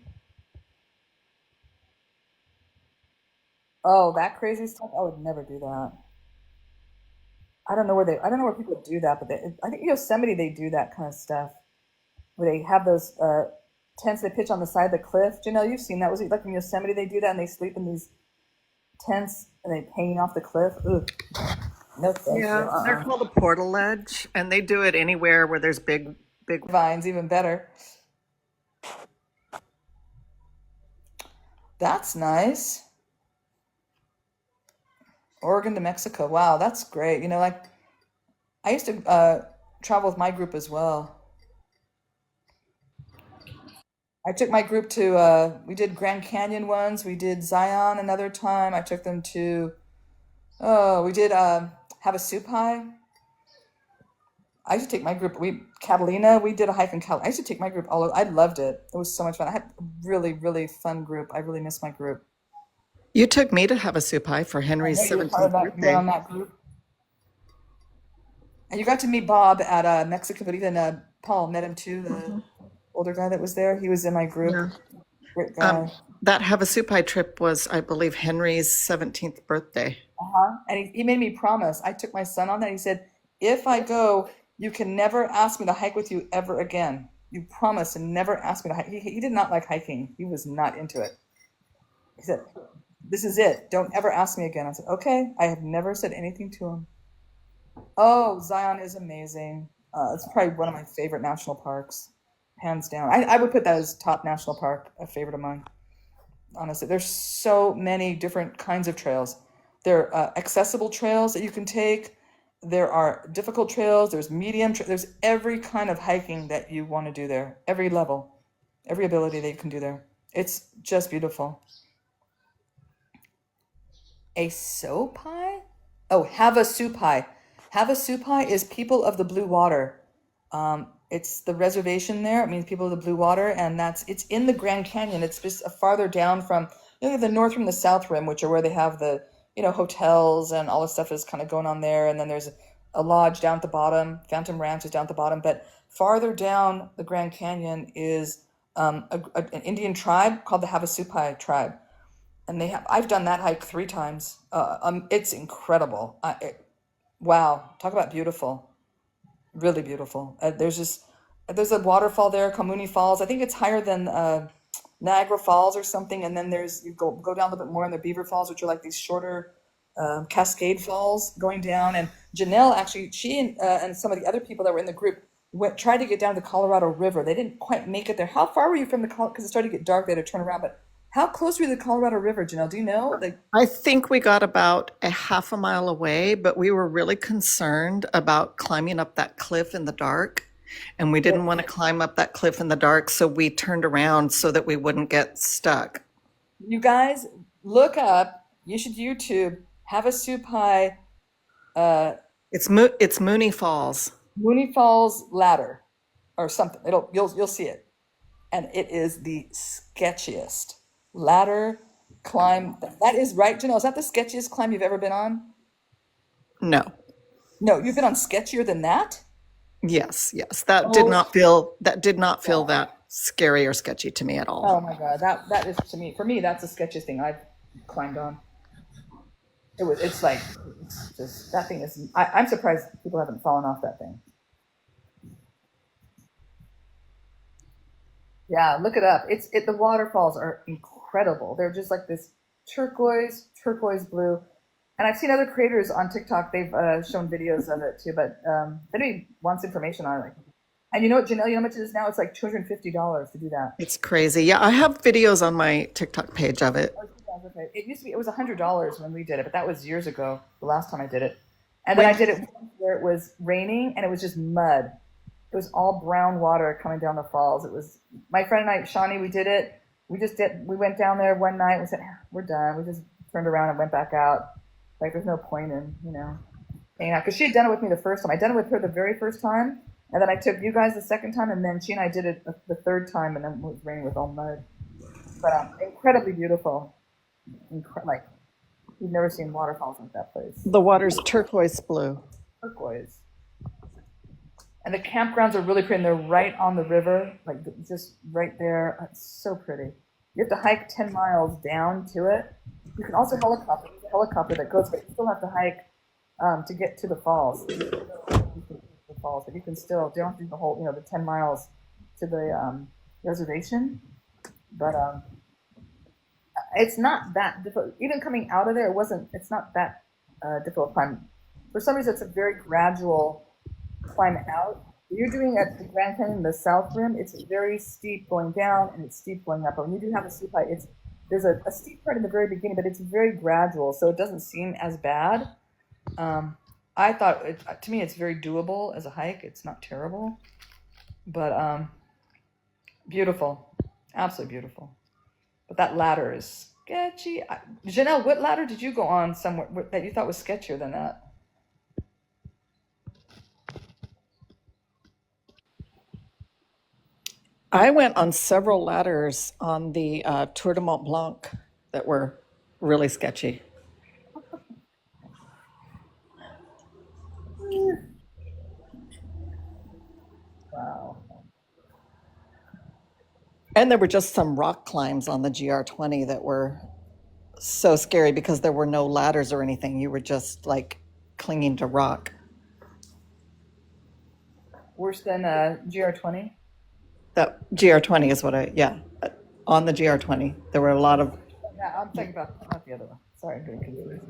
Oh, that crazy stuff. I would never do that. I don't know where people do that, but I think Yosemite they do that kind of stuff where they have those tents they pitch on the side of the cliff. Janelle, you've seen that. Was it like in Yosemite they do that and they sleep in these tents and they hanging off the cliff? Ugh, no thank you. Yeah, they're called a portal ledge, and they do it anywhere where there's big. Vines, even better. That's nice. Oregon to Mexico. Wow, that's great. Like I used to travel with my group as well. I took my group to we did Grand Canyon once, we did Zion another time. I took them to we did Havasupai. I used to take my group. Catalina. We did a hike in Catalina. I used to take my group all over. I loved it. It was so much fun. I had a really really fun group. I really miss my group. You took me to have a Havasupai for I Henry's know you were part of 17th that. You were birthday. on that group, and you got to meet Bob at Mexico. But even Paul met him too. The older guy that was there. He was in my group. Yeah. Great Um, guy. that Havasupai trip was, I believe, Henry's 17th birthday. Uh-huh. And he made me promise. I took my son on that. He said, if I go, you can never ask me to hike with you ever again. You promise to never ask me to hike. He did not like hiking. He was not into it. He said, this is it. Don't ever ask me again. I said, okay. I have never said anything to him. Oh, Zion is amazing. It's probably one of my favorite national parks, hands down. I would put that as top national park, a favorite of mine. Honestly, there's so many different kinds of trails. There are accessible trails that you can take. There are difficult trails. There's there's every kind of hiking that you want to do there. Every level, every ability that you can do there. It's just beautiful. A sopai? Oh, Havasupai. Havasupai is people of the blue water. It's the reservation there. It means people of the blue water, and it's in the Grand Canyon. It's just farther down from the north rim, the south rim, which are where they have the hotels and all the stuff is kind of going on there. And then there's a lodge down at the bottom. Phantom Ranch is down at the bottom, but farther down the Grand Canyon is an Indian tribe called the Havasupai tribe, and I've done that hike 3 times. It's incredible. Wow, talk about beautiful, really beautiful. There's a waterfall there, Kamuni Falls. I think it's higher than Niagara Falls or something. And then you go down a little bit more in the Beaver Falls, which are like these shorter cascade falls going down. And Janelle actually, she and some of the other people that were in the group tried to get down to the Colorado River. They didn't quite make it there. How far were you from because it started to get dark, they had to turn around. But how close were you to the Colorado River, Janelle? Do you know? I think we got about a half a mile away, but we were really concerned about climbing up that cliff in the dark. And we didn't want to climb up that cliff in the dark, so we turned around so that we wouldn't get stuck. You guys look up. You should YouTube Havasupai It's Mooney Falls. Mooney Falls ladder or something. You'll see it, and it is the sketchiest ladder climb. That is right, Janelle. Is that the sketchiest climb you've ever been on? No. No, you've been on sketchier than that. Yes. That did not feel that scary or sketchy to me at all. Oh my God, that is for me that's the sketchiest thing I've climbed on. It's like it's just that thing is. I'm surprised people haven't fallen off that thing. Yeah, look it up. The waterfalls are incredible. They're just like this turquoise blue. And I've seen other creators on TikTok. They've shown videos of it too. But if anybody wants information on it, like, and you know what, Janelle, you know how much it is now? It's like $250 to do that. It's crazy. Yeah, I have videos on my TikTok page of it. Okay. It used to be, it was $100 when we did it, but that was years ago, the last time I did it. And then I did it once where it was raining and it was just mud. It was all brown water coming down the falls. It was my friend and I, Shawnee, we did it. We went down there one night and we said, we're done. We just turned around and went back out. Like, there's no point in, hanging out. Because she had done it with me the first time. I done it with her the very first time. And then I took you guys the second time. And then she and I did it the third time. And then it was raining with all mud. But incredibly beautiful. Like, you've never seen waterfalls like that place. The water's turquoise blue. Turquoise. And the campgrounds are really pretty, and they're right on the river, like just right there. It's so pretty. You have to hike 10 miles down to it. You can also helicopter. There's a helicopter that goes, but you still have to hike to get to the falls. But you can still don't do the whole, the 10 miles to the reservation. But it's not that difficult. Even coming out of there, it's not that difficult climb. For some reason, it's a very gradual climb out. You're doing at the Grand Canyon, the South Rim, it's very steep going down and it's steep going up. But when you do have a steep height, there's a steep part in the very beginning, but it's very gradual, so it doesn't seem as bad. I thought, to me, it's very doable as a hike. It's not terrible, but beautiful, absolutely beautiful. But that ladder is sketchy. Janelle, what ladder did you go on somewhere that you thought was sketchier than that? I went on several ladders on the Tour de Mont Blanc that were really sketchy. Wow. And there were just some rock climbs on the GR20 that were so scary because there were no ladders or anything. You were just like clinging to rock. Worse than GR20? That GR20 is on the GR20. There were a lot of. Yeah, I'm thinking about not the other one. Sorry, I'm getting confused.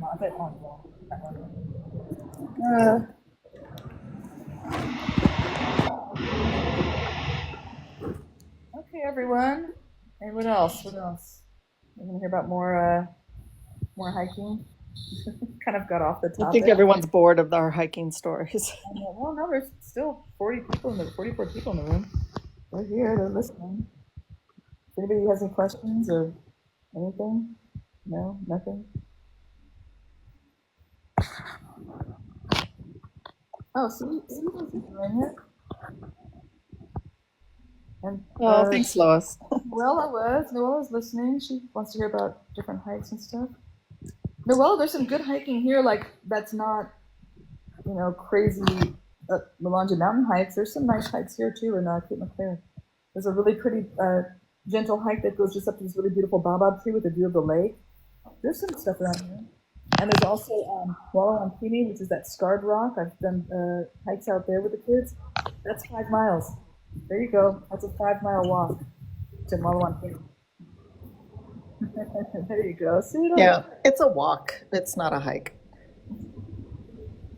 Not that one. That one. Okay, everyone. And what else? We're gonna hear about more hiking. Kind of got off the topic. I think everyone's bored of our hiking stories. Well, no, there's still 44 people in the room. They're here. They're listening. If anybody has any questions or anything? No, nothing. Oh, see, Susan's doing it. And Thanks, Lois. Noella was listening. She wants to hear about different hikes and stuff. Noella, there's some good hiking here. Like, that's not, crazy Melanja Mountain hikes. There's some nice hikes here too in Cape McClure. There's a really pretty gentle hike that goes just up to this really beautiful baobab tree with a view of the lake. There's some stuff around here. And there's also Wallowampini, which is that scarred rock. I've done hikes out there with the kids. That's 5 miles. There you go. That's a 5-mile walk to Wallowampini. There you go. See, yeah, it's a walk. It's not a hike.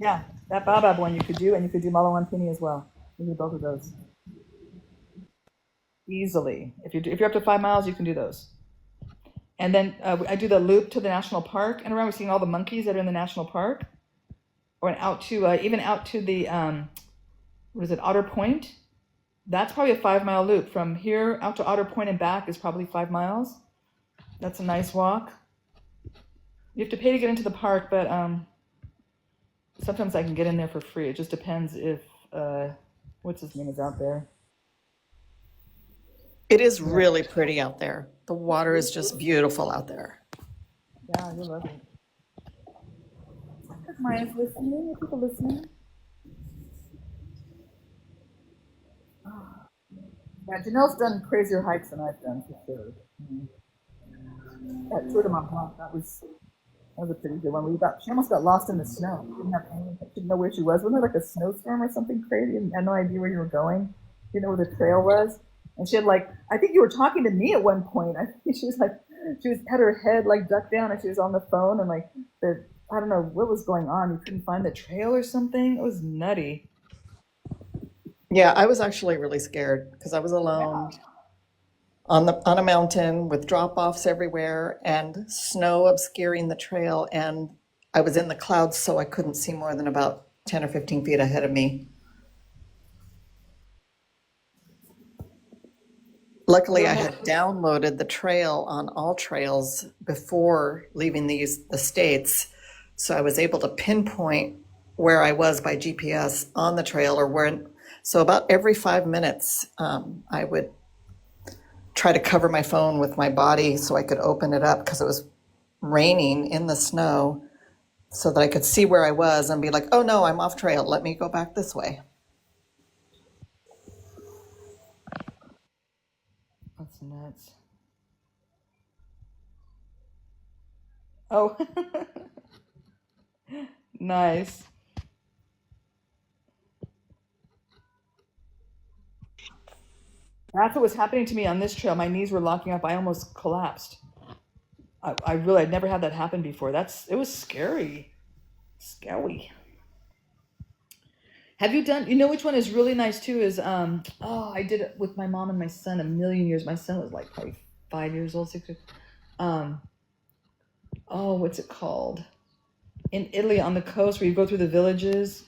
Yeah, that baobab one you could do, and you could do Wallowampini as well. You can do both of those easily. If you're up to 5 miles, you can do those. And then I do the loop to the national park, and around we're seeing all the monkeys that are in the national park, or out to even out to the Otter Point. That's probably a 5-mile loop from here out to Otter Point and back is probably 5 miles. That's a nice walk. You have to pay to get into the park, but sometimes I can get in there for free. It just depends if what's his name is out there. It is really pretty out there. The water is just beautiful out there. Yeah, you'll love it. Maya's listening. Are people listening? Yeah, Janelle's done crazier hikes than I've done for sure. That Tour de Mont Blanc, that was a pretty good one. She almost got lost in the snow. Didn't know where she was. Wasn't there like a snowstorm or something crazy? And had no idea where you were going. Didn't know where the trail was. And she had I think you were talking to me at one point. I think she was like, She was had her head like ducked down and she was on the phone and like the I don't know what was going on. You couldn't find the trail or something. It was nutty. Yeah, I was actually really scared because I was alone on a mountain with drop-offs everywhere and snow obscuring the trail, and I was in the clouds, so I couldn't see more than about 10 or 15 feet ahead of me. Luckily, I had downloaded the trail on All Trails before leaving the states, so I was able to pinpoint where I was by GPS on the trail or where. So about every 5 minutes, I would try to cover my phone with my body so I could open it up because it was raining in the snow, so that I could see where I was and be like, "Oh no, I'm off trail. Let me go back this way." That's nuts. Oh, nice. That's what was happening to me on this trail. My knees were locking up. I almost collapsed. I really I'd never had that happen before. It was scary. Scary. Have you done, you know which one is really nice too is I did it with my mom and my son a million years. My son was like probably 5 years old, 6 years. Um what's it called? In Italy on the coast where you go through the villages,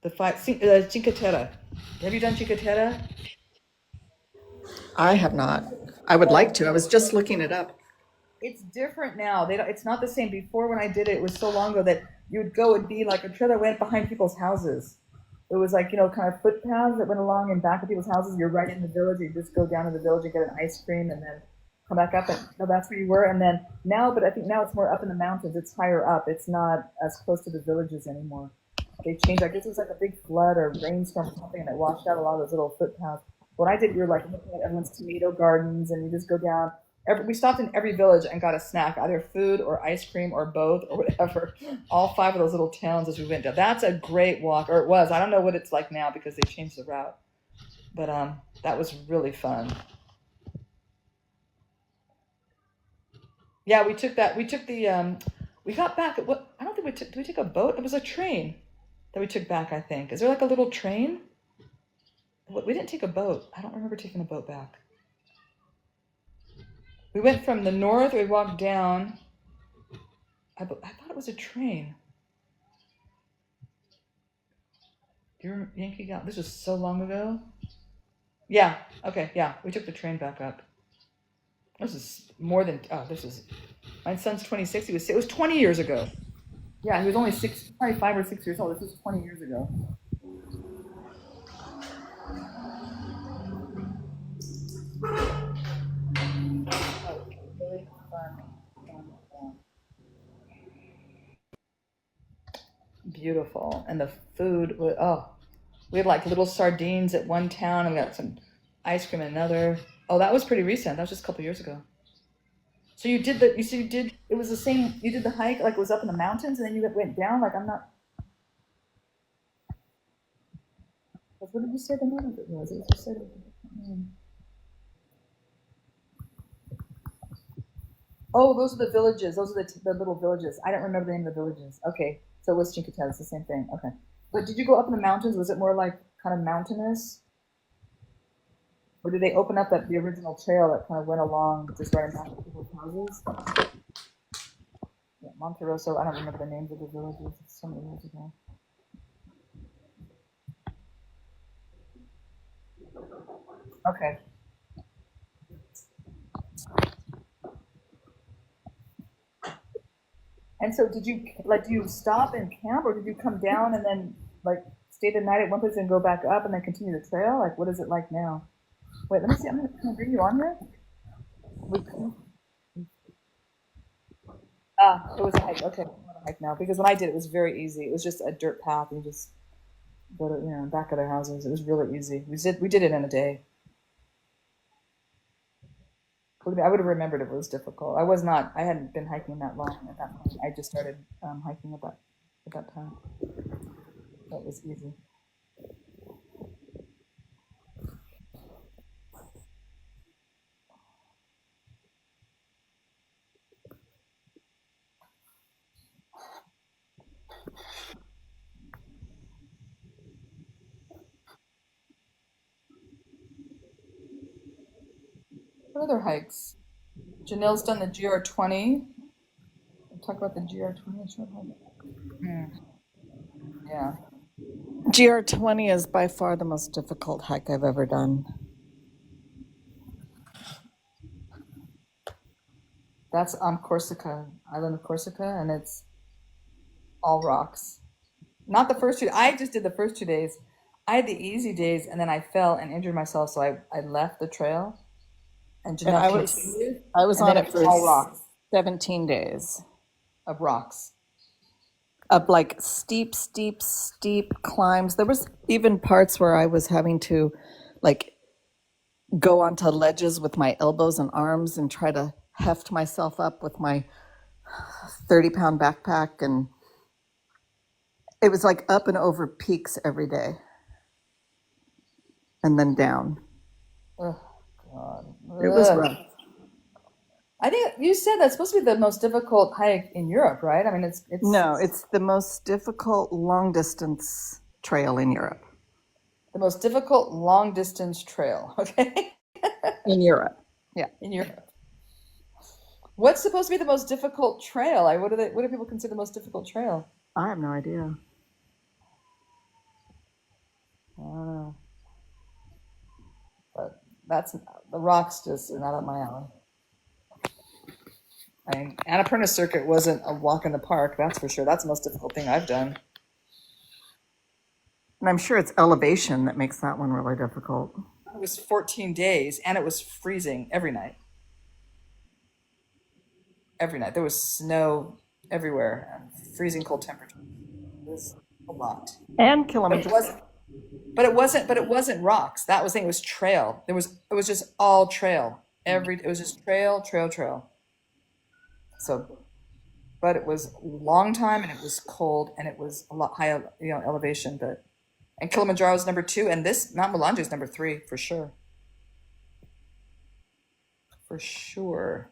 Cinque Terre. Have you done Cinque Terre? I have not. I would like to. I was just looking it up. It's different now. They don't, it's not the same. Before when I did it, it was so long ago that you would go and be like a trail that went behind people's houses. It was like, kind of footpaths that went along in back of people's houses. You're right in the village. You just go down to the village and get an ice cream and then come back up and that's where you were. And then now, but I think now it's more up in the mountains. It's higher up. It's not as close to the villages anymore. They changed. I guess it was like a big flood or rainstorm or something and it washed out a lot of those little footpaths. When I did, you're like looking at everyone's tomato gardens and you just go down. We stopped in every village and got a snack, either food or ice cream or both or whatever. All five of those little towns as we went down. That's a great walk, or it was. I don't know what it's like now because they changed the route, but that was really fun. Yeah, we took that. We took the. We got back. What? I don't think we took. Did we take a boat? It was a train that we took back. I think. Is there like a little train? We didn't take a boat. I don't remember taking a boat back. We went from the north. We walked down. I thought it was a train. Do you remember Yankee got this was so long ago? Yeah. Okay. Yeah. We took the train back up. This is more than. Oh, this is. My son's 26. It was 20 years ago. Yeah, he was only probably 5 or 6 years old. This was 20 years ago. Oh, really fun. Beautiful, and the food was we had like little sardines at one town, and we got some ice cream at another. Oh, that was pretty recent. That was just a couple years ago. So you did the you so you did it was the same. You did the hike like it was up in the mountains, and then you went down. Like I'm not. What did you say the name of it was? You said oh, those are the villages. Those are the little villages. I don't remember the name of the villages. Okay, so it was Cinque Terre. It's the same thing. Okay, but did you go up in the mountains? Was it more like kind of mountainous, or did they open up the original trail that kind of went along just right in back of people's houses? Yeah, Monterosso. I don't remember the names of the villages. It's so many years ago. Okay. And so, did you like? Do you stop and camp, or did you come down and then like stay the night at one place and go back up and then continue the trail? Like, what is it like now? Wait, let me see. Can I bring you on here? It was a hike. Okay, not a hike now because when I did it was very easy. It was just a dirt path. You just go to back of their houses. It was really easy. We did it in a day. I would have remembered if it was difficult. I was not. I hadn't been hiking that long at that point. I just started hiking at that time. That was easy. What other hikes? Janelle's done the GR20. We'll talk about the GR20 short hike. Yeah. GR20 is by far the most difficult hike I've ever done. That's on Corsica, island of Corsica, and it's all rocks. Not the first two. I just did the first 2 days. I had the easy days, and then I fell and injured myself, so I left the trail. And And Janelle continued, I was and on then it it was for all rocks 17 days of rocks. of like steep, steep, steep climbs. There was even parts where I was having to like go onto ledges with my elbows and arms and try to heft myself up with my 30-pound backpack. And it was like up and over peaks every day and then down. Oh God. It was Ugh. rough. I think you said that's supposed to be the most difficult hike in Europe, right? I mean, it's No, it's the most difficult long distance trail in Europe. the most difficult long distance trail. Okay, In Europe. Yeah. in Europe. What's supposed to be the most difficult trail? What do they? What do people consider the most difficult trail? I have no idea. I don't know. But that's the rocks just are not up my alley. I mean, Annapurna Circuit wasn't a walk in the park, that's for sure. That's the most difficult thing I've done. And I'm sure it's elevation that makes that one really difficult. It was 14 days, and it was freezing every night. Every night there was snow everywhere, and freezing cold temperatures. It was a lot. And But it Kilimanjaro. wasn't. But it wasn't rocks. That was the thing. It was trail. It was just all trail. It was just trail, trail, trail. So, but it was a long time, and it was cold, and it was a lot high, elevation. But and Kilimanjaro is number 2, and this Mount Mulanje is number 3 for sure. For sure.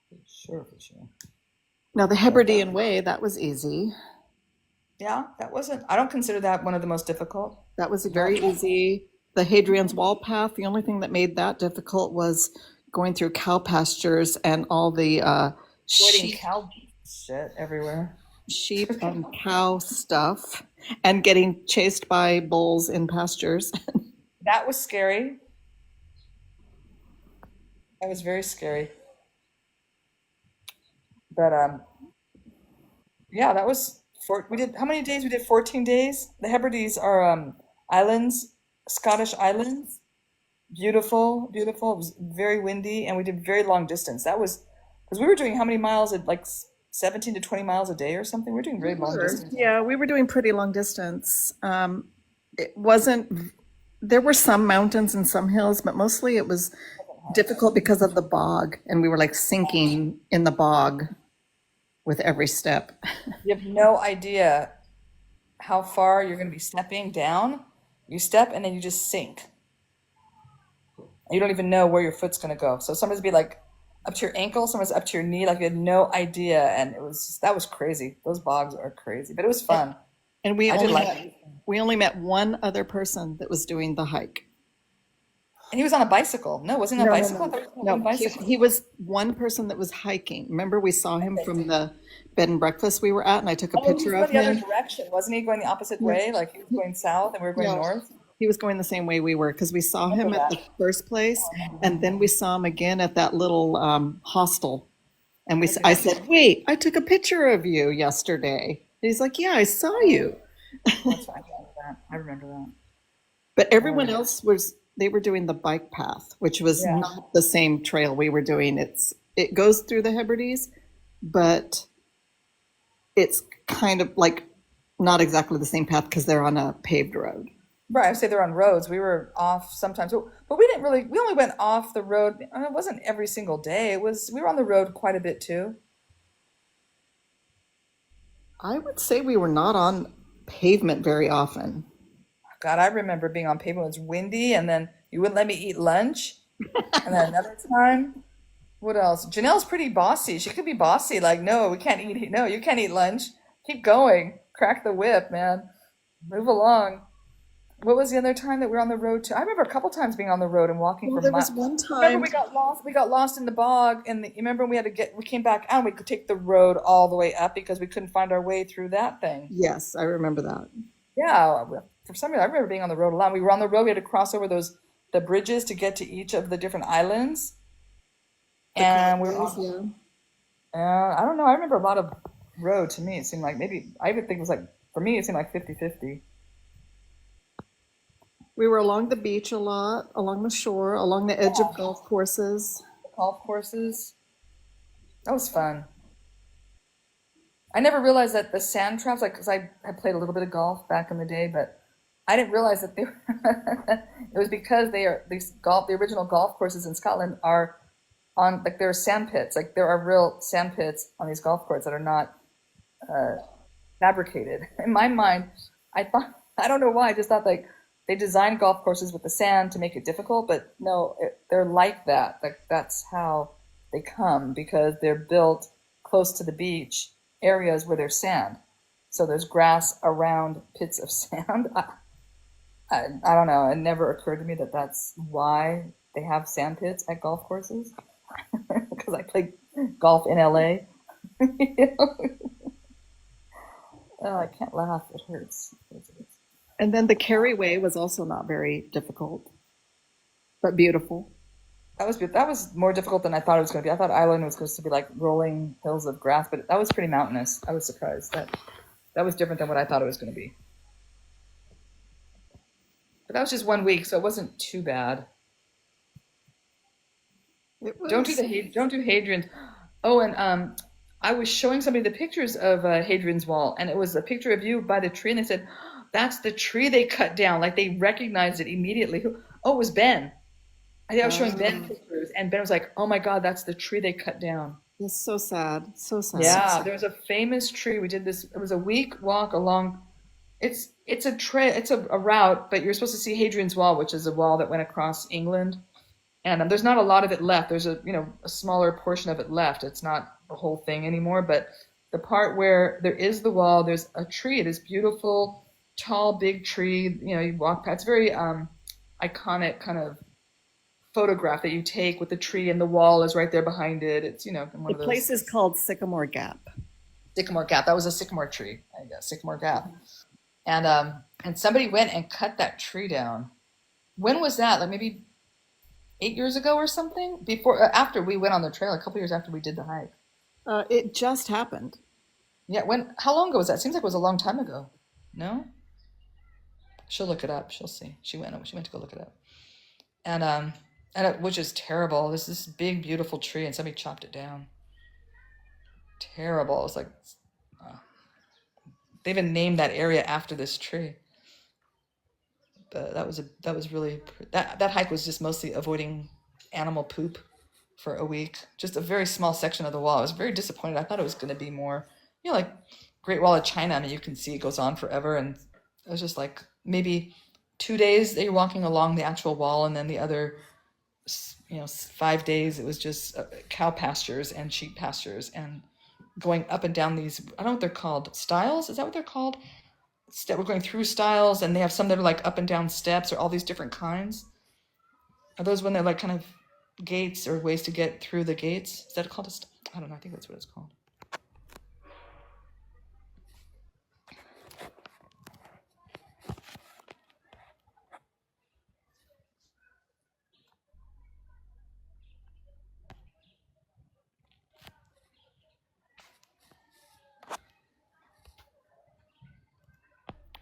For sure. For sure. Now the Hebridean Way, that was easy. Yeah, that wasn't. I don't consider that one of the most difficult. That was very easy. The Hadrian's Wall path, the only thing that made that difficult was going through cow pastures and all the Avoiding cow shit everywhere. sheep and cow stuff and getting chased by bulls in pastures. That was scary. That was very scary. But yeah, that was we did how many days? We did 14 days. The Hebrides are islands, Scottish islands. Beautiful, beautiful. It was very windy, and we did very long distance. That was because we were doing how many miles at like 17 to 20 miles a day or something. We were doing very long distance. Yeah, we were doing pretty long distance. It wasn't, there were some mountains and some hills, but mostly it was difficult because of the bog, and we were like sinking in the bog with every step. You have no idea how far you're going to be stepping down. You step and then you just sink. You don't even know where your foot's going to go. So sometimes be like up to your ankle, sometimes up to your knee, like you had no idea. And that was crazy. Those bogs are crazy, but it was fun. And we I did only like met, it. we only met one other person that was doing the hike. And he was on a bicycle. No, wasn't he on a bicycle? I thought he was on a No, bicycle. he was one person that was hiking. Remember, we saw him from the bed and breakfast we were at, and I took a Oh, he was picture going of the other him. direction. Wasn't he going the opposite way? Like he was going south and we were going No. north? He was going the same way we were because we saw him Remember at the that. first place, and then we saw him again at that little hostel. And I said, "Wait, I took a picture of you yesterday." And he's like, "Yeah, I saw you." That's right. I remember that. But everyone else they were doing the bike path, which was Yeah. not the same trail we were doing. It goes through the Hebrides, but it's kind of like not exactly the same path because they're on a paved road. Right, I say they're on roads. We were off sometimes, but we didn't really. We only went off the road. It wasn't every single day. We were on the road quite a bit too. I would say we were not on pavement very often. God, I remember being on pavement. It was windy, and then you wouldn't let me eat lunch. And then another time, what else? Janelle's pretty bossy. She could be bossy. Like, no, we can't eat. No, you can't eat lunch. Keep going. Crack the whip, man. Move along. What was the other time that we were on the road too? I remember a couple times being on the road and walking Well, for there was miles. one Remember time. we got lost. We got lost in the bog, and you remember we came back out. And we could take the road all the way up because we couldn't find our way through that thing. Yes, I remember that. Yeah, for some reason I remember being on the road a lot. We were on the road. We had to cross over the bridges to get to each of the different islands, The and we were castaways, on. yeah. I don't know. I remember a lot of road to me. It seemed like maybe I even think it was like for me it seemed like 50-50. We were along the beach a lot, along the shore, along the edge of golf courses. Golf courses. That was fun. I never realized that the sand traps, like, because I had played a little bit of golf back in the day, but I didn't realize that they were, it was because the original golf courses in Scotland are on, like, there are sand pits. Like, there are real sand pits on these golf courses that are not fabricated. In my mind, I thought, I don't know why, I just thought, like, they designed golf courses with the sand to make it difficult, but no, they're like that. Like, that's how they come because they're built close to the beach areas where there's sand. So there's grass around pits of sand. I don't know. It never occurred to me that that's why they have sand pits at golf courses. Because I played golf in LA. Oh, I can't laugh. It hurts. And then the carryway was also not very difficult, but beautiful. That was more difficult than I thought it was going to be. I thought Ireland was supposed to be like rolling hills of grass, but that was pretty mountainous. I was surprised that was different than what I thought it was going to be. But that was just 1 week, so it wasn't too bad. It Don't do Hadrian's. Oh, and I was showing somebody the pictures of Hadrian's Wall, and it was a picture of you by the tree, and they said, "That's the tree they cut down." Like they recognized it immediately. Oh, it was Ben. I think I was showing Ben pictures, and Ben was like, "Oh my God, that's the tree they cut down." It's so sad, so sad. Yeah, there was a famous tree. We did this. It was a week walk along. It's a trail. It's a route, but you're supposed to see Hadrian's Wall, which is a wall that went across England. And there's not a lot of it left. There's a smaller portion of it left. It's not the whole thing anymore. But the part where there is the wall, there's a tree. This beautiful, tall, big tree. You walk past. It's very iconic kind of photograph that you take with the tree, and the wall is right there behind it. It's one The of those. place is called Sycamore Gap. Sycamore Gap. That was a sycamore tree. I guess Sycamore Gap. And somebody went and cut that tree down. When was that? Like maybe 8 years ago or something? After we went on the trail, a couple years after we did the hike. It just happened. Yeah. How long ago was that? Seems like it was a long time ago. No? She'll look it up. She'll see. She went to go look it up. Which is terrible. There's this big, beautiful tree, and somebody chopped it down. Terrible. It's like they even named that area after this tree. But that was really that hike was just mostly avoiding animal poop for a week. Just a very small section of the wall. I was very disappointed. I thought it was going to be more, like Great Wall of China. I mean, you can see it goes on forever, and it was just like maybe 2 days that you're walking along the actual wall, and then the other 5 days it was just cow pastures and sheep pastures and going up and down these, I don't know what they're called, stiles, is that what they're called? We're going through stiles, and they have some that are like up and down steps, or all these different kinds. Are those when they're like kind of gates or ways to get through the gates? Is that called I don't know, I think that's what it's called.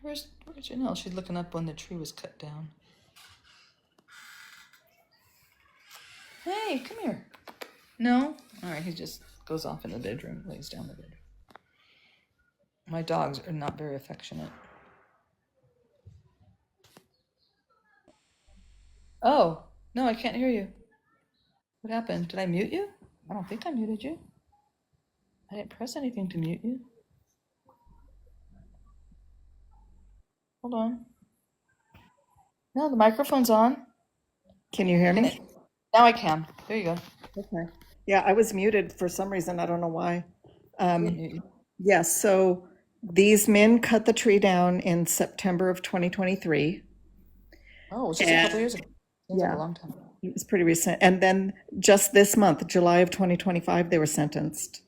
Where's Janelle? She's looking up when the tree was cut down. Hey, come here. No? All right, he just goes off in the bedroom, lays down in the bedroom. My dogs are not very affectionate. Oh, no, I can't hear you. What happened? Did I mute you? I don't think I muted you. I didn't press anything to mute you. Hold on. No, the microphone's on. Can you hear me? Now I can. There you go. Okay. Yeah, I was muted for some reason. I don't know why. I didn't mute you. Yes. So These men cut the tree down in September of 2023. Oh, it was just a couple And years ago. Seems like a yeah, long time. it was pretty recent. And then just this month, July of 2025, they were sentenced.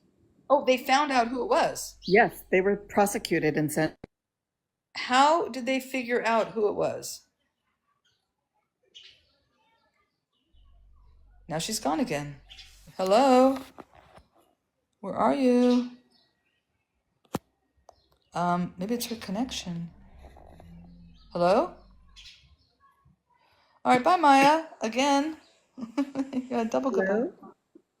Oh, they found out who it was. Yes, they were prosecuted and sent. How did they figure out who it was? Now she's gone again. Hello? Where are you? Maybe it's her connection. Hello? All right, bye, Maya. Again. Yeah, double goodbye. Hello?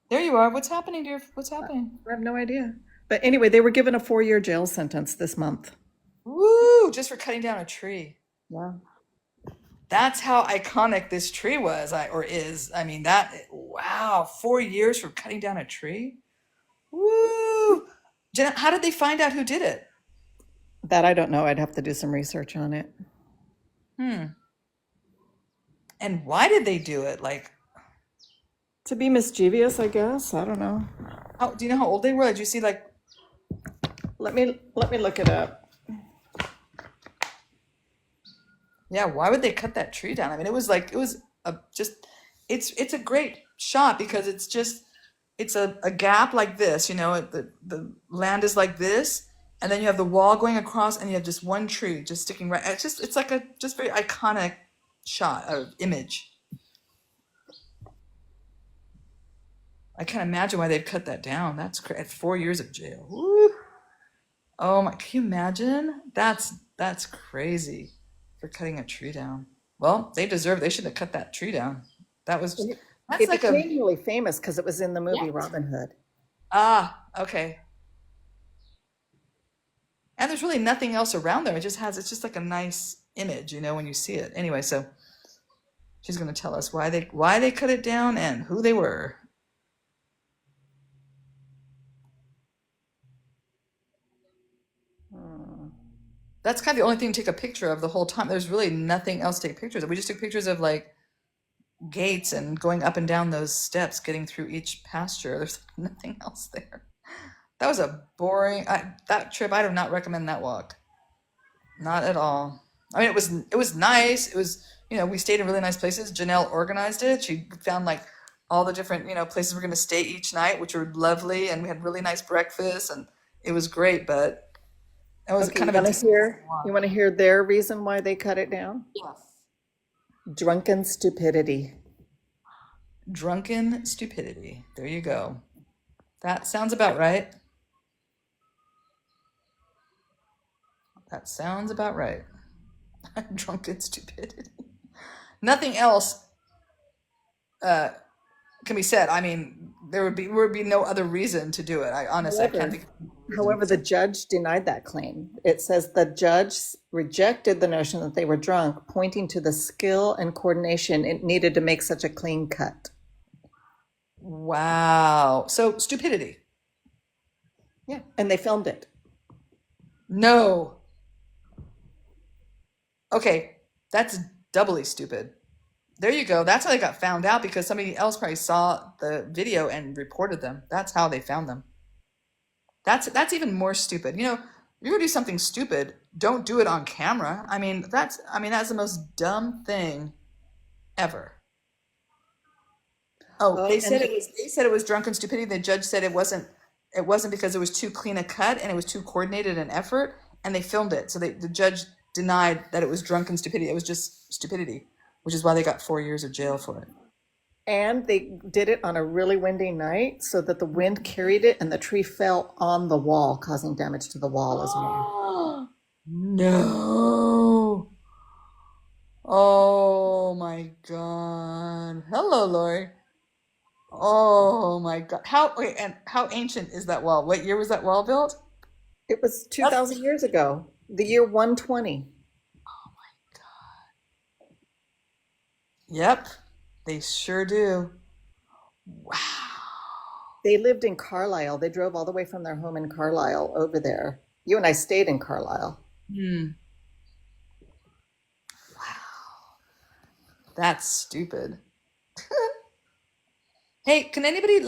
There you are. What's happening, dear? What's happening? I have no idea. But anyway, they were given a 4-year jail sentence this month. Woo! Just for cutting down a tree. Yeah. That's how iconic this tree was, or is. I mean, wow, 4 years for cutting down a tree? Woo! Jenna, how did they find out who did it? That I don't know. I'd have to do some research on it. And why did they do it? Like, To be mischievous, I guess. I don't know. do you know how old they were? Did you see, like, Let me look it up. yeah, why would they cut that tree down? I mean, it was it's a great shot because it's a gap like this, the land is like this, and then you have the wall going across, and you have just one tree just sticking right. It's like a just very iconic shot or image. I can't imagine why they'd cut that down. That's at 4 years of jail. Woo. Oh my, can you imagine? That's crazy for cutting a tree down. Well, they should have cut that tree down. That's It like became really famous because it was in the movie Robin Hood. okay. And there's really nothing else around there. It's just like a nice image, when you see it. Anyway, so she's going to tell us why they cut it down and who they were. That's kind of the only thing to take a picture of the whole time. There's really nothing else to take pictures of. We just took pictures of like gates and going up and down those steps, getting through each pasture. There's nothing else there. That was a boring, that trip. I do not recommend that walk. Not at all. I mean, it was nice. It was, we stayed in really nice places. Janelle organized it. She found like all the different, places we're going to stay each night, which were lovely. And we had really nice breakfast and it was great, but that was Okay, kind of you want to hear their reason why they cut it down? Yes. Drunken stupidity. Drunken stupidity. There you go. That sounds about right. That sounds about right. Drunken stupidity. Nothing else can be said. I mean, there would be no other reason to do it. I honestly can't think. However, the judge denied that claim. It says the judge rejected the notion that they were drunk, pointing to the skill and coordination it needed to make such a clean cut. Wow. So stupidity. Yeah, and they filmed it. No. Okay, that's doubly stupid. There you go. That's how they got found out because somebody else probably saw the video and reported them. That's how they found them. That's even more stupid. You're gonna do something stupid, don't do it on camera. I mean, that's the most dumb thing ever. Oh, they said it was drunken stupidity. The judge said it wasn't because it was too clean a cut and it was too coordinated an effort, and they filmed it. So the judge denied that it was drunken stupidity. It was just stupidity, which is why they got 4 years of jail for it. And they did it on a really windy night so that the wind carried it and the tree fell on the wall, causing damage to the wall as well. No. Oh my God. Hello, Lori. Oh my God. How ancient is that wall? What year was that wall built? It was 2,000 years ago, the year 120. Yep, they sure do. Wow. They lived in Carlisle. They drove all the way from their home in Carlisle over there. You and I stayed in Carlisle. Wow. That's stupid. Hey, can anybody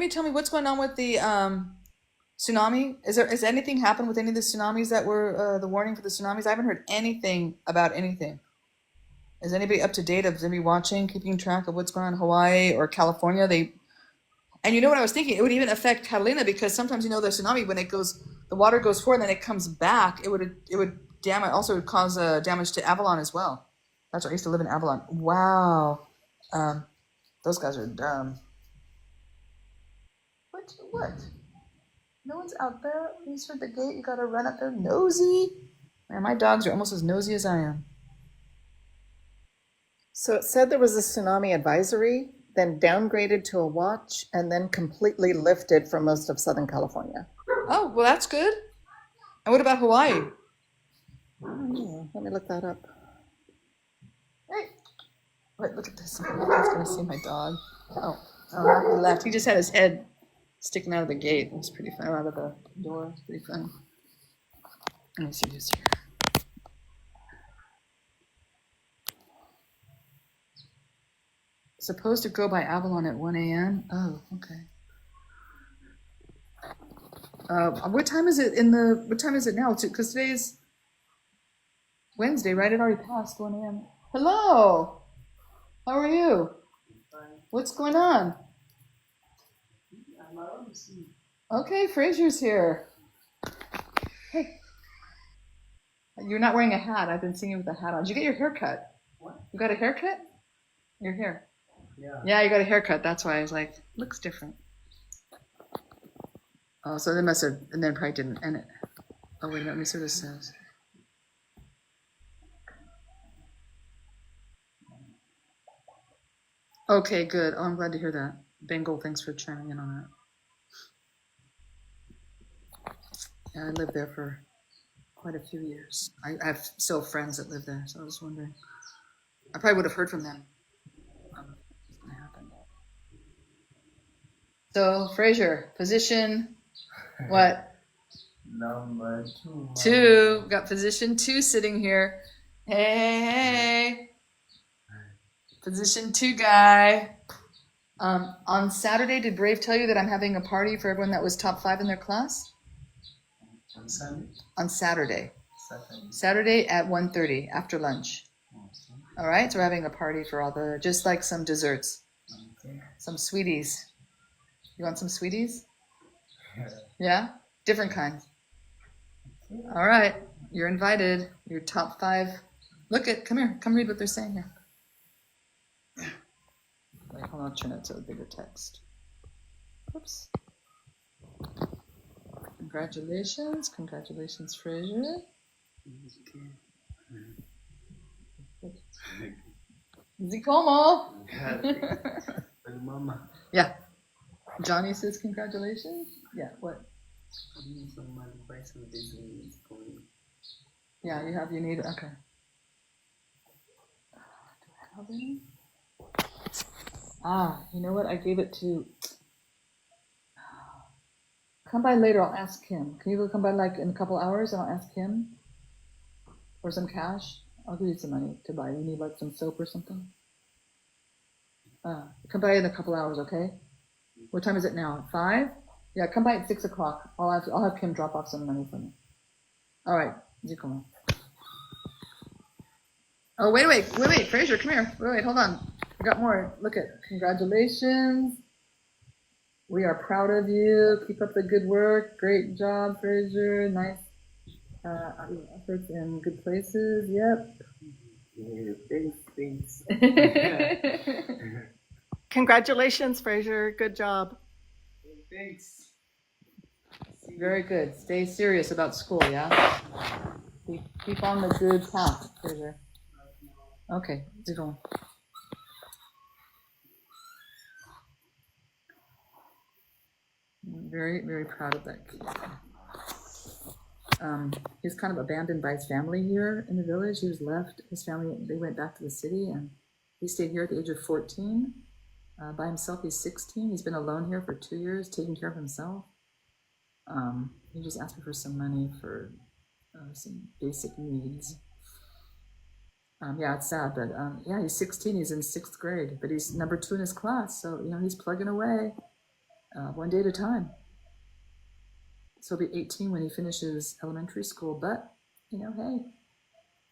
tell me what's going on with the Tsunami? Is anything happened with any of the tsunamis that were the warning for the tsunamis? I haven't heard anything about anything. Is anybody up to date? Is anybody watching, keeping track of what's going on in Hawaii or California? And you know what I was thinking? It would even affect Catalina because sometimes the tsunami when the water goes forward and then it comes back. It would damage. Also, it would cause damage to Avalon as well. That's where I used to live in Avalon. Wow, those guys are dumb. What? No one's out there. You just heard the gate. You gotta run up there, nosy. Man, my dogs are almost as nosy as I am. So it said there was a tsunami advisory, then downgraded to a watch, and then completely lifted for most of Southern California. Oh, well, that's good. And what about Hawaii? I don't know. Let me look that up. Hey, wait, look at this. I'm gonna see my dog. Oh, he left. He just had his head sticking out of the gate. It was pretty fun. Out of the door. It's pretty fun. Let me see who's here. Supposed to go by Avalon at 1 a.m. Oh, okay. What time is it what time is it now? Because today's Wednesday, right? It already passed 1 a.m. Hello. How are you? What's going on? Okay, Fraser's here. Hey. You're not wearing a hat. I've been seeing you with a hat on. Did you get your hair cut? What? You got a haircut? Your hair. Yeah. Yeah, you got a haircut. That's why I was like, looks different. Oh, so they must have, and then probably didn't end it. Oh, wait, let me see what this says. Okay, good. Oh, I'm glad to hear that. Bengal, thanks for chiming in on that. Yeah, I lived there for quite a few years. I have still friends that live there, so I was wondering. I probably would have heard from them. What happened? So, Fraser, position, what? Number 2. Two. Got position 2 sitting here. Hey. Position 2 guy. On Saturday, did Brave tell you that I'm having a party for everyone that was top 5 in their class? On Sunday? On Saturday. Saturday. Saturday at 1:30 after lunch. Okay. All right, so we're having a party for all just like some desserts, Okay. some sweeties. You want some sweeties? Yeah. Yeah? Different kinds. All right, you're invited. Your top 5. Come here. Come read what they're saying here. Wait, hold on, I'll turn it to a bigger text. Oops. Congratulations, Fraser. Zicomo. But Mama, Yeah. Johnny says congratulations. Yeah, what? I need some money to buy some Disney coin. Yeah, you need, okay. Do I have any? You know what? I gave it to. Come by later, I'll ask him. Can you go come by like in a couple hours and I'll ask him? Or some cash? I'll give you some money to buy. You need like some soap or something? Come by in a couple hours, okay? What time is it now? 5? Yeah, come by at 6 o'clock. I'll have Kim drop off some money for me. All right, Zico. Oh, wait, Fraser, come here. Wait, hold on. I got more. Look at, congratulations. We are proud of you. Keep up the good work. Great job, Fraser. Nice efforts in good places. Yep. Yeah, thanks. Congratulations, Fraser. Good job. Thanks. Very good. Stay serious about school, yeah? Keep on the good path, Fraser. Okay, Zico. Very, very proud of that kid. He's kind of abandoned by his family here in the village. He was left. His family, they went back to the city, and he stayed here at the age of 14. By himself, he's 16. He's been alone here for 2 years, taking care of himself. He just asked me for some money for some basic needs. Yeah, it's sad, but yeah, he's 16. He's in 6th grade, but he's number 2 in his class. So, he's plugging away one day at a time. So he'll be 18 when he finishes elementary school. But, you know, hey,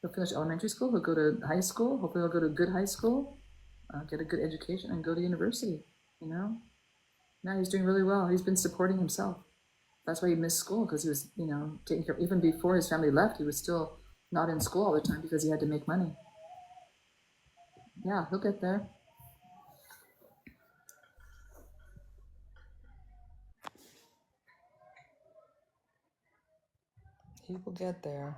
he'll finish elementary school, he'll go to high school, hopefully he'll go to a good high school, get a good education, and go to university, you know? Now he's doing really well. He's been supporting himself. That's why he missed school, because he was, you know, taking care, even before his family left, he was still not in school all the time because he had to make money. Yeah, he'll get there. He will get there.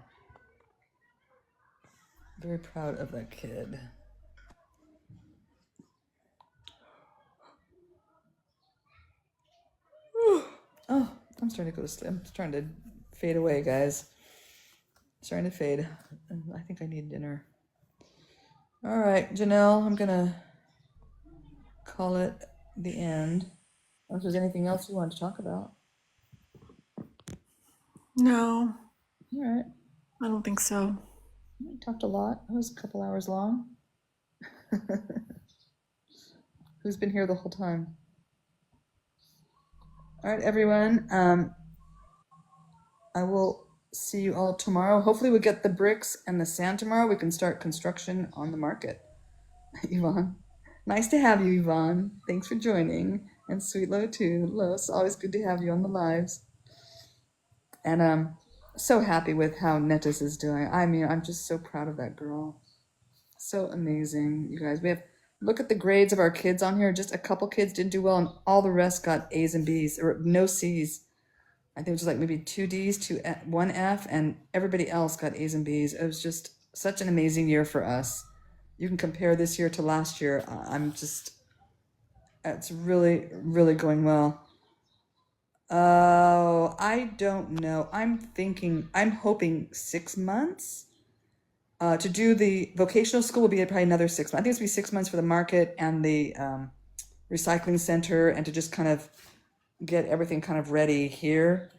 Very proud of that kid. Oh, I'm starting to go to sleep. I'm starting to fade away, guys. Starting to fade. I think I need dinner. All right, Janelle, I'm gonna call it the end. Unless there's anything else you want to talk about. No, All right. I don't think so. We talked a lot. It was a couple hours long. Who's been here the whole time? All right, everyone. I will see you all tomorrow. Hopefully we get the bricks and the sand tomorrow. We can start construction on the market. Yvonne. Nice to have you, Yvonne. Thanks for joining. And Sweet Lo too. Lo, it's always good to have you on the lives. And I'm so happy with how Netis is doing. I mean, I'm just so proud of that girl. So amazing, you guys. We have, look at the grades of our kids on here. Just a couple kids didn't do well, and all the rest got A's and B's, or no C's. I think it was like maybe 2 D's, 1 F, and everybody else got A's and B's. It was just such an amazing year for us. You can compare this year to last year. It's really, really going well. Oh, I don't know. I'm hoping 6 months. To do the vocational school will be probably another 6 months. I think it's going to be 6 months for the market and the recycling center, and to just kind of get everything kind of ready here.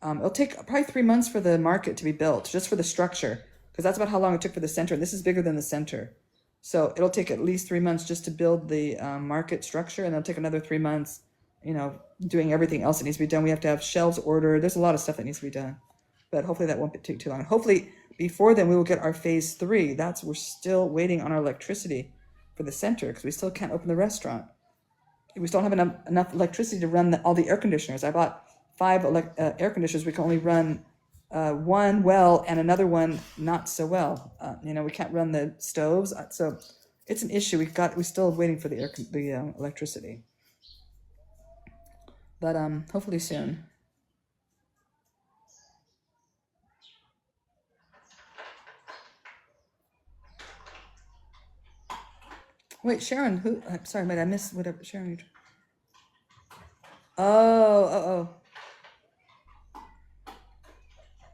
It'll take probably 3 months for the market to be built, just for the structure, because that's about how long it took for the center. This is bigger than the center. So it'll take at least 3 months just to build the market structure, and it'll take another 3 months, you know, doing everything else that needs to be done. We have to have shelves ordered. There's a lot of stuff that needs to be done, but hopefully that won't take too long. Hopefully before then we will get our phase 3. We're still waiting on our electricity for the center, because we still can't open the restaurant. We still don't have enough electricity to run all the air conditioners. I bought 5 air conditioners. We can only run one well and another one not so well. You know, we can't run the stoves, so it's an issue. We're still waiting for the electricity, but hopefully soon. Wait, Sharon, who? I'm sorry, I missed whatever Sharon. Oh.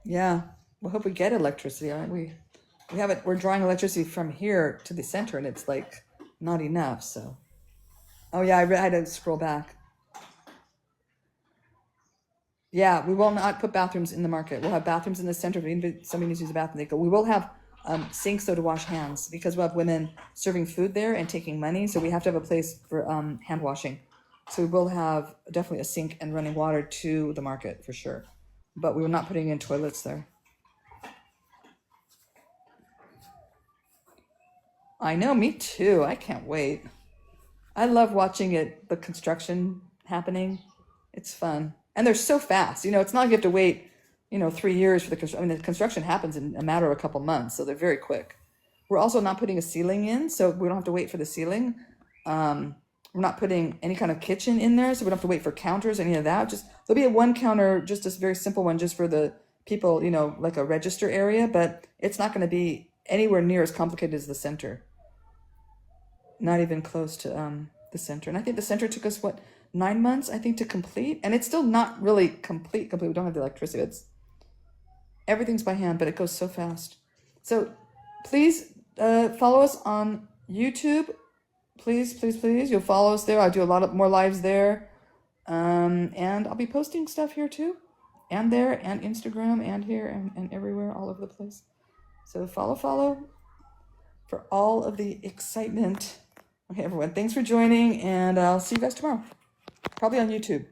Yeah, we hope we get electricity, aren't we? We have it. We're drawing electricity from here to the center, and it's like not enough. So, oh yeah, I had to scroll back. Yeah, we will not put bathrooms in the market. We'll have bathrooms in the center. If somebody needs to use the bathroom, they go. We will have sinks though to wash hands, because we'll have women serving food there and taking money. So we have to have a place for hand washing. So we will have definitely a sink and running water to the market for sure. But we were not putting in toilets there. I know, me too. I can't wait. I love watching the construction happening. It's fun. And they're so fast. You know, it's not like you have to wait, 3 years for the construction. I mean, the construction happens in a matter of a couple months, so they're very quick. We're also not putting a ceiling in, so we don't have to wait for the ceiling. We're not putting any kind of kitchen in there, so we don't have to wait for counters, any of that. Just there'll be a one counter, just a very simple one, just for the people, like a register area, but it's not going to be anywhere near as complicated as the center. Not even close to the center. And I think the center took us 9 months, I think, to complete, and it's still not really complete. We don't have the electricity. Everything's by hand, but it goes so fast. So please follow us on YouTube. Please, please, please. You'll follow us there. I do a lot more lives there. And I'll be posting stuff here too. And there, and Instagram, and here, and everywhere, all over the place. So follow for all of the excitement. Okay, everyone, thanks for joining, and I'll see you guys tomorrow. Probably on YouTube.